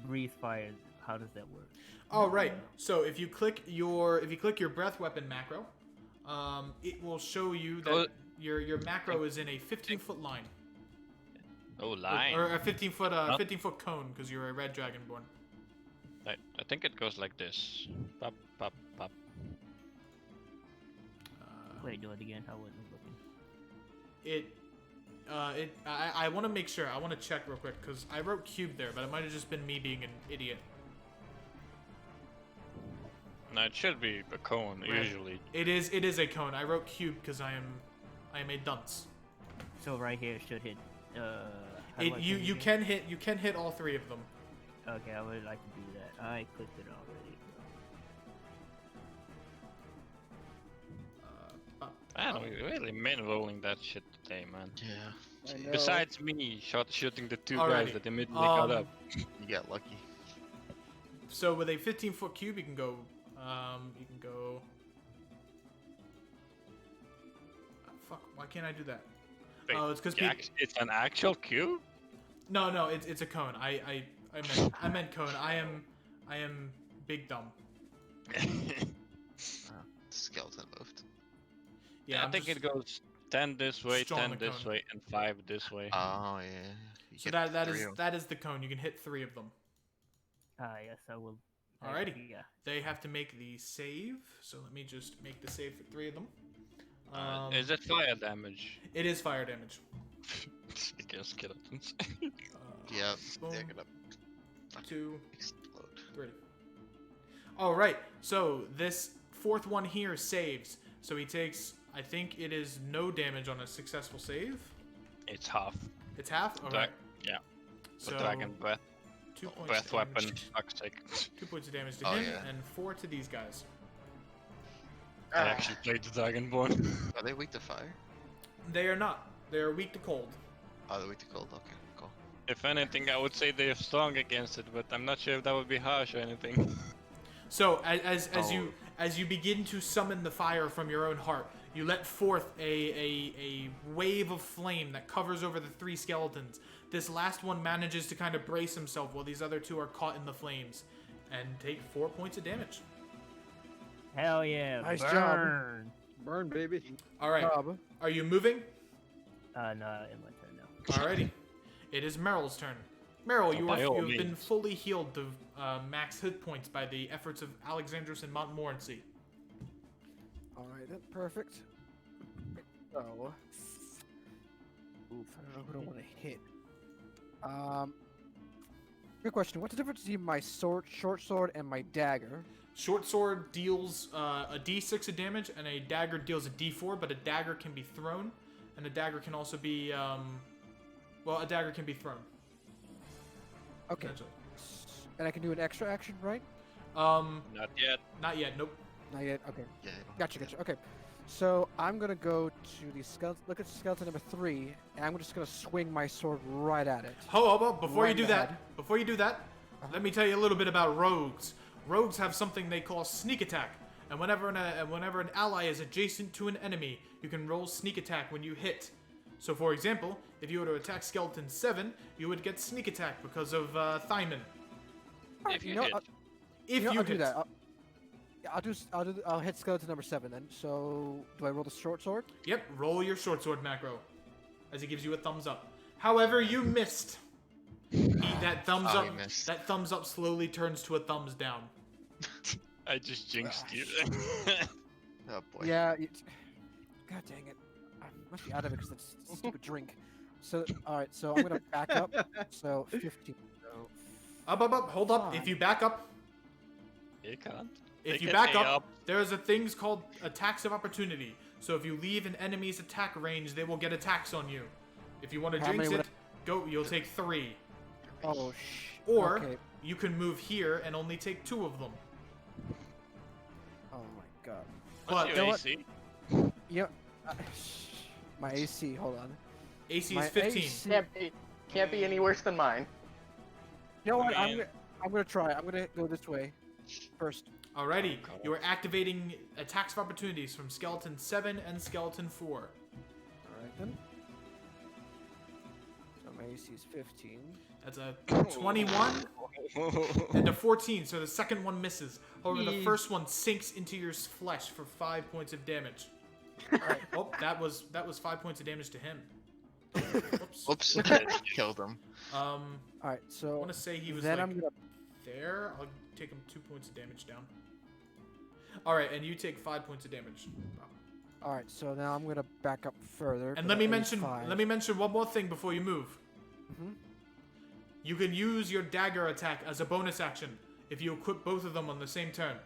breathe fire. How does that work? All right. So if you click your breath weapon macro, it will show you that Oh. your macro is in a 15-foot line. Oh, line. Or a 15-foot cone because you're a red dragonborn. I think it goes like this. Pop, pop, pop. Wait, do it again. I wasn't looking. I want to make sure. I want to check real quick because I wrote cube there, but it might have just been me being an idiot. No, it should be a cone Right. usually. It is a cone. I wrote cube because I am a dunce. So right here should hit. How do I You change it? you can hit all three of them. Okay, I would like to do that. I clicked it already. Man, we really min-rolling that shit today, man. Yeah. I know. Besides me shooting the two Alrighty. guys that immediately got up. You got lucky. So with a 15-foot cube, you can go. Fuck! Why can't I do that? Wait, Oh, it's because it's an actual cube? No, it's a cone. I meant cone. I am big dumb. Skeleton moved. Yeah, I think it goes 10 this way, just drawing 10 the this cone. way, and 5 this way. Oh yeah. You So get that three is of 'em. that is the cone. You can hit 3 of them. Yes, I will. Alrighty. Yeah. They have to make the save. So let me just make the save for 3 of them. Is it fire damage? It is fire damage. Against skeletons. Yeah. boom. They're gonna 2, explode. 3. All right. So this 4th one here saves. So he takes. I think it is no damage on a successful save. It's half. It's half. All Dra- right. yeah. So So dragon breath, 2 points. breath of weapon, damage. fuck's sake. 2 points of damage to Oh, him yeah. and 4 to these guys. I actually played the dragonborn. Are they weak to fire? They are not. They are weak to cold. Oh, they're weak to cold. Okay, cool. If anything, I would say they're strong against it, but I'm not sure if that would be harsh or anything. So as you begin to summon the fire from your own heart, you let forth a wave of flame that covers over the 3 skeletons. This last one manages to kind of brace himself while these other 2 are caught in the flames and take 4 points of damage. Hell yeah! Nice job. burn. Burn, baby. All right. Job. Are you moving? No, in my turn now. Alrighty. It is Meryl's turn. Meryl, you by all have been means. fully healed to max hit points by the efforts of Alexandros and Montmorency. All right, then perfect. So, oof, I don't know who I want to hit. Good question. What's the difference between my short sword, and my dagger? Short sword deals a d6 of damage, and a dagger deals a d4. But a dagger can be thrown, and a dagger can also be well, a dagger can be thrown. Okay. Essentially. And I can do an extra action, right? Not yet. Not yet. Nope. Not yet. Okay. Yeah. I don't Gotcha. have Gotcha. Okay. So I'm gonna go to the skeleton. Look at skeleton number 3, and I'm just gonna swing my sword right at it. Hold up, before Right you do in the that, head. let me tell you a little bit about rogues. Rogues have something they call sneak attack, and whenever an ally is adjacent to an enemy, you can roll sneak attack when you hit. So, for example, if you were to attack Skeleton 7, you would get sneak attack because of Thyman. If you know, hit. If I'll hit. do that. I'll hit skeleton number 7 then. So do I roll the short sword? Yep, roll your short sword macro, as he gives you a thumbs up. However, you missed. That thumbs Oh, up. you missed. That thumbs up slowly turns to a thumbs down. I just jinxed you. Oh boy. Yeah. God dang it! I must be out of it because that's a stupid drink. So all right. So I'm gonna back up. So 15. So Up. Hold up. If Fine. you back up, You can't. if They you can back stay up, there's a things called attacks of opportunity. So if you leave an enemy's attack range, they will get attacks on you. If you want to How jinx many it, go. You'll take 3. oh Or okay. you can move here and only take 2 of them. Oh my god. What's But your know what? AC? Yeah. My AC. Hold on. AC My is 15. AC Can't be any worse than mine. You know what? Man. I'm gonna try. I'm gonna go this way first. Alrighty, Oh, God. you are activating attacks of opportunities from Skeleton 7 and Skeleton 4. All right then. So my AC is 15. That's a 21 and a 14, so the second one misses. However, the first one sinks into your flesh for 5 points of damage. Alright, oh, that was 5 points of damage to him. Oops. Oops. Killed him. All right, I so want to say he was then like I'm gonna. there. I'll take him 2 points of damage down. Alright, and you take 5 points of damage. All right, so now I'm gonna back up further. And to let me the mention 85. let me mention one more thing before you move. Mhm. You can use your dagger attack as a bonus action if you equip both of them on the same turn.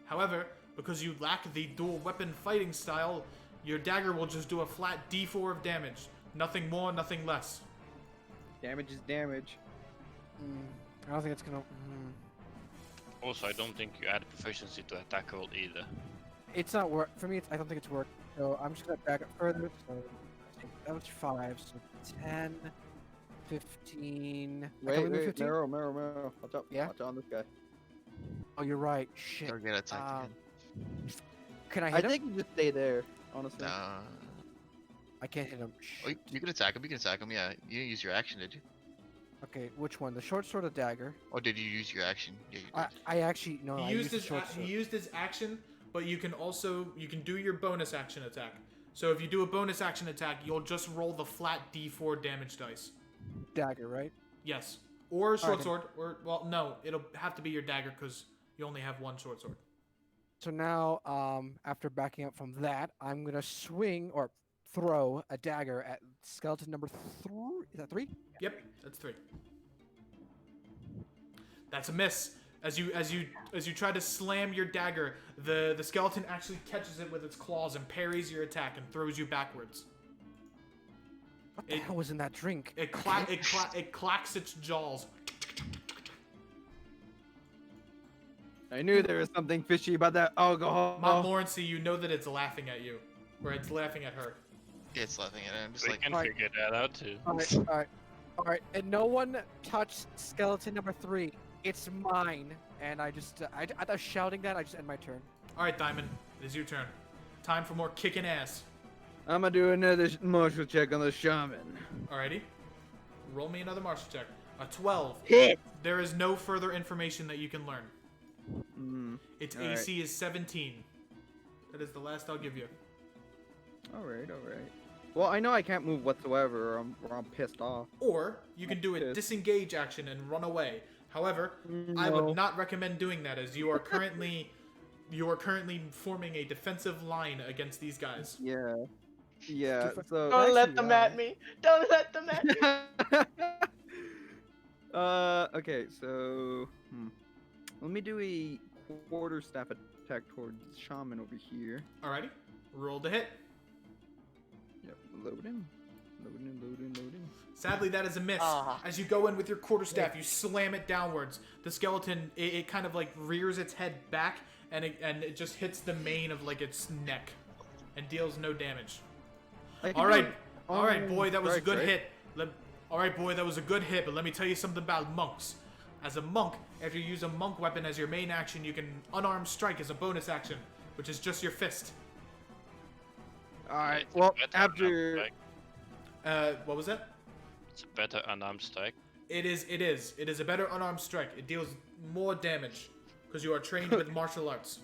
However, because you lack the dual weapon fighting style, your dagger will just do a flat D4 of damage. Nothing more, nothing less. Damage is damage. I don't think it's gonna. Also, I don't think you add proficiency to attack roll either. It's not work for me. I don't think it's work. So I'm just gonna back up further. So that was 5. So 10, 15. I can only move 15? Marrow. Watch out. Yeah? Watch out on this guy. Oh, you're right. Shit. Or get attacked Um, again. Can I I hit him? think you just stay there, honestly. I can't hit him. Oh, Shit. you can attack him. You can attack him. Yeah. You didn't use your action, did you? Okay, which one? The short sword or dagger? Or did you use your action? Yeah, you did. I actually no. I He used the his short he sword. used his action, but you can do your bonus action attack. So if you do a bonus action attack, you'll just roll the flat D4 damage dice. Dagger, right? Yes. Or short then. sword, or well, no, it'll have to be your dagger because you only have one short sword. So now, after backing up from that, I'm gonna swing or throw a dagger at skeleton number 3. Is that 3? Yep, that's 3. That's a miss. As you try to slam your dagger, the skeleton actually catches it with its claws and parries your attack and throws you backwards. What the It- hell was in that drink? It clacks its jaws. I knew there was something fishy about that alcohol. Montmorency, you know that it's laughing at you, or it's laughing at her. Yeah, it's laughing at him. Just We like, can Alright. figure that out too. All right, and no one touched skeleton number 3. It's mine, and I just I was shouting that. I just end my turn. All right, Diamond, it is your turn. Time for more kicking ass. I'm gonna do another martial check on the shaman. Alrighty. Roll me another martial check. A 12. Hit! There is no further information that you can learn. Its Alright. AC is 17. That is the last I'll give you. Alright. Well, I know I can't move whatsoever, or I'm pissed off. Or you can do a Yes. disengage action and run away. However, I No. would not recommend doing that as you are currently forming a defensive line against these guys. Yeah. So Don't let Actually, them at me. Don't let them at me. Okay, so let me do a quarterstaff attack towards Shaman over here. Alrighty. Roll the hit. Yep, loading. Sadly, that is a miss. Ah. As you go in with your quarterstaff, you slam it downwards. The skeleton, it kind of like rears its head back, and it just hits the mane of like its neck, and deals no damage. All right, boy, that was a good hit. All right, boy, that was a good hit. But let me tell you something about monks. As a monk, after you use a monk weapon as your main action, you can unarmed strike as a bonus action, which is just your fist. Alright, It's a well, better after... unarmed strike. What was that? It's a better unarmed strike. It is a better unarmed strike. It deals more damage because you are trained with martial arts.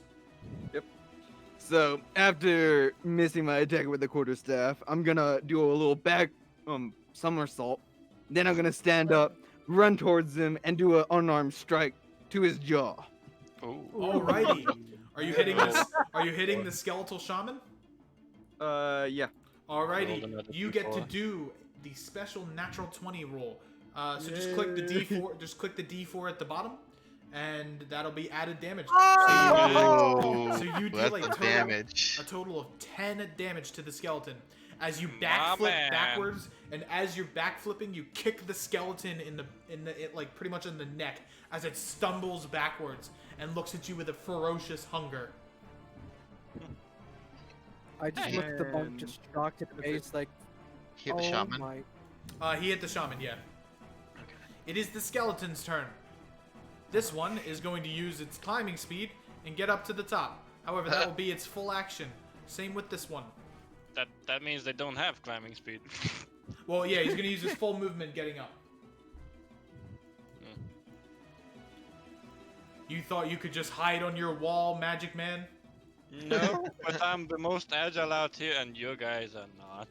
So, after missing my attack with the quarterstaff, I'm gonna do a little back somersault. Then I'm gonna stand up, run towards him, and do an unarmed strike to his jaw. Ooh. Alrighty. Are you hitting this? Are you hitting the skeletal shaman? Yeah. Roll Alrighty. another You get to D4. do the special natural 20 roll. So just click the D4. Just click the D4 at the bottom, and that'll be added damage. Oh, So you do that's like the total, damage. a total of 10 damage to the skeleton. As you My backflip man. backwards, and as you're backflipping, you kick the skeleton in the like pretty much in the neck as it stumbles backwards and looks at you with a ferocious hunger. I just look at the monk, just shocked in the face, like, Hit the oh shaman. my. He hit the shaman, yeah. It is the skeleton's turn. This one is going to use its climbing speed and get up to the top. However, that will be its full action. Same with this one. That means they don't have climbing speed. Well, yeah, he's going to use his full movement getting up. Hmm. You thought you could just hide on your wall, Magic Man? No, but I'm the most agile out here, and you guys are not.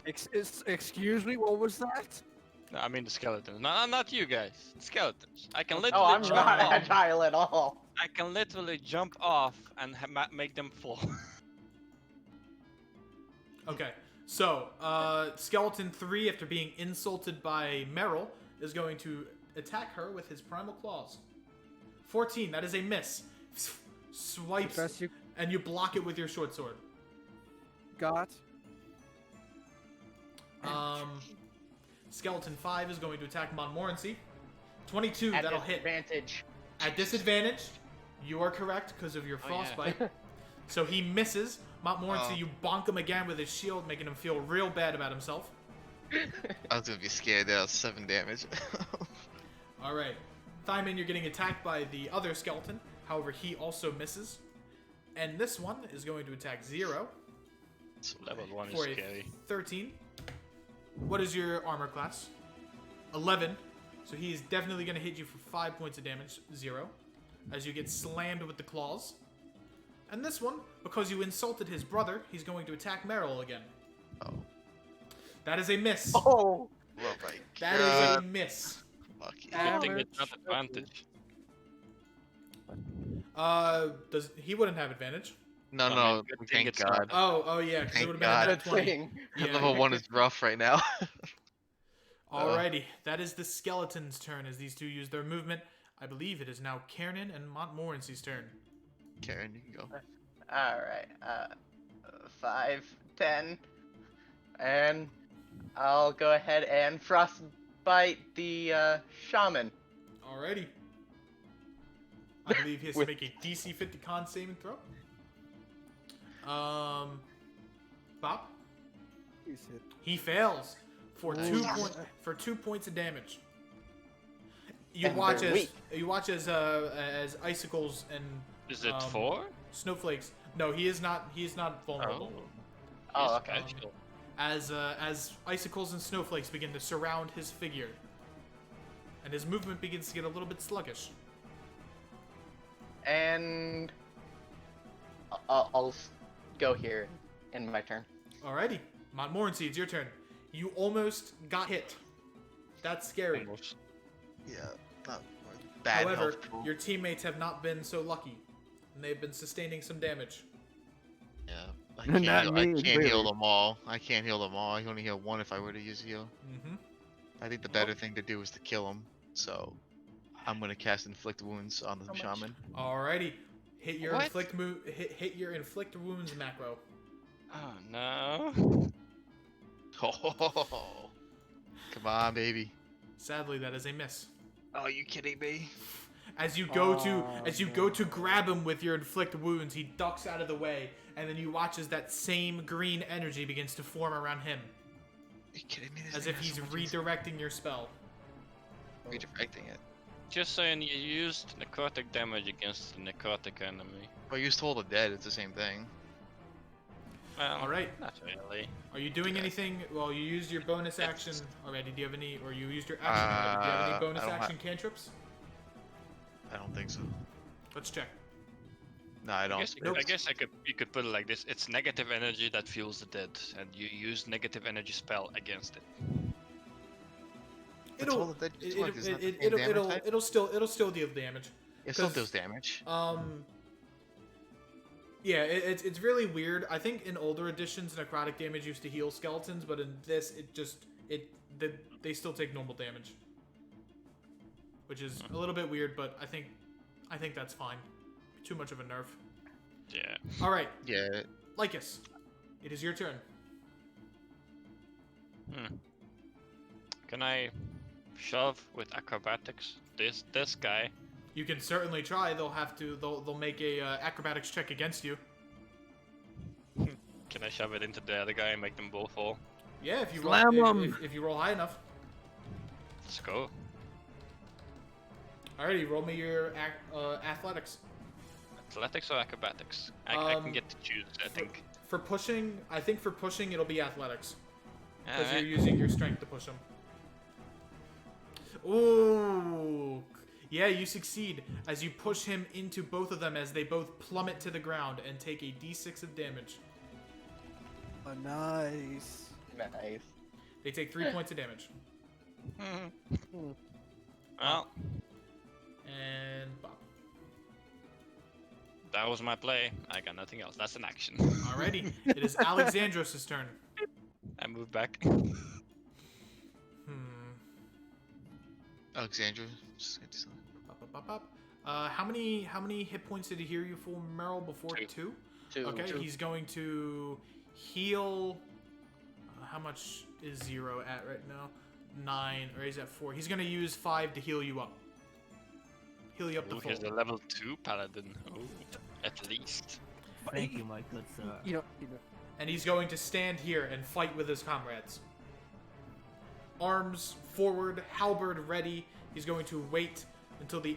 Excuse me, what was that? No, I mean the skeletons. No, not you guys. Skeletons. I can Oh, literally I'm jump not off. agile at all. I can literally jump off and make them fall. Okay, so Skeleton 3, after being insulted by Meryl, is going to attack her with his primal claws. 14, that is a miss. Swipes, Best you and you block it with your short sword. got. Skeleton 5 is going to attack Montmorency. 22, At that'll hit. disadvantage. At disadvantage, you are correct because of your Oh, yeah. frostbite. So he misses. Montmorency, Oh. you bonk him again with his shield, making him feel real bad about himself. I was gonna be scared. That was 7 damage. Alright. Thyman, you're getting attacked by the other skeleton. However, he also misses. And this one is going to attack 0 Level 1 is for a scary. 13. What is your armor class? 11. So he is definitely going to hit you for 5 points of damage. 0. As you get slammed with the claws. And this one, because you insulted his brother, he's going to attack Meryl again. Oh. That is a miss. Oh, Oh my That god. is a miss. Lucky. Good thing it's not advantage. Does he wouldn't have advantage? No, I mean, no. good thing Thank it's not. God. Oh yeah, because it Thank would have been God. a good net 20. thing. Yeah. Level 1 is rough right now. Alrighty, that is the skeleton's turn as these two use their movement. I believe it is now Kiernan and Montmorency's turn. Karen, you can go. Alright, 5, 10, and I'll go ahead and frostbite the shaman. Alrighty. I believe he has to With- make a DC 50 con saving throw. Bob? Please hit. He fails for Nice. 2 points of damage. You And watch they're as weak. as icicles and Is it Um, 4? snowflakes. No, he is not. He is not vulnerable. Oh, He's okay. special. As icicles and snowflakes begin to surround his figure, and his movement begins to get a little bit sluggish. And I'll go here in my turn. Alrighty, Montmorency, it's your turn. You almost got hit. That's scary. Almost. Yeah. Not bad However, health pool. your teammates have not been so lucky, and they've been sustaining some damage. Yeah. I Not can't, me, heal, I can't heal clearly. them all. I can't heal them all. I can only heal one if I were to use heal. Mm-hmm. I think the better thing to do is to kill them. So I'm gonna cast inflict wounds on the How much? shaman. Alrighty. Hit your What? hit your inflict wounds macro. Oh no. Oh, come on, baby. Sadly, that is a miss. Oh, you kidding me? As you go to grab him with your inflict wounds, he ducks out of the way, and then you watch as that same green energy begins to form around him, Are you kidding me? This as thing if has he's so much redirecting your spell. redirecting it. Just saying, you used necrotic damage against the necrotic enemy. Well, you used Toll the Dead. It's the same thing. Well, All right. not really. Are you doing Yeah. anything? Well, you used your bonus action already. Do you have any, or you used your action already? Do you have any bonus I don't action cantrips? I don't think so. Let's check. No, I I don't. guess, you could put it like this. It's negative energy that fuels the dead, and you use negative energy spell against it. But Toll the Dead just works, isn't that the same damage type? it'll still deal damage. It still 'cause, deals damage. Yeah, it's really weird. I think in older editions, necrotic damage used to heal skeletons, but in this, they still take normal damage, which is a little bit weird. But I think that's fine. Too much of a nerf. Yeah. All right, Yeah. Lycus, it is your turn. Can I shove with acrobatics? This guy. You can certainly try. They'll make a acrobatics check against you. Can I shove it into the other guy and make them both fall? Yeah, if you Slam roll, 'em. if you roll high enough. Let's go. Alrighty, roll me your athletics. Athletics or acrobatics? I can get to choose, I think. For pushing, I think for pushing it'll be athletics. Because Alright. you're using your strength to push them. Ooh. Yeah, you succeed as you push him into both of them as they both plummet to the ground and take a d6 of damage. Oh, nice. Nice. They take 3 points of damage. Well, And Bob. that was my play. I got nothing else. That's an action. Alrighty, it is Alexandros' turn. I move back. Alexandra. Just gonna do something. How many hit points did he hear you full, Merrill, before? Two. Two? Okay, he's going to heal. How much is 0 at right now? 9, or he's at 4. He's going to use 5 to heal you up. Heal you up to Ooh, full. he's a level 2 paladin. Ooh, at least. Thank you, my good sir. You know. And he's going to stand here and fight with his comrades. Arms forward, halberd ready. He's going to wait until the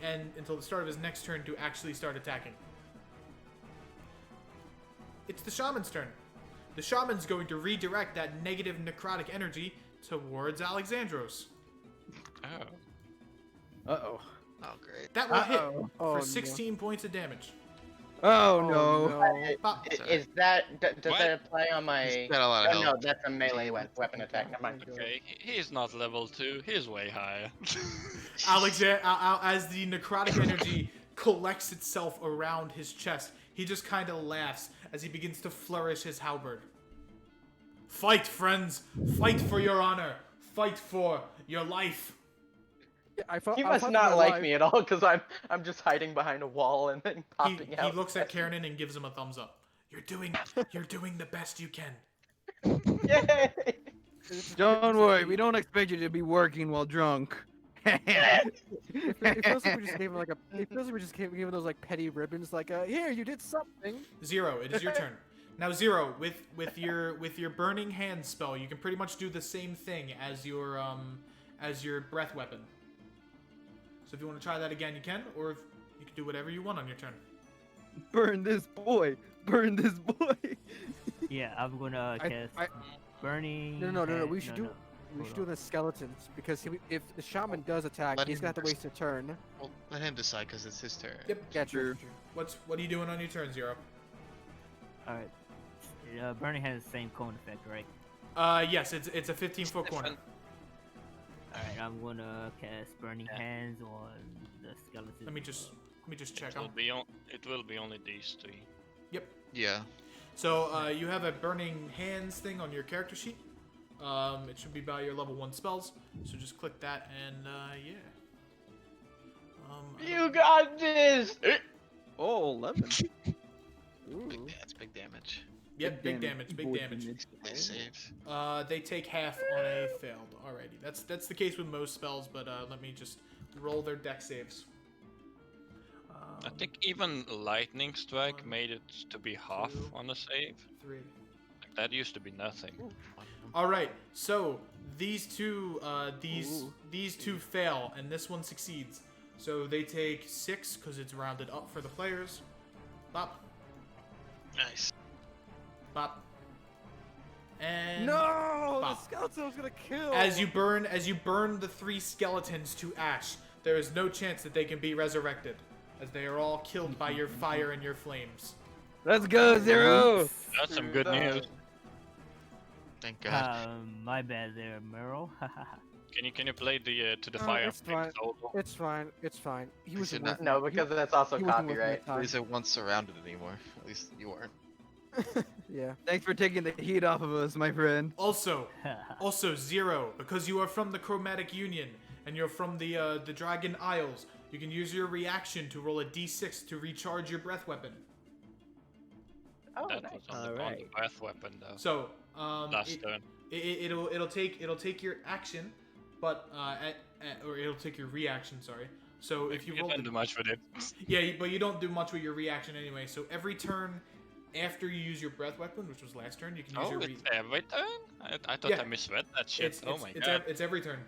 start of his next turn to actually start attacking. It's the shaman's turn. The shaman's going to redirect that negative necrotic energy towards Alexandros. Oh. Uh-oh. Oh, great. That will hit Uh-oh. Oh, for no. 16 points of damage. Oh, no. no. Bop. Is that does What? that apply on my? He's got a lot of Oh, no, health. that's a melee weapon attack. Never mind. Okay, he's not level 2. He's way higher. As the necrotic energy collects itself around his chest, he just kind of laughs as he begins to flourish his halberd. Fight, friends! Fight for your honor! Fight for your life! Yeah, I fought, He I must fought not my like life. me at all because I'm just hiding behind a wall and then popping He out. looks at Kiernan and gives him a thumbs up. You're doing the best you can. Yay! Don't worry, we don't expect you to be working while drunk. It feels like we just gave him like a. It feels like we just gave him those like petty ribbons, like here you did something. 0, it is your turn. Now 0, with your burning hand spell, you can pretty much do the same thing as your breath weapon. So if you want to try that again, you can, or if you can do whatever you want on your turn. Burn this boy! Burn this boy! Yeah, I'm gonna cast burning. No. hand- We should do. We Hold should do on. the skeletons because if the shaman does attack, Let he's him gonna have to first. waste a turn. Well, let him decide because it's his turn. Yep. Yeah, true. What are you doing on your turn, 0? Alright. Burning has the same cone effect, right? Yes, it's a 15-foot corner. Alright, I'm gonna cast burning hands on the skeleton. Let me just check. It will be only these 3. Yep. Yeah. So you have a burning hands thing on your character sheet. It should be by your level 1 spells. So just click that and yeah. You got this. Oh, 11. Big, Ooh. that's big damage. Yep, big damage, big Boy damage. Nice saves. They take half on a failed. Alrighty, that's the case with most spells, but let me just roll their deck saves. I think even lightning strike one, made it to be half two. on the save. 3. Like, that used to be nothing. All right, so these two Ooh. these two fail, and this one succeeds. So they take 6 because it's rounded up for the players. Bop, Nice. bop, and No! Bop. The skeleton was gonna kill! As you burn the 3 skeletons to ash, there is no chance that they can be resurrected, as they are all killed by your fire and your flames. Let's go, Zero! That's some good news. Thank God. My bad there, Merle. Can you play the to the No, fire? it's fine. solo? It's fine. It's fine. He He was said worth No, it. because that's also he wasn't worth my copyright. time. At least I wasn't surrounded anymore. At least you weren't. Yeah. Thanks for taking the heat off of us, my friend. Also, Zero, because you are from the Chromatic Union and you're from the Dragon Isles, you can use your reaction to roll a d6 to recharge your breath weapon. Oh, That nice. was on the Alright. breath weapon though. So, Last turn. it'll take your action, but or it'll take your reaction. Sorry. So if you roll, didn't do much with it. yeah, but you don't do much with your reaction anyway. So every turn after you use your breath weapon, which was last turn, you can use Oh, your. it's every turn? I thought Yeah. I misread that shit. It's, Oh my it's, god. it's every turn.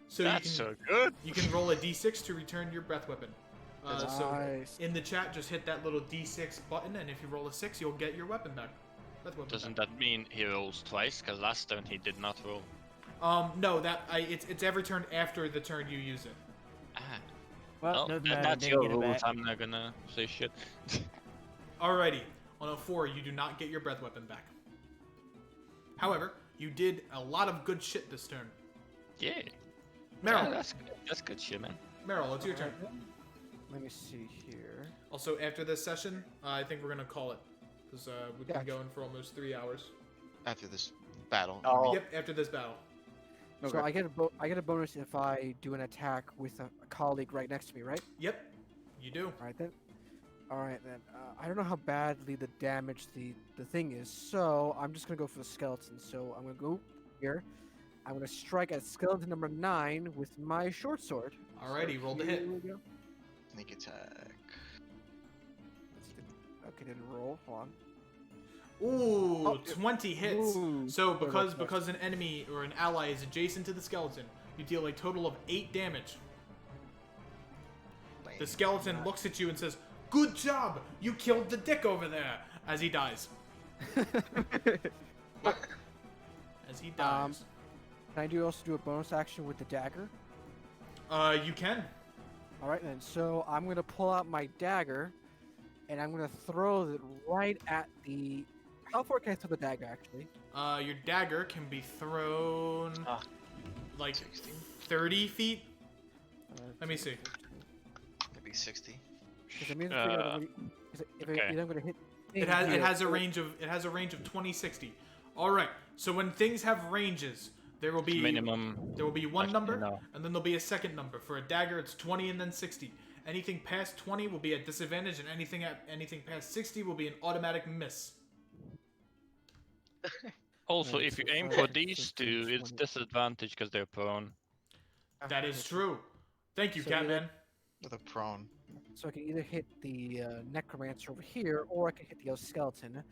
So That's you can so good. you can roll a d6 to return your breath weapon. So Nice. in the chat, just hit that little d6 button, and if you roll a 6, you'll get your weapon back. Breath weapon Doesn't back. that mean he rolls twice? Because last turn he did not roll. No, it's every turn after the turn you use it. Ah. Well, doesn't matter. That's Didn't your get it rules. back. I'm not gonna say shit. Alrighty, on a 4, you do not get your breath weapon back. However, you did a lot of good shit this turn. Yeah. Meryl, That's good. That's good shit, man. Meryl, it's your turn. Let me see here. Also, after this session, I think we're gonna call it, because we've been Gotcha. going for almost 3 hours. After this battle. Oh. Yep, after this battle. So I get a bonus if I do an attack with a colleague right next to me, right? Yep, you do. All right then. All right then. I don't know how badly the damage the thing is, so I'm just gonna go for the skeleton. So I'm gonna go here. I'm gonna strike at skeleton number 9 with my short sword. Alrighty, roll the hit. Here we go. Sneak attack. Okay, didn't roll. Hold on. Ooh, Oh, 20 hits. Ooh. So Sorry about that. because an enemy or an ally is adjacent to the skeleton, you deal a total of 8 damage. The skeleton looks at you and says, "Good job! You killed the dick over there!" As he dies. As he dies. Can I also do a bonus action with the dagger? You can. All right then. So I'm gonna pull out my dagger, and I'm gonna throw it right at the. How far can I throw the dagger actually? Your dagger can be thrown like 60. 30 feet. Let me see. Maybe 60. Because I mean, if I'm gonna hit. It has a range of 20, 60. All right. So when things have ranges, there will be Minimum. There will be one Actually, number, no. and then there'll be a second number. For a dagger, it's 20 and then 60. Anything past 20 will be at disadvantage, and anything past 60 will be an automatic miss. Also, Right, if you so aim five, for these 15, two, it's 20. disadvantage because they're prone. That is true. Thank you, So Catman. With a prone. So I can either hit the necromancer over here, or I can hit the other skeleton.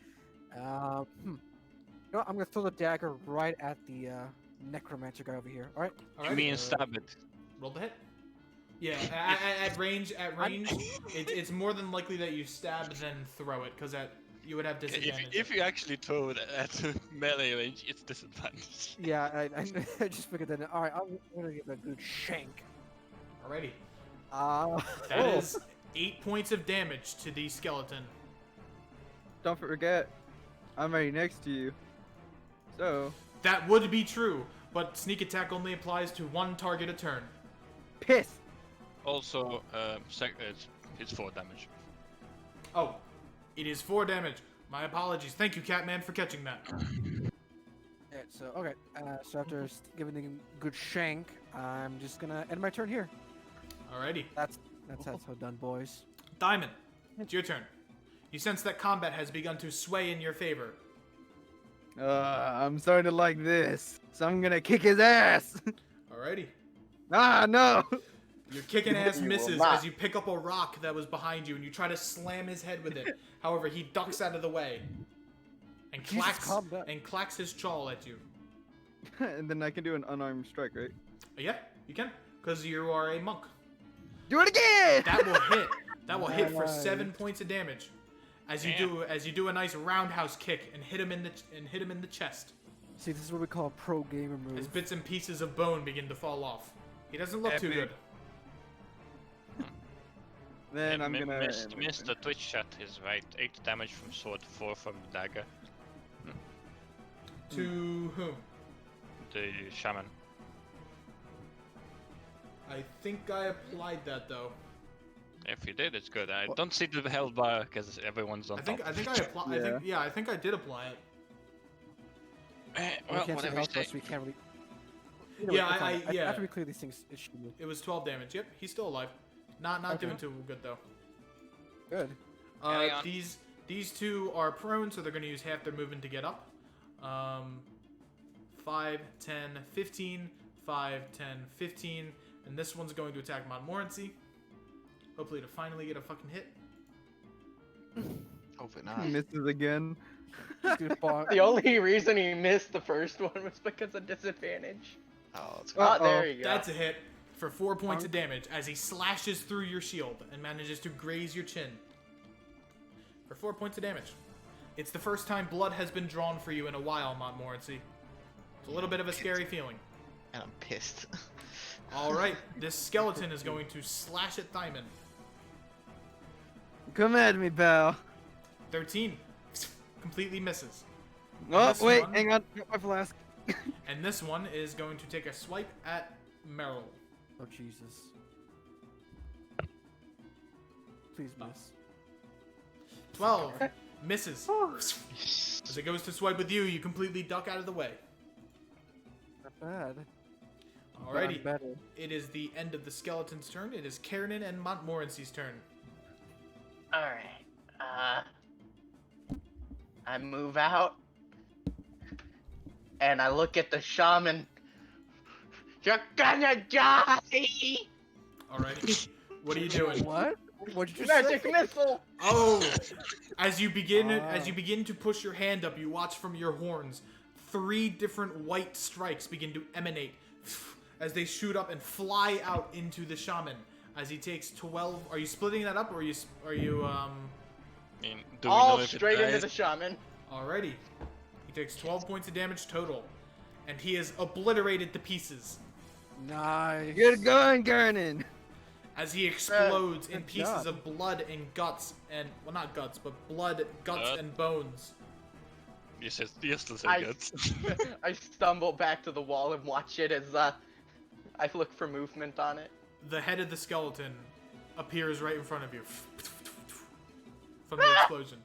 You know what, I'm gonna throw the dagger right at the necromancer guy over here. All right. All You right. mean stab it? Roll the hit. Yeah, at range, it's more than likely that you stab than throw it, because you would have disadvantage. If you actually throw it at melee range, it's disadvantage. Yeah, I just figured that. All right, I'm gonna give it a good shank. Alrighty. That is 8 points of damage to the skeleton. Don't forget, I'm right next to you. So, That would be true, but sneak attack only applies to one target a turn. piss! Also, it's 4 damage. Oh, it is 4 damage. My apologies. Thank you, Catman, for catching that. Yeah, so okay, so after giving the good shank, I'm just gonna end my turn here. Alrighty. That's how done, boys. Diamond, it's your turn. You sense that combat has begun to sway in your favor. I'm starting to like this, so I'm gonna kick his ass. Alrighty. Ah, no. Your kicking ass You will misses not. as you pick up a rock that was behind you and you try to slam his head with it. However, he ducks out of the way and Jesus, calm down. clacks his chaw at you. And then I can do an unarmed strike, right? Yeah, you can, because you are a monk. Do it again. That will hit. That will hit for Nice. 7 points of damage. As you do a nice roundhouse kick and hit him in the chest. See, this is what we call a pro gamer As move. bits and pieces of bone begin to fall off. He doesn't look too Epic. good. Then I'm gonna. Missed the Twitch chat is right. 8 damage from sword, 4 from dagger. To whom? The shaman. I think I applied that though. If you did, it's good. I don't see the health bar because everyone's on I think top. I applied. I think I did apply it. We Well, can't see whatever the you health bar, say. so we can't really. Yeah, It's fine. After we clear these things, it should be It was 12 damage. Yep, he's still alive. Not Okay. doing too good though. good. Carry on. These two are prone, so they're going to use half their movement to get up. 5, 10, 15, 5, 10, 15, and this one's going to attack Montmorency. Hopefully to finally get a fucking hit. Hopefully not. Misses again. Dude, bar- The only reason he missed the first one was because of disadvantage. Oh, that's Oh, good. there you go. That's a hit for 4 points of damage as he slashes through your shield and manages to graze your chin. For 4 points of damage. It's the first time blood has been drawn for you in a while, Montmorency. It's a little bit of a scary feeling. And I'm pissed. Alright, this skeleton is going to slash at Thyman. Come at me, pal. 13. Completely misses. Oh, this wait, one- hang on. Got my flask. And this one is going to take a swipe at Merrill. Oh Jesus! Please miss. 12. Misses. As it goes to swipe with you, you completely duck out of the way. Not bad. Alrighty. Done better. It is the end of the skeleton's turn. It is Kiernan and Montmorency's turn. Alright. I move out. And I look at the shaman. You're gonna die! Alrighty. What are you doing? What? What'd you just Magic say? missile! Oh! As you begin to push your hand up, you watch from your horns 3 different white strikes begin to emanate as they shoot up and fly out into the shaman. As he takes 12. Are you splitting that up, or are you I mean, do we All know if it straight into dies? the shaman. Alrighty. He takes 12 points of damage total, and he is obliterated to pieces Nice. Good going, Gernan. as he explodes in Good pieces job. of blood and guts and well, not guts, but blood, guts, Blood. and bones. You still say I- good. I stumble back to the wall and watch it as I look for movement on it. The head of the skeleton appears right in front of you from the explosion.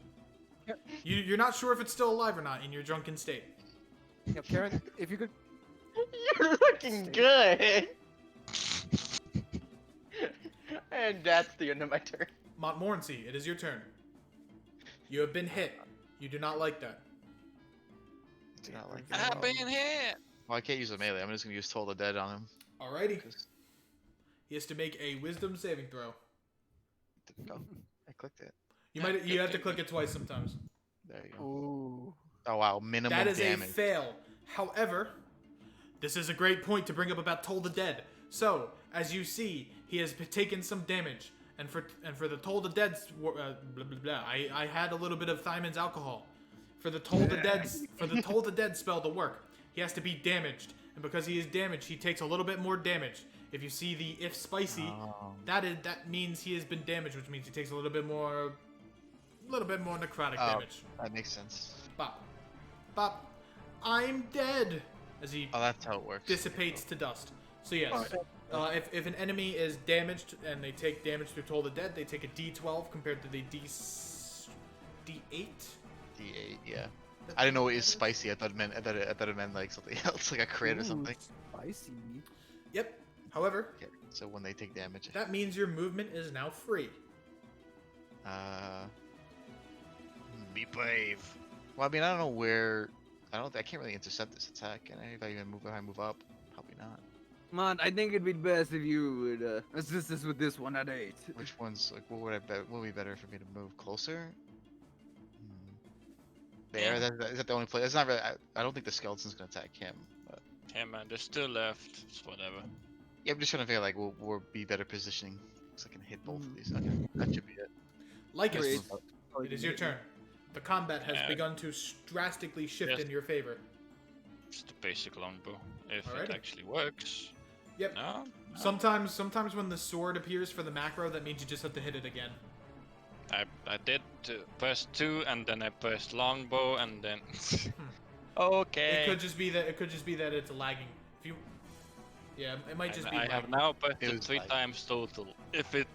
You're not sure if it's still alive or not in your drunken state. Yeah, Karen, if you could. You're looking good. And that's the end of my turn. Montmorency, it is your turn. You have been hit. You do not like that. Do not like I've that. been here. Well, I can't use a melee. I'm just gonna use Toll the Dead on him. Alrighty. 'cause- He has to make a wisdom saving throw. Oh, I clicked it. You have to click it twice sometimes. There you go. Ooh. Oh wow, minimum That is damage. a fail. However, this is a great point to bring up about Toll the Dead. So, as you see, he has taken some damage, and for the Toll the Dead, blah blah blah. I had a little bit of Thymon's alcohol. For the Toll the Dead spell to work, he has to be damaged, and because he is damaged, he takes a little bit more damage. If you see the if spicy, Oh. that means he has been damaged, which means he takes a little bit more necrotic Oh. damage. That makes sense. Bop. Bop. I'm dead! As he Oh, that's how it works. dissipates to dust. So yes, if an enemy is damaged and they take damage through Toll the Dead, they take a D12 compared to the D8. D8, yeah. I didn't know it was spicy. I thought it meant like something else, like a crit or Ooh, something. Spicy. Yep. However, Okay, so when they take damage, that means your movement is now free. Be brave. well, I mean, I don't know where. I can't really intercept this attack, can I? If I even move up, probably not. Come on, I think it'd be best if you would assist us with this one at 8. Which one's like? What would be better for me to move closer? There. Is that the only place? It's not really. I don't think the skeleton's gonna attack him. But... Hey man, there's still left. It's whatever. Yeah, I'm just trying to figure like we'll be better positioning, so I can hit both of these. Okay, that should be it. Lycus, Great. it is your turn. The combat has begun to drastically shift Yes. in your favor. It's the basic longbow. If Alrighty. it actually works. Yep. No? Sometimes when the sword appears for the macro, that means you just have to hit it again. I did press 2 and then I pressed longbow and then. Okay. It could just be that it's lagging. If you, yeah, it might just be. I have lagging. now pressed It it was 3 like- times total. If it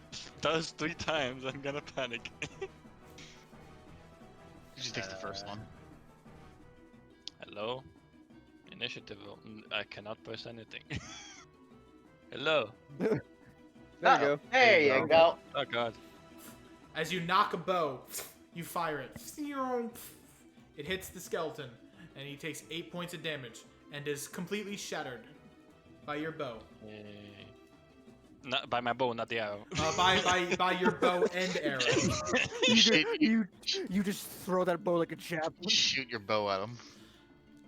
does 3 times, I'm gonna panic. You just take the first one. Hello? Initiative. I cannot press anything. Hello? There you Uh-oh. go. There you go. Oh god. As you knock a bow, you fire it. It hits the skeleton, and he takes 8 points of damage and is completely shattered by your bow. Not by my bow, not the arrow. By your bow and arrow. You just throw that bow like a javelin. Shoot your bow at him.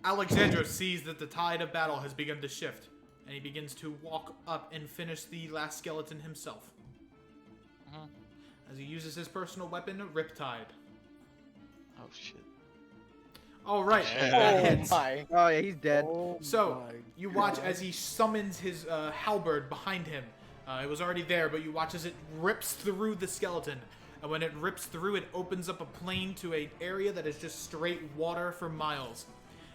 Alexandros sees that the tide of battle has begun to shift, and he begins to walk up and finish the last skeleton himself. Mhm. As he uses his personal weapon, Riptide. Oh shit. All right, Yeah. that Oh hits. my. Oh yeah, he's dead. Oh So, my you watch God. as he summons his halberd behind him. It was already there, but you watch as it rips through the skeleton. And when it rips through, it opens up a plain to an area that is just straight water for miles.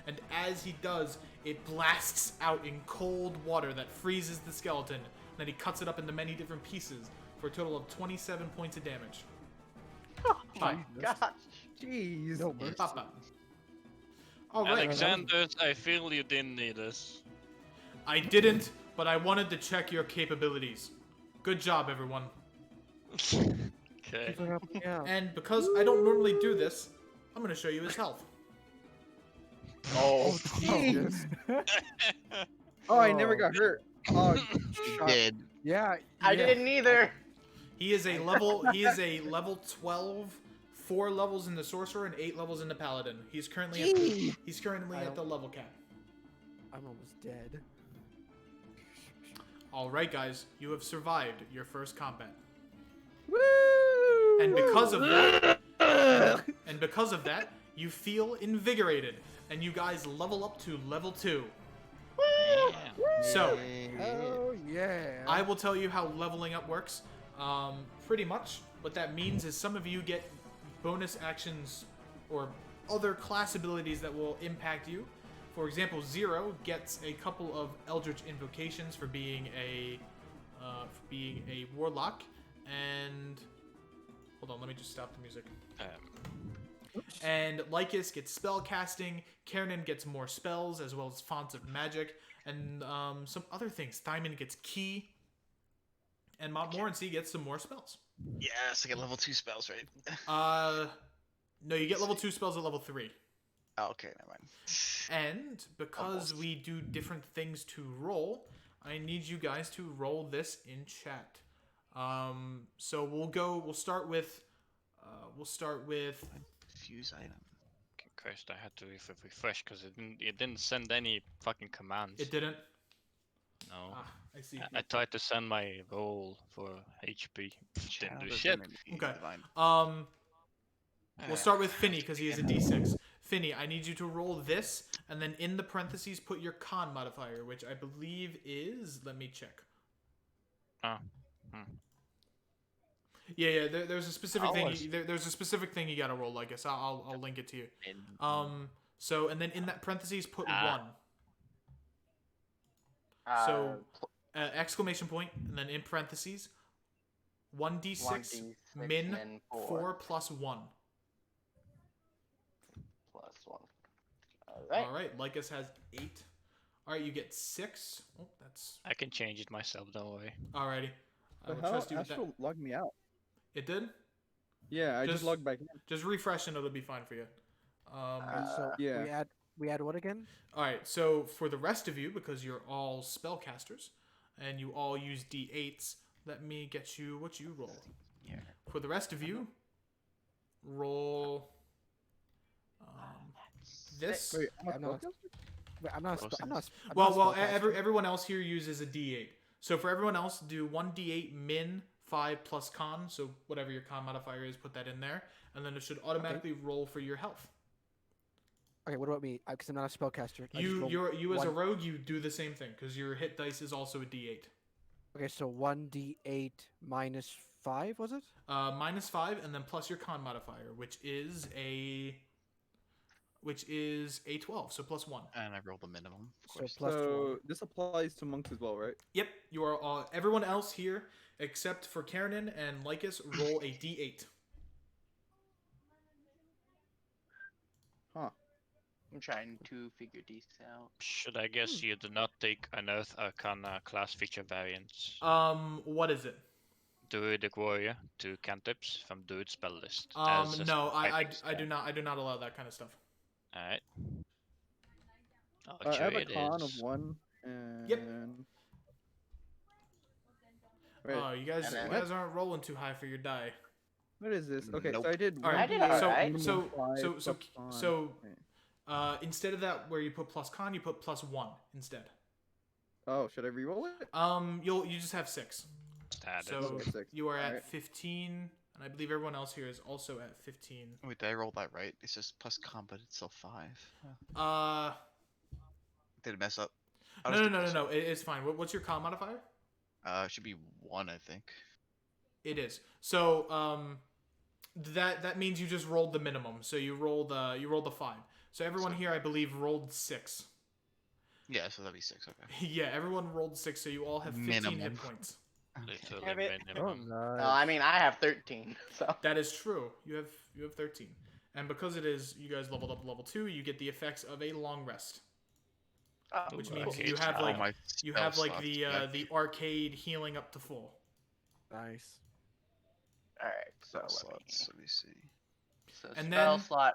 And as he does, it blasts out in cold water that freezes the skeleton. Then he cuts it up into many different pieces for a total of 27 points of damage. Hi. Gosh. Jeez. No mercy. Papa. All right. Alexander, I feel you didn't need us. I didn't, but I wanted to check your capabilities. Good job, everyone. Okay. Yeah. And because I don't normally do this, I'm going to show you his health. Oh. Jesus. Oh, I never got hurt. Oh, You did. yeah. I yeah. didn't either. He is a level 12, 4 levels in the sorcerer and 8 levels in the paladin. He's currently at the level cap. I'm almost dead. All right, guys, you have survived your first combat. Woo! And because of that, you feel invigorated, and you guys level up to level 2. So, Oh yeah. I will tell you how leveling up works. Pretty much, what that means is some of you get bonus actions or other class abilities that will impact you. For example, Zero gets a couple of Eldritch invocations for being a warlock, and hold on, let me just stop the music. And Lycus gets spell casting. Kiernan gets more spells as well as fonts of magic, and some other things. Thyman gets key, and Montmorency gets some more spells. Yes, I get level 2 spells, right? No, you get level 2 spells at level 3. Oh, okay, never mind. And because we do different things to roll, I need you guys to roll this in chat. So we'll start with Fuse item. Christ, I had to refresh because it didn't send any fucking commands. it didn't. No. I see. I tried to send my roll for HP. Didn't Channel do doesn't shit. indicate Okay. divine. We'll start with Finny because he has a D6. Finny, I need you to roll this, and then in the parentheses put your con modifier, which I believe is. Let me check. Oh. Yeah. There's a specific I thing. was- There's a specific thing you gotta roll. I guess I'll link it to you. So and then in that parentheses put 1. So exclamation point, and then in parentheses 1d6 min 4 plus 1. plus 1. All right. All right, Lycus has 8. All right, you get 6. Oh, that's I can change it myself. Don't worry. alrighty. I The will hell? trust you with that. Astral logged me out. It did. Yeah, I just Just- logged back in. Just refresh and it'll be fine for you. So Yeah. we add what again? All right. So for the rest of you, because you're all spellcasters, and you all use D8s, let me get you what you roll. Yeah. For the rest of you, roll this. Wait, I'm a I'm not- spellcaster? Wait, I'm not. Close I'm not. I'm Well, not a spellcaster. everyone else here uses a D8. So for everyone else, do 1d8 min 5 plus con. So whatever your con modifier is, put that in there, and then it should automatically roll for your health. Okay, what about me? Because I'm not a spellcaster. I just roll You as a one- rogue, you do the same thing because your hit dice is also a D8. Okay, so 1d8 minus 5 was it? Minus 5, and then plus your con modifier, which is a 12, so plus 1. And I rolled the minimum, of So course. plus So 1. this applies to monks as well, right? Yep, you are all. Everyone else here, except for Karanin and Lycus, roll a D8. Huh. I'm trying to figure this out. Should I guess you do not take Unearth Arcana class feature variants? What is it? Druidic Warrior, 2 cantrips from Druid spell list. as a No, I spell. do not allow that kind of stuff. Alright. I'll I show have you a it con is. of 1 and. Yep. Wait, Oh, you guys And you guys aren't rolling too high for your die. what is this? Okay, Nope. so I did. All right, I did 1d8 alright. minimum So 5 plus con. Okay. instead of that where you put plus con, you put plus 1 instead. Oh, should I reroll it? You just have 6. Standard. So Okay, 6. you are at Alright. 15, and I believe everyone else here is also at 15. Wait, did I roll that right? It's just plus con, but it's still 5. Did it mess up? I'll just do plus- No. It's fine. What's your con modifier? It should be 1, I think. It is. So that means you just rolled the minimum. So you rolled the 5. So everyone So- here, I believe, rolled 6. Yeah, so that'd be 6, okay. Yeah, everyone rolled 6, so you all have 15 hit Minimum. points. Literally Have it. Oh, minimum. nice. No, I mean I have 13. So That is true. You have 13. And because it is you guys leveled up to level 2, you get the effects of a long rest, oh, which Ooh, means okay, you have so like my you spell have like slots the back. the arcade healing up to full. Nice. all right. So Spell let me. slots, let me see. So And spell then- slot.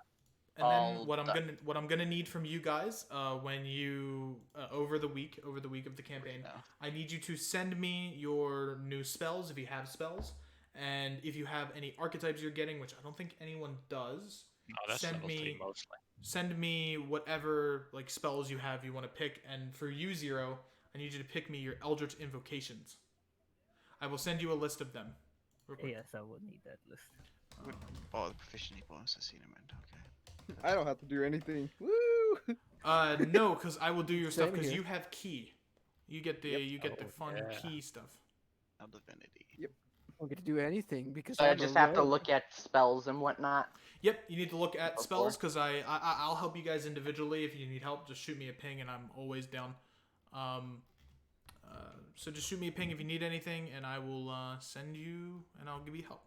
And All then done. what I'm gonna need from you guys when you over the week of the campaign, Now. I need you to send me your new spells if you have spells, and if you have any archetypes you're getting, which I don't think anyone does. No, that's Send level 3 me- mostly. Send me whatever like spells you have you want to pick, and for you Zero, I need you to pick me your Eldritch invocations. I will send you a list of them. Real quick. Yes, I would need that list. Oh, the proficiency bonus, I see them in. Okay. I don't have to do anything. Woo! No, because I will do your stuff Same because here. you have key. You get the Oh, fun yeah. key stuff. Now divinity. I don't get to do anything because So I I'm a just have to rogue. look at spells and whatnot. Yep, you need to look at Before. spells because I'll help you guys individually. If you need help, just shoot me a ping and I'm always down. So just shoot me a ping if you need anything, and I will send you and I'll give you help.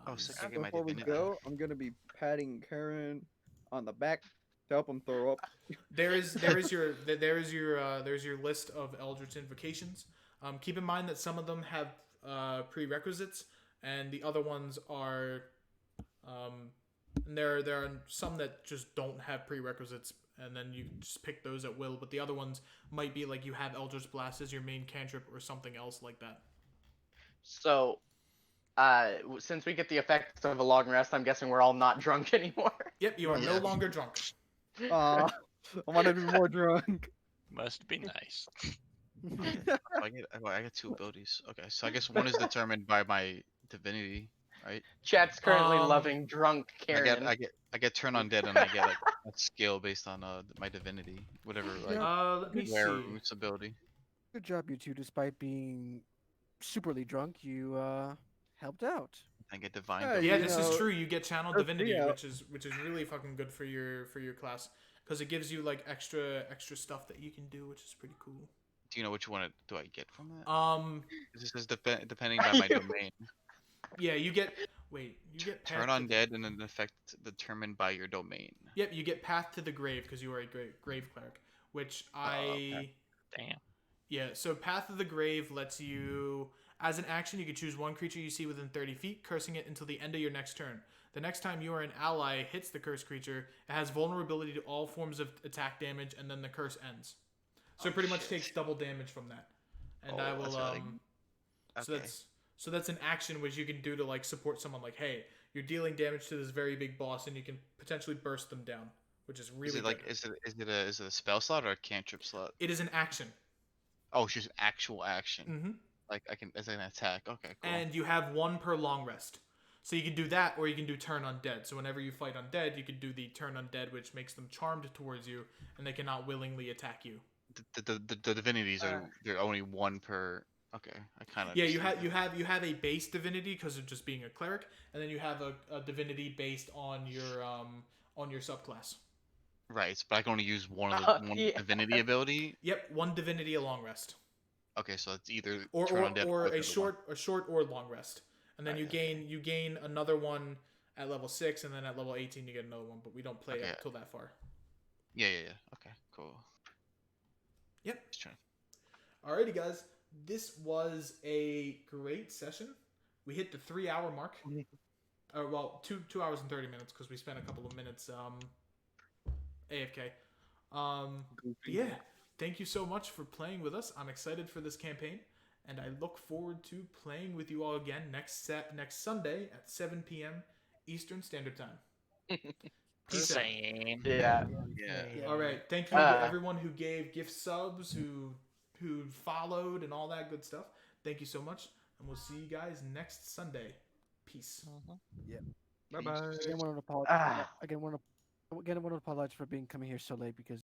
Oh, sick, I get my Before we divinity. go, I'm gonna be patting Karen on the back to help him throw up. There's your list of Eldritch invocations. Keep in mind that some of them have prerequisites, and the other ones are, and there are some that just don't have prerequisites, and then you just pick those at will. But the other ones might be like you have Eldritch Blast as your main cantrip or something else like that. So, since we get the effects of a long rest, I'm guessing we're all not drunk anymore. Yep, you are no Yeah. longer drunk. I want to be more drunk. Must be nice. I get 2 abilities. Okay, so I guess one is determined by my divinity, right? Chat's currently Um, loving drunk Karen. I get turn undead and I get like a skill based on my divinity, whatever like Let me rare see. roots ability. Good job, you two. Despite being superly drunk, you helped out. I get divine. Yeah, ability. Yeah, you this know, is true. You get channel helps me divinity, out. which is really fucking good for your class because it gives you like extra stuff that you can do, which is pretty cool. Do you know which one do I get from that? This is depending by my domain. Yeah, you get Turn path to- undead and an effect determined by your domain. Yep, you get path to the grave because you are a grave cleric, which okay. Damn. Yeah, so Path of the Grave lets you, as an action, you can choose one creature you see within 30 feet, cursing it until the end of your next turn. The next time you or an ally hits the cursed creature, it has vulnerability to all forms of attack damage, and then the curse ends. So it pretty much takes double damage from that. And I will, that's really... so Okay. that's an action which you can do to like support someone. Like, hey, you're dealing damage to this very big boss, and you can potentially burst them down, which is really Is it good. like is it a spell slot or a cantrip slot? It is an action. Oh, it's just an actual action. Mm-hmm. Like I can as an attack. Okay, cool. And you have one per long rest. So you can do that, or you can do turn undead. So whenever you fight undead, you can do the turn undead, which makes them charmed towards you, and they cannot willingly attack you. The divinities are they're only one per. Okay, I kind of. Yeah, you have a base divinity because of just being a cleric, and then you have a divinity based on your subclass. Right, but I can only use one of the one Yeah. divinity ability. Yep, one divinity a long rest, Okay, so it's either or turn undead or the a other short or long rest, and then Alright, you gain another one at level 6, and then at level 18 you get another one. But we don't play Okay. up till that far. Yeah. Okay, cool. Yep. Just trying. Alrighty, guys. This was a great session. We hit the 3-hour mark. Well, 2 hours and 30 minutes because we spent a couple of minutes AFK. Yeah. Thank you so much for playing with us. I'm excited for this campaign, and I look forward to playing with you all again next Sunday at 7 p.m. Eastern Standard Time. Peace out. Same. Yeah. Yeah. All right. Thank you to everyone who gave gift subs, who followed, and all that good stuff. Thank you so much, and we'll see you guys next Sunday. Peace. Bye bye. Again, want to apologize. Ah. Again, want to apologize for coming here so late because